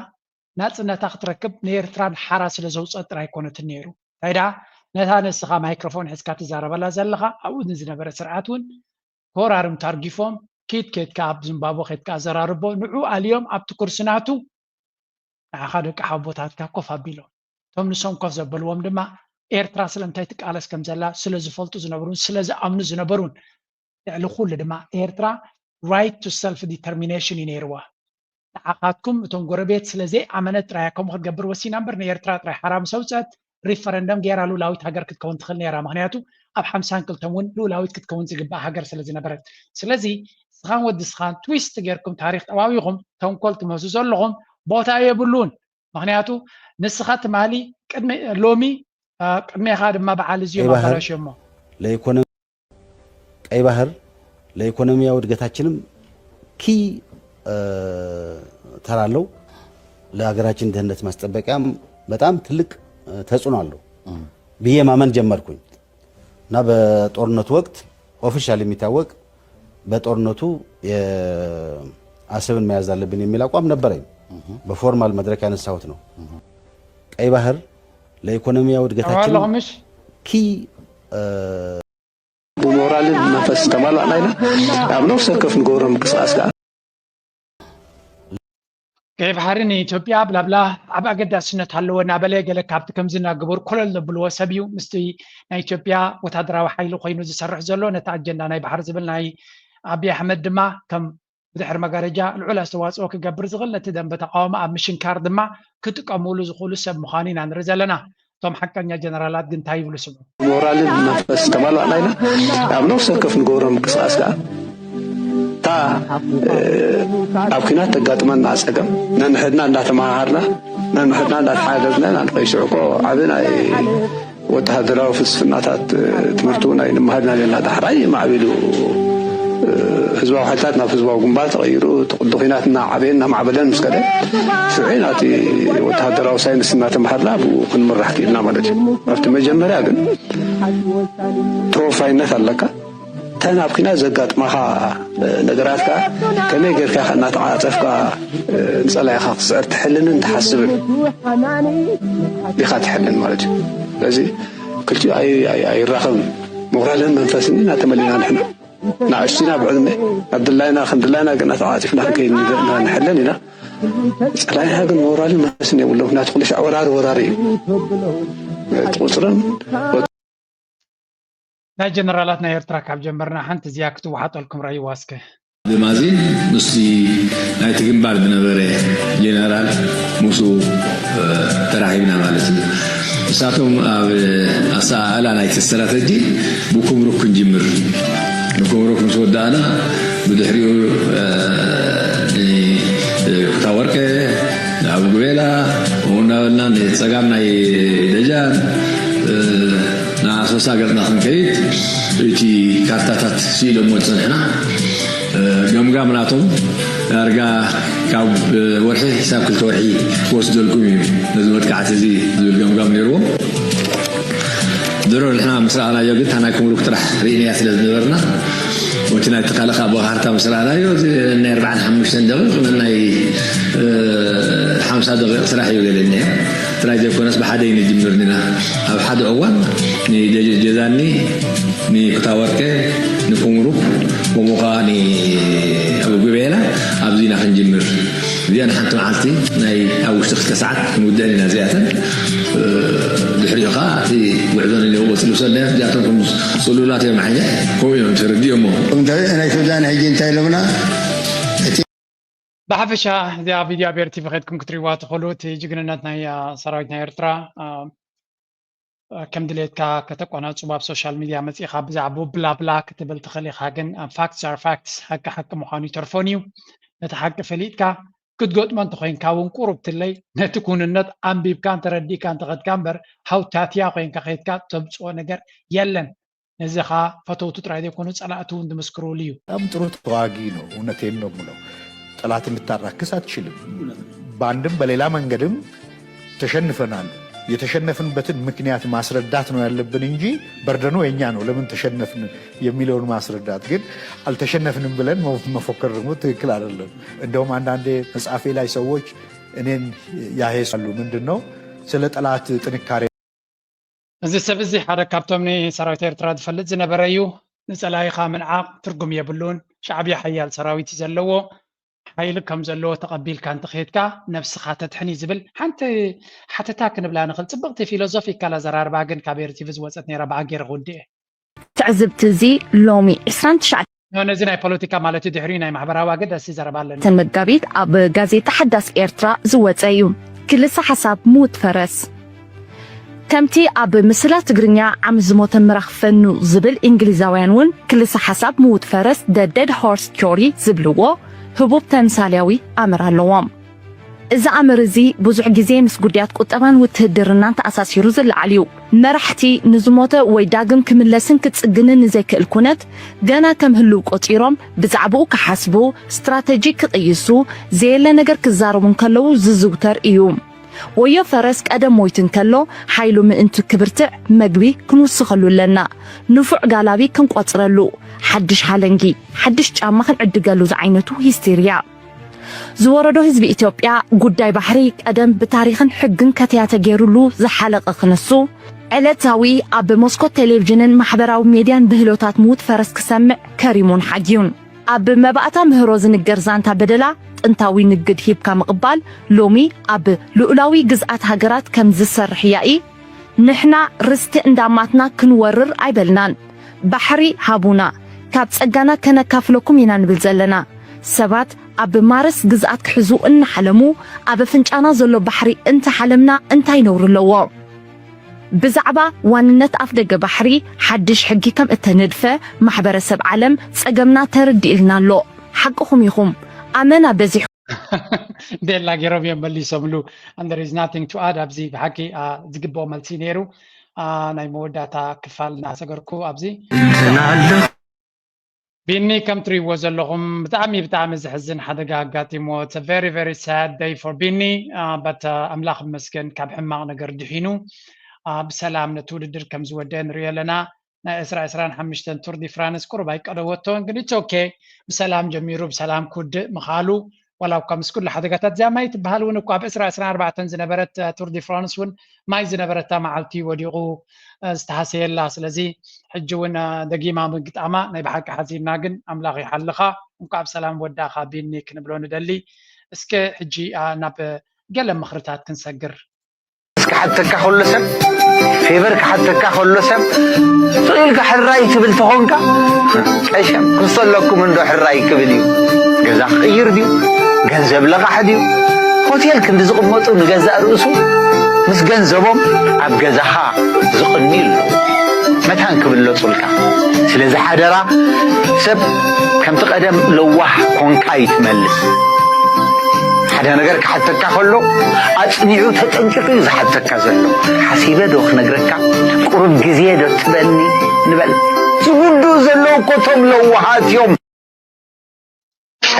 ናፅነታ ክትረክብ ንኤርትራን ሓራ ስለ ዘውፀጥ ኣይኮነትን ነይሩ ታይዳ ነታ ንስኻ ማይክሮፎን ሒዝካ ትዛረበላ ዘለካ ኣብኡ ንዝነበረ ስርዓት እውን ኮራርም ታርጊፎም ኬትካ ኣብ ዚምባብዌ ኬትካ ዘራርቦ ንዑ ኣልዮም ኣብቲ ኩርስናቱ ንዓኻ ደቂ ሓቦታትካ ኮፍ ኣቢሎም እቶም ንሶም ኮፍ ዘበልዎም ድማ ኤርትራ ስለምንታይ ትቃለስ ከም ዘላ ስለ ዝፈልጡ ዝነበሩን ስለ ዝኣምኑ ዝነበሩን ልዕሊ ኩሉ ድማ ኤርትራ ራይት ቱ ሰልፍ ዲተርሚኔሽን እዩ ነይርዋ ንዓኻትኩም እቶም ጎረቤት ስለዘይ ኣመነት ጥራይ ከምኡ ክትገብር ወሲና እምበር ንኤርትራ ጥራይ ሓራ ምስ ኣውፅአት ሪፈረንደም ጌራ ሉላዊት ሃገር ክትከውን ትኽእል ነይራ ምክንያቱ ኣብ 52 እውን ሉላዊት ክትከውን ዝግባእ ሃገር ስለ ዝነበረት ስለዚ ስኻን ወዲ ስኻን ትዊስት ጌርኩም ታሪክ ጠባቢኹም ተንኮል ትመሱ ዘለኹም ቦታ የብሉን ምክንያቱ ንስኻ ትማሊ ቅድሚ ሎሚ ቅድሚኻ ድማ በዓል እዚኦም ኣበላሽሞ ለኢኮኖሚ ቀይ ባህር ለኢኮኖሚያዊ እድገታችንም ኪ ተራለው ለሀገራችን ደህንነት ማስጠበቂያም በጣም ትልቅ ተጽዕኖ አለው ብዬ ማመን ጀመርኩኝ እና በጦርነቱ ወቅት ኦፊሻል የሚታወቅ በጦርነቱ የአሰብን መያዝ አለብን የሚል አቋም ነበረኝ በፎርማል መድረክ ያነሳሁት ነው ቀይ ባህር ለኢኮኖሚያዊ እድገታችን ኪ ሞራል መንፈስ ተማላና ኢና ኣብ ነፍሲ ወከፍ ንገብሮም ቅስቃስ ከዓ ቀይ ባህሪ ንኢትዮጵያ ብላብላ ኣብ ኣገዳስነት ኣለዎ እናበለ ገለ ካብቲ ከምዚ እናገበሩ ኮለል ዘብልዎ ሰብ እዩ ምስቲ ናይ ኢትዮጵያ ወታደራዊ ሓይሊ ኮይኑ ዝሰርሕ ዘሎ ነቲ ኣጀንዳ ናይ ባሕሪ ዝብል ናይ ኣብይ ኣሕመድ ድማ ከም ብድሕሪ መጋረጃ ልዑል ኣስተዋፅኦ ክገብር ዝኽእል ነቲ ደንበ ተቃውሞ ኣብ ምሽንካር ድማ ክጥቀምሉ ዝኽእሉ ሰብ ምዃኑ ኢና ንርኢ ዘለና እቶም ሓቀኛ ጀነራላት ግን እንታይ ይብሉ ስሙ ሞራል መንፈስ ተማላና ኢና ኣብ ነፍሲ ወከፍ ንገብሮም ቅስቃስ ከዓ تا أبكينا تقدمنا عسكم نحدنا نتماهرنا نحدنا نتحاجزنا نقيسوكو عبنا وتهدروا في السناتات تمرتونا إن مهدنا لنا دحري ما عبيدو حزبوا حتاتنا في حزبوا جنبات غيروا تقدخيناتنا عبينا مع بلان مسكدة سعيناتي وتهدروا سين السنات مهرنا وكن مرة حكي لنا مالتي عرفت ما جمرة لكن تروفاينا ثلك تنا بخنا زقات معها نقراتك كم يقدر خنا تعاطفك نسأله خاف صرت حلنا نتحسب بخات حلنا مالتي لذي كل شيء أي رقم مغرلا منفسني نتملينا نحن نعشتنا بعلمه عبد الله نا خند الله نا قلنا تعاطفنا كي نحلنا سأله هذا مغرلا منفسني ولا هنا تقولش وراري تقصرن ናይ ጀነራላት ናይ ኤርትራ ካብ ጀመርና ሓንቲ እዚኣ ክትወሓጠልኩም ራእይ ዋስከ ብማዚ ምስቲ ናይቲ ግንባር ዝነበረ ጀነራል ሙሱ ተራሂብና ማለት እዩ ንሳቶም ኣብ ኣሰኣላ ናይቲ ስትራተጂ ብኩምሩክ ክንጅምር ንኩምሩክ ምስ ወዳእና ብድሕሪኡ ኩታወርቄ ኣብ ጉቤላ እናበልና ንፀጋም ናይ ደጃን ناسوسا قلنا خنكيت إتي كارتات سيلو موتسنحنا قام ناتهم أرجع كاب ورحي حساب كل توحي وصل الكومي نزلت كعتزي زول قام نيرو ضرور إحنا مسرع على يوجد أنا كم روك ترح ريني أثلث دورنا وتنا تقلق أبو هارتا مسرع على يوجد نير بعد حمش ندور قلنا حمس هذا صراحة يقول لنا ترى يكون أصبح حدا ينجمرنا أو حدا أول ني جزاني ني كتاورك نكمرو ومقاني أبو جبيلة أبزينا خنجمر دي أنا حتى معلتي ناي أو شخص كسعة مداني نازعة بحريقة في وعدان اللي هو سلسلة جاتكم سلولات يا معايا هو يوم ترديهم أنا سودان هيجي انتهي لنا بحفشة ذا فيديو بيرتي بخيتكم كتريوات خلوت جيجناتنا يا سرايتنا إرترا كم دليتكا كتقونا صباب سوشيال ميديا مسيخا بزعبو بلا بلا كتبل تخلي خاجن facts are facts حق مخاني ترفونيو نتحق فليتكا ክትገጥሞ እንተኮይንካ እውን ቁሩብ ትለይ ነቲ ኩንነት ኣንቢብካ እንተረዲእካ እንተኸድካ እምበር ሃውታትያ ኮይንካ ከይድካ ተብፅኦ ነገር የለን ነዚ ከዓ ፈተውቱ ጥራይ ዘይኮኑ ፀላእቱ እውን ዝምስክርሉ እዩ በጣም ጥሩ ተዋጊ ነው እውነቴን ነው የምለው ጠላትን ልታራክስ አትችልም በአንድም በሌላ መንገድም ተሸንፈናል የተሸነፍንበትን ምክንያት ማስረዳት ነው ያለብን እንጂ በርደኑ የኛ ነው ለምን ተሸነፍን የሚለውን ማስረዳት ግን አልተሸነፍንም ብለን መፎከር ደግሞ ትክክል አይደለም እንደውም አንዳንዴ መጽሐፌ ላይ ሰዎች እኔን ያሄሳሉ ምንድነው ስለ ጠላት ጥንካሬ እዚ ሰብ እዚ ሓደ ካብቶም ሰራዊት ኤርትራ ዝፈልጥ ዝነበረ እዩ ንፀላኢኻ ምንዓቕ ትርጉም የብሉን ሻዕብያ ሓያል ሰራዊት እዩ ዘለዎ ሓይሊ ከም ዘለዎ ተቐቢልካ እንትኸድካ ነፍስኻ ተትሕኒ ዝብል ሓንቲ ሓተታ ክንብላ ንኽእል ፅብቕቲ ፊሎዞፊካል ኣዘራርባ ግን ካብ ኤርቲቪ ዝወፀት ነይራ ብኣጌረ ክውድእ ትዕዝብቲ እዚ ሎሚ 29 ነዚ ናይ ፖለቲካ ማለት ድሕሪ ናይ ማሕበራዊ ኣገዳሲ ዘረባ ኣለና መጋቢት ኣብ ጋዜጣ ሓዳስ ኤርትራ ዝወፀ እዩ ክልተ ሓሳብ ሙት ፈረስ ከምቲ ኣብ ምስላ ትግርኛ ዓም ዝሞተ ምራኽ ፈኑ ዝብል እንግሊዛውያን እውን ክልተ ሓሳብ ሙት ፈረስ ደ ዴድ ሆርስ ቲዮሪ ዝብልዎ ህቡብ ተምሳልያዊ ኣምር ኣለዎም እዚ ኣምር እዚ ብዙሕ ግዜ ምስ ጉዳያት ቁጠባን ውትድርናን ተኣሳሲሩ ዝለዓል እዩ መራሕቲ ንዝሞተ ወይ ዳግም ክምለስን ክፅግንን ንዘይክእል ኩነት ገና ከም ህልው ቆፂሮም ብዛዕባኡ ክሓስቡ ስትራቴጂ ክቕይሱ ዘየለ ነገር ክዛረቡ ከለዉ ዝዝውተር እዩ ወዮ ፈረስ ቀደም ሞይትን ከሎ ሓይሉ ምእንቲ ክብርትዕ መግቢ ክንውስኸሉ ኣለና ንፉዕ ጋላቢ ክንቆፅረሉ ሓድሽ ሓለንጊ ሓድሽ ጫማ ክንዕድገሉ ዝዓይነቱ ሂስቴርያ ዝወረዶ ህዝቢ ኢትዮጵያ ጉዳይ ባሕሪ ቀደም ብታሪኽን ሕግን ከተያተ ገይሩሉ ዝሓለቐ ክነሱ ዕለታዊ ኣብ ሞስኮት ቴሌቭዥንን ማሕበራዊ ሚድያን ብህሎታት ሙት ፈረስ ክሰምዕ ከሪሙን ሓጊዩን ኣብ መባእታ ምህሮ ዝንገር ዛንታ በደላ ጥንታዊ ንግድ ሂብካ ምቕባል ሎሚ ኣብ ልኡላዊ ግዝኣት ሃገራት ከም ዝሰርሕ ያኢ ንሕና ርስቲ እንዳማትና ክንወርር ኣይበልናን ባሕሪ ሃቡና ካብ ጸጋና ከነካፍለኩም ኢና ንብል ዘለና ሰባት ኣብ ማረስ ግዝኣት ክሕዙ እናሓለሙ ኣብ ፍንጫና ዘሎ ባሕሪ እንተሓለምና እንታይ ነውሩ ኣለዎ ብዛዕባ ዋንነት ኣፍ ደገ ባሕሪ ሓድሽ ሕጊ ከም እተነድፈ ማሕበረሰብ ዓለም ጸገምና ተረዲእልና ኣሎ ሓቅኹም ኢኹም ኣመና በዚሑ ደላ ገይሮም እዮም መሊሶምሉ and there is nothing to add ኣብዚ ብሓቂ ዝግብኦ መልሲ ነይሩ ናይ መወዳእታ ክፋል እናሰገርኩ ኣብዚ ቢኒ ከም ትሪእዎ ዘለኹም ብጣዕሚ ዝሕዝን ሓደጋ ኣጋጢሞ it's a very very sad day for ቢኒ but ኣምላኽ መስገን ካብ ሕማቕ ነገር ድሒኑ ብሰላም ነቲ ውድድር ከም ዝወደአ ንሪኦ ኣለና ናይ 25 ቱር ዲ ፍራንስ ቁርብ ኣይቀረበቶን ግን it's okay ብሰላም ጀሚሩ ብሰላም ክውድእ ምኻሉ ወላው ከም ስኩል ሓደጋታት እዚኣ ማይ ትበሃል እውን እኳ ኣብ 24 ዝነበረት ቱር ዲ ፍራንስ እውን ማይ ዝነበረታ መዓልቲ ወዲቑ ዝተሃሰየላ ስለዚ ሕጂ እውን ደጊማ ምግጣማ ናይ ብሓቂ ሓዚና ግን ኣምላኽ ይሓልኻ እንኳ ብሰላም ወዳእኻ ቢኒ ክንብሎ ንደሊ እስከ ሕጂ ናብ ገለ ምኽርታት ክንሰግር كحتى كحول سب فيبر كحتى كحول سب تقول كحراي كبل تهونكا كشم كنصل لكم من روح الراي كبليو جزاء خير ديو جنزب لقى حديو هوتيل كنت زقم موتون جزاء رؤسو مس جنزبهم عب جزاها زقني له متى كبل له صلكا سلزح حدرا سب كم تقدم لوح كونكايت ملس حدا نجر حتى كحلو أصنعوا تتنكروا إذا حتى كذلوا حسيبة دوخ نجركا قرب جزيدة تبني نبل تقولوا زلوا كتم لوحات يوم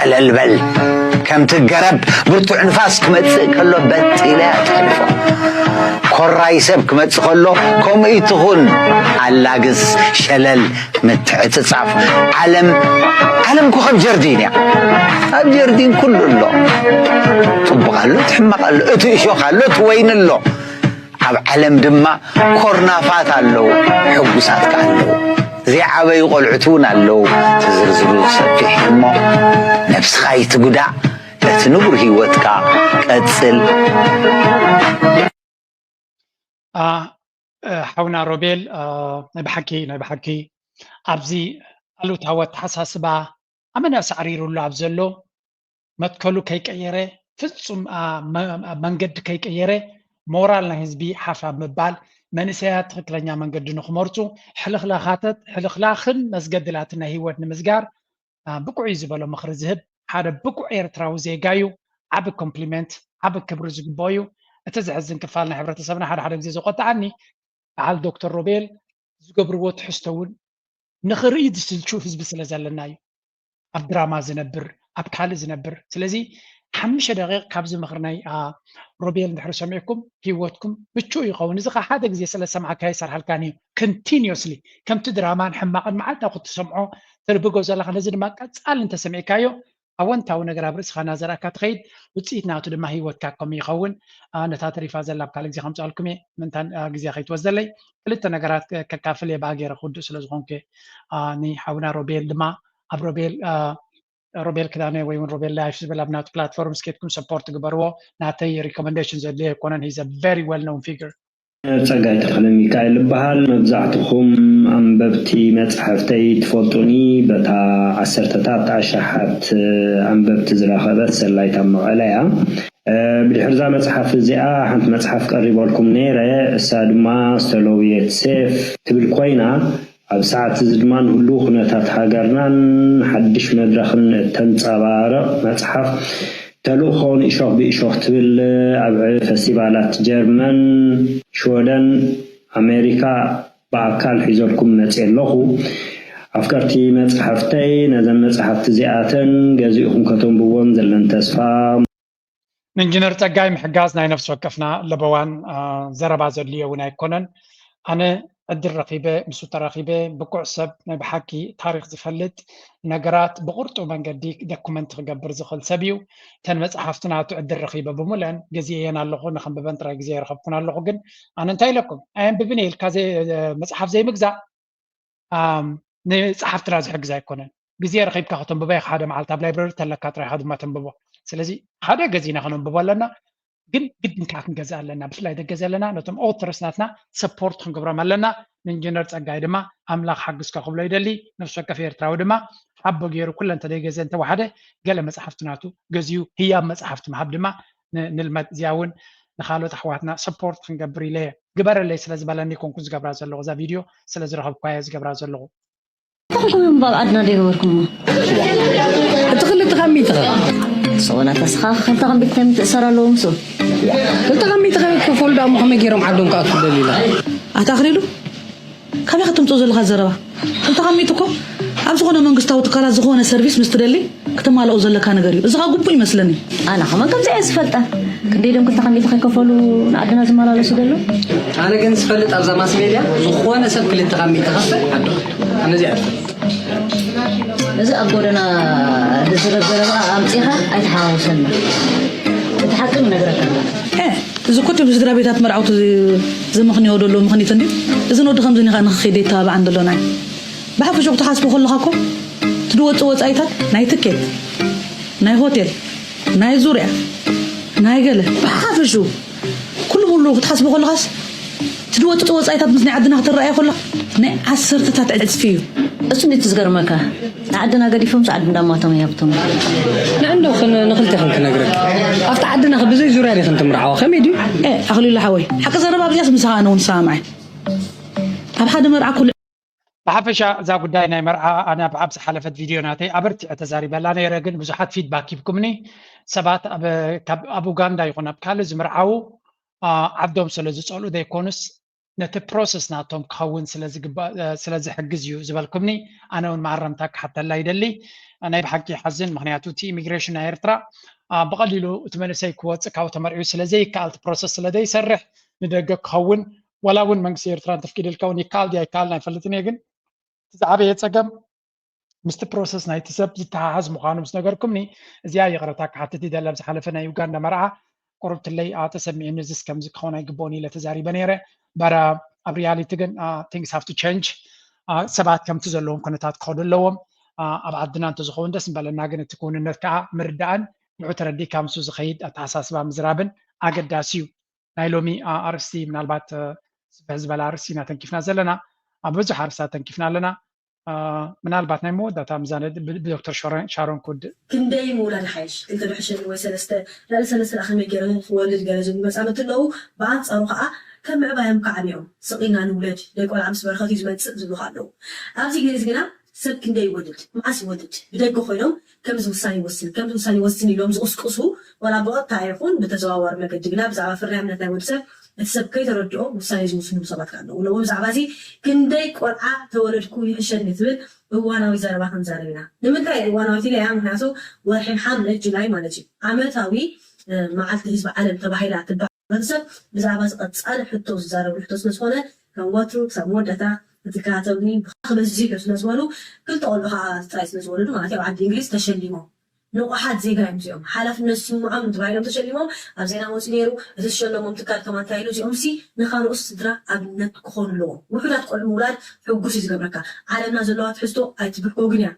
البل كم تجرب برتو نفاس كمتسق كله بتيلا تعرفه كراي سب كمتسق كله كم يتهون علاجز شلل متعتصف علم كوخب جردين يا الجردين كله له طبق له تحمق له اتشوخ له توين له علم دما كورنافات له حبسات كله زي عبي قلعتون له تزرزرو سفيح ما نفس خايت قدع تنبر هيوتك اتسل حونا روبيل نبحكي ابزي قالوا تعوت حساسبا أمنا سعريرو الله عبزلو متكلو كيك أيره فتصم منجد كيك أيره مورالنا هزبي حفاب مبال منسيات خلنا منجد نخمرتو حلخلاخن مسجد لاتنا هيوت نمزجار بقوا يزبلو مخرج ذهب هذا بقوا إيرتراو زي جايو عب كومبليمنت عب كبر زقبايو اتزعزن كفالنا حبرتسبنا حدا حدا زي قطعني على دكتور روبيل زقبرو تحستون نخريد تشوف حزب سلازلنايو اب دراما زنبر اب كال زنبر سلازي 5 دقائق كابز مخرناي روبيل نحر سمعكم هيوتكم بتشو يقون اذا حدا زي سلا سمعك هاي صار حلقاني كونتينيوسلي كم تدراما نحماق معلتا كنت تسمعوا تربقوا زلا خنزل ما قصال انت سمعكايو أونتاو نجرا برس خنا زرا كتخيد وتسيتنا تو دما هيوت كاكم يخون أنا تاتري فازل بكالك زي خمس ألكمي من تان جزيا خيت وزلي قلت نجرات ككافلي باقي رخود سلزقون كي ني حاونا روبيل دما أب روبيل كداني وين روبيل لايف بلابنات بلاتفورمز كيتكم سبورت جبروا نعطي ريكومنديشنز اللي يكونن he's a very well known figure. ጸጋይ ተክለ ሚካኤል በሃል መብዛዕትኩም አንበብቲ መጽሐፍተይ ትፈልጡኒ በታ 10ታት አሻሓት አንበብቲ ዝረኸበት ሰላይታ መቐለያ ብድሕርዛ መጽሐፍ እዚኣ ሓንቲ መጽሐፍ ቀሪበልኩም ነይረ እሳ ድማ ስተሎዊየት ሴፍ ትብል ኮይና ኣብ ሰዓት እዚ ድማ ሁሉ ኩነታት ሃገርናን ሓድሽ መድረኽን ተንጸባርቕ መጽሐፍ تلوخون إشوخ بإشوخ تبل أبع فستيفالات جرمن شودن أمريكا بأكال حزوركم نتسألوخو أفكارتي متحفتي نزم متحفت زياتن جازيكم كتم بوان زلن تسفا انجنير تقاي محقازنا نفس وقفنا لبوان زربا زلية ونا يكونن أنا أدي الرقيبة مسوط الرقيبة بقوع سب بحكي تاريخ زفلت نقرات بقرطو من قديك دوكومنت غبر زخل سبيو تن مصحفتنا تعدي الرقيبة بمولان جزينا اللغو نخم ببنترا جزي رخبكنا اللغو جن أنا انتهي لكم أين ببني الكازي مصحف زي مجزع نصحفتنا زي حق زي كونن جزي رقيب كاختم ببايخ حدا مع التاب لايبراري تلكات راي حدا ما تنببو سلازي حدا جزينا خنم ببولنا ግን ግድን ካክ ንገዛ ኣለና ብፍላይ ደገዛ ኣለና ነቶም ኦተርስናትና ሰፖርት ክንገብሮም ኣለና ኢንጂነር ጸጋይ ድማ ኣምላኽ ሓግዝካ ክብሎ ይደሊ ነፍሲ ወከፍ ኤርትራዊ ድማ ሓቦ ገይሩ ኩለን ተደገዘ እንተዋሓደ ገለ መፅሓፍትናቱ ገዚኡ ህያብ መፅሓፍቲ ምሃብ ድማ ንልመድ እዚኣ እውን ንካልኦት ኣሕዋትና ሰፖርት ክንገብር ኢለ ግበረለይ ስለ ዝበለኒ ኮንኩ ዝገብራ ዘለኹ እዛ ቪድዮ ስለ ዝረኸብኳዮ ዝገብራ ዘለኹ تقولون بعض عدنا ديوركم تخلي تغمي تغمي صونا تسخاخ انت غمي تغمي تأسر لهم سو انت غمي تغمي كفول دا محمد يروم عدون كأكل دليلا أتأخريلو كم يختم توزل الغزرة انت غمي تكو أبزغنا من قستاو تقال زغونا سيرفيس مستدلي كتم على أوزل لكان غريب زغا قبو يمثلني أنا خمان كم زي أسفلتا كديلهم كنت غمي تغمي كفولو نعدنا زمالا لسدلو أنا كنت سفلت أرزا ماس ميديا زغوانا سب كل تغمي تغفل أنا زي أعرف إذا أقولنا هزرة أمسيها أيتحاوسنا تتحكم نقرأ إذا كنت بزغرا بيتات مرعوت زي مخني ودلو مخني تندي إذا نود خمسين خان خيدي تابع عند لوناي بحب شو تحاسبوا كل خاكم تدوت أيتات ناي تكيت ناي هوتيل ناي زوريا ناي قلة بحب شو كل مولو تحاسبوا كل خاص تدوت أيتات مثني عدنا خطر رأي كله ناي 10 تتعد فيه أسمي تزقر مكا عدنا قريفهم سعد من دماتهم يابتهم لأنه نخلت خلك نقرأ أفتح عدنا خبزي زوراني خنت مرعوا خميدي إيه أخلي الله حوي حق زربا بياس مسهانه ونسامعي أب حدا مرعى كل بحفشة ذا قداينا مرعى أنا بعبس حلفت فيديو ناتي أبرت اعتذاري بلانا يرجن بزحات فيدباك يبكمني سبات أبو غاندا يكون أبكالز مرعاو عبدهم سلزو سألو دا يكونس نت بروسس ناتهم كون سلازي حجزيو زبالكمني أنا ونمعرمتك حتى لا يدلي أنا بحكي حزن مخنياتو تي إميجريشن إيرترا بقليلو تمنسي كوات كاو تمرعو سلازي كالت بروسس سلازي يسرح ندقق كون ولا ون منكس إيرترا تفكير الكون يكال دي يكالنا يفلتني يجن تزعبي يتسقم مست بروسس ناي تسب تتعاز مخانم سنقركمني زيا يغرتك حتى تدلب حلفنا يوغاندا مرعى قربت اللي تسمي إنه زيس كم زكونا يقبوني لتزاري بنيرة برا أبريالي تجن things have to change سبعة كم تزلهم كنتات قاد اللوم أبعدنا تزخون دس بلنا جن تكون النركعة مردان معتردي كم سوز خيد أتحساس بمزرابن أجد داسيو نايلومي أرسي من البات بس بلا أرسي ناتن كيف نازلنا أبوز حرساتن كيف نالنا من البات نمو داتا مزانة بدكتور شارون كود كندي مولاد حيش انت بحشن وسلسته لا سلسله اخر ميجرن ولد جالزم بس عم تلو بعد صاروخه كم عبايم كعبيهم سقينا نولد يقول عم سبرخات يزمت زبلو خالو ابزي جلس جنا ሰብ ክንደይ ይወድድ መዓስ ይወድድ ብደገ ኮይኖም ከምዚ ውሳኔ ይወስን ኢሎም ዝቕስቅሱ ወላ ብቐጥታ ይኹን ብተዘዋዋሪ መገዲ ግና ብዛዕባ ፍርያዊ እምነት ናይ ወዲ ሰብ እቲ ሰብ ከይተረድኦ ውሳኔ ዝውስኑ ሰባት ኣለዉ ለው ብዛዕባ እዚ ክንደይ ቆልዓ ተወለድኩ ይሕሸኒ ትብል እዋናዊ ዘረባ ክንዛረብ ኢና ንምንታይ እዋናዊት ኢለያ ምክንያቱ ወርሒ ሓምለ ጁላይ ማለት እዩ ዓመታዊ መዓልቲ ህዝቢ ዓለም ተባሂላ ትባዕ ሰብ ብዛዕባ ዝቐፃሊ ሕቶ ዝዛረቡ ሕቶ ስለዝኾነ ከም ወትሩ ክሳብ መወዳእታ እትከታተሉኒ ብክበዚ ስለዝበሉ ክልተ ቆልዑ ከዓ ጥራይ ስለዝወለዱ ማለት እዩ ዓዲ እንግሊዝ ተሸሊሞም ንቑሓት ዜጋ እዮም እዚኦም ሓላፍነት ስሙዖም ተባሂሎም ተሸሊሞም ኣብ ዜና መፅኡ ነይሩ እቲ ዝሸለሞም ትካል ከማ እንታይ ኢሉ እዚኦም ሲ ንካልኦት ስድራ ኣብነት ክኾኑ ኣለዎም ውሑዳት ቆልዑ ምውላድ ሕጉስ እዩ ዝገብረካ ዓለምና ዘለዋ ትሕዝቶ ኣይትብርኮግን እያ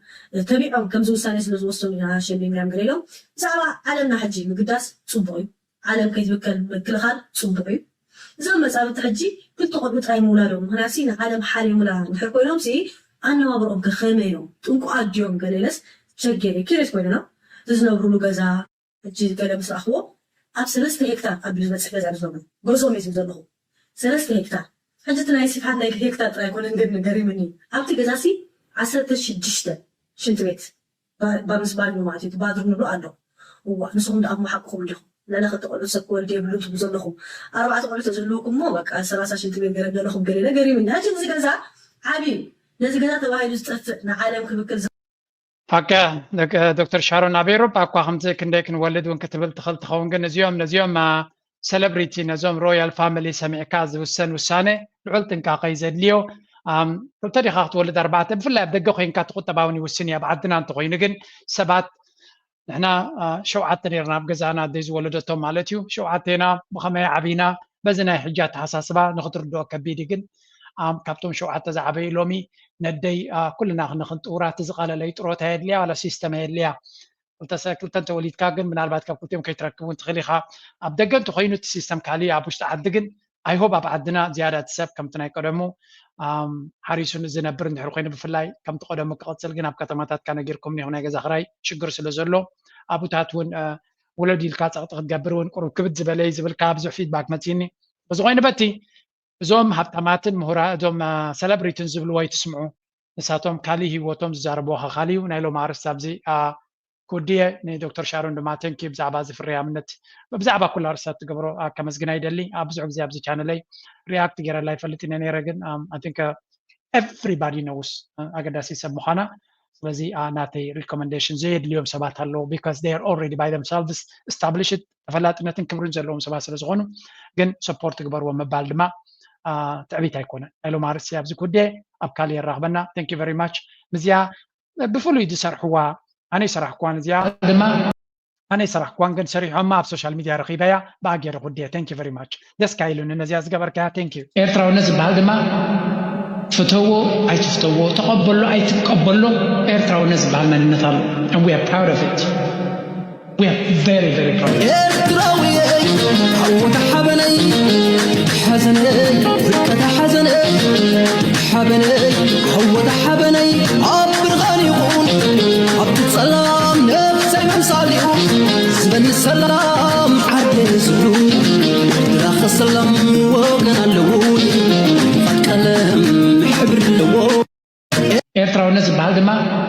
ተቢዖም ከምዚ ውሳኔ ስለዝወሰኑ ኢና ሸሊምና ገለ ኢሎም ብዛዕባ ዓለምና ሕጂ ምግዳስ ፅቡቅ እዩ ዓለም ከይትብከል ምክልኻል ፅቡቅ እዩ እዞም መፃብቲ ሕጂ ክልተ ቆልዑ ጥራይ ምውላዶም ምክንያቱ ንዓለም ሓሊሙላ እንድሕር ኮይኖም ኣነባብሮኦም ከመይ እዮም ጥንቁቃት ድዮም ገለለስ ሸገር ኪሬስ ኮይኖና ዝነብሩሉ ገዛ ሕጂ ገለ ምስ ረኽቦ ኣብ 3 ሄክታር ኣብ ዝበፅሕ ገዛ ዝነብሩ ገዝኦም እዩ ዘለኹ 3 ሄክታር ሕጂ እቲ ናይ ስፍሓት ናይ ሄክታር ጥራይ ኮነ ገሪምኒ ኣብቲ ገዛ 16 ሽንቲ ቤት ባምስ ባልዩ ማለት እዩ ባድሩ ንብሎ ኣሎ እዋ ንስኹም ዳ ኣብ መሓቅኹም ዲኹም ለለ ክልተ ቆልዑ ሰብ ክወልድ የብሉም ትብሉ ዘለኹም 4 ቆልዑ ተዘለውኩም ሞ በቃ 30 ሽንቲ ቤት ገረብ ዘለኹም ገሌለ ገሪምኒ ሕጂ እዚ ገዛ ዓብዩ ነዚ ገዛ ተባሂሉ ዝጠፍእ ንዓለም ክብክል ፋካ ዶክተር ሻሮን ኣቤሮ ባኳ ከምዚ ክንደይ ክንወልድ እውን ክትብል ትኽእል ትኸውን ግን ነዚኦም ሴሌብሪቲ ነዞም ሮያል ፋሚሊ ሰሚዕካ ዝውሰን ውሳነ ልዑል ጥንቃቐ ዘድልዮ ክልተ ዲኻ ክትወልድ 4 ብፍላይ ኣብ ደገ ኮይንካ ትቁጠባውን ይውስን እያ ብዓድና እንተኮይኑ ግን ሰባት ንሕና 7 ነርና ኣብ ገዛና ደይ ዝወለደቶም ማለት እዩ 7 ኢና ብኸመይ ዓብይና በዚ ናይ ሕጂ ኣተሓሳስባ ንክትርድኦ ከቢድ ግን ካብቶም 7 ዝዓበዩ ሎሚ ነደይ ኩልና ክንጥውራ እቲ ዝቐለለ ጥሮታ የድልያ ዋላ ሲስተም የድልያ ክልተ ተወሊድካ ግን ምናልባት ካብ ክልቲኦም ከይትረክቡን ትኽእል ኢኻ ኣብ ደገ እንተኮይኑ እቲ ሲስተም ካሊእ ኣብ ውሽጢ ዓዲ ግን ኣይሆብ ኣብ ዓድና ዝያዳ እቲ ሰብ ከምቲ ናይ ቀደሙ ሓሪሱን ዝነብር እንድሕር ኮይኑ ብፍላይ ከምቲ ቀደሙ ክቕፅል ግን ኣብ ከተማታት ካነ ጌርኩም ናይ ገዛ ክራይ ሽግር ስለ ዘሎ ኣቡታት እውን ወለዲ ኢልካ ፀቕጢ ክትገብር እውን ቁሩብ ክብድ ዝበለይ ዝብልካ ብዙሕ ፊድባክ መፂኒ በዚ ኮይኑ በቲ እዞም ሃብታማትን ምሁራ እዞም ሴሌብሪቲን ዝብልዎ ይትስምዑ ንሳቶም ካሊእ ሂወቶም ዝዛረብዎ ካሊእ ናይ ሎም ኣርስቲ ኣብዚ ኩድየ ንዶክተር ሻሮን ድማ ተንኪ ብዛዕባ እዚ ፍርያዊ እምነት ብዛዕባ ኩሉ ኣርስታት ትገብሮ ከመስግና ይደሊ ኣብ ብዙሕ ግዜ ኣብዚ ቻነለይ ሪያክት ገይረላ ይፈልጥ ኢና ነይረ ግን ኣይ ቲንክ ኤቭሪባዲ ኖውስ ኣገዳሲ ሰብ ምዃና ስለዚ ናተይ ሪኮመንዴሽን ዘየድልዮም ሰባት ኣለዉ ቢካዝ ዴይ ኣር ኦልሬዲ ባይ ደምሰልቭስ እስታብሊሽድ ተፈላጥነትን ክብርን ዘለዎም ሰባት ስለዝኾኑ ግን ሰፖርት ግበርዎም ምባል ድማ تعبيت هيكون إلو مارس يا بزكو دي أبكالي الرغبنا thank you very much مزيا بفلو يدي سرحوا أنا سرح كوان زيا دما أنا سرح كوان جن سريح ما بسوشيال ميديا رخيبة باقي رخو دي thank you very much دس كايلون نزيا زجبر كه thank you إيرتراو نزل بعد ما فتوو أي تفتوو تقبلوا أي تقبلوا إيرتراو نزل بعد ما نطل and we are proud of it we are very very proud of it إيرتراوي عود حبني حزني ذكة حزني حبني عود حبني عبر غنيون عبد السلام نفسي مصالحون زبني السلام عدل زلون راخ السلام وقنا اللون فكلم حبر اللون إيرتراو نزل بعد ما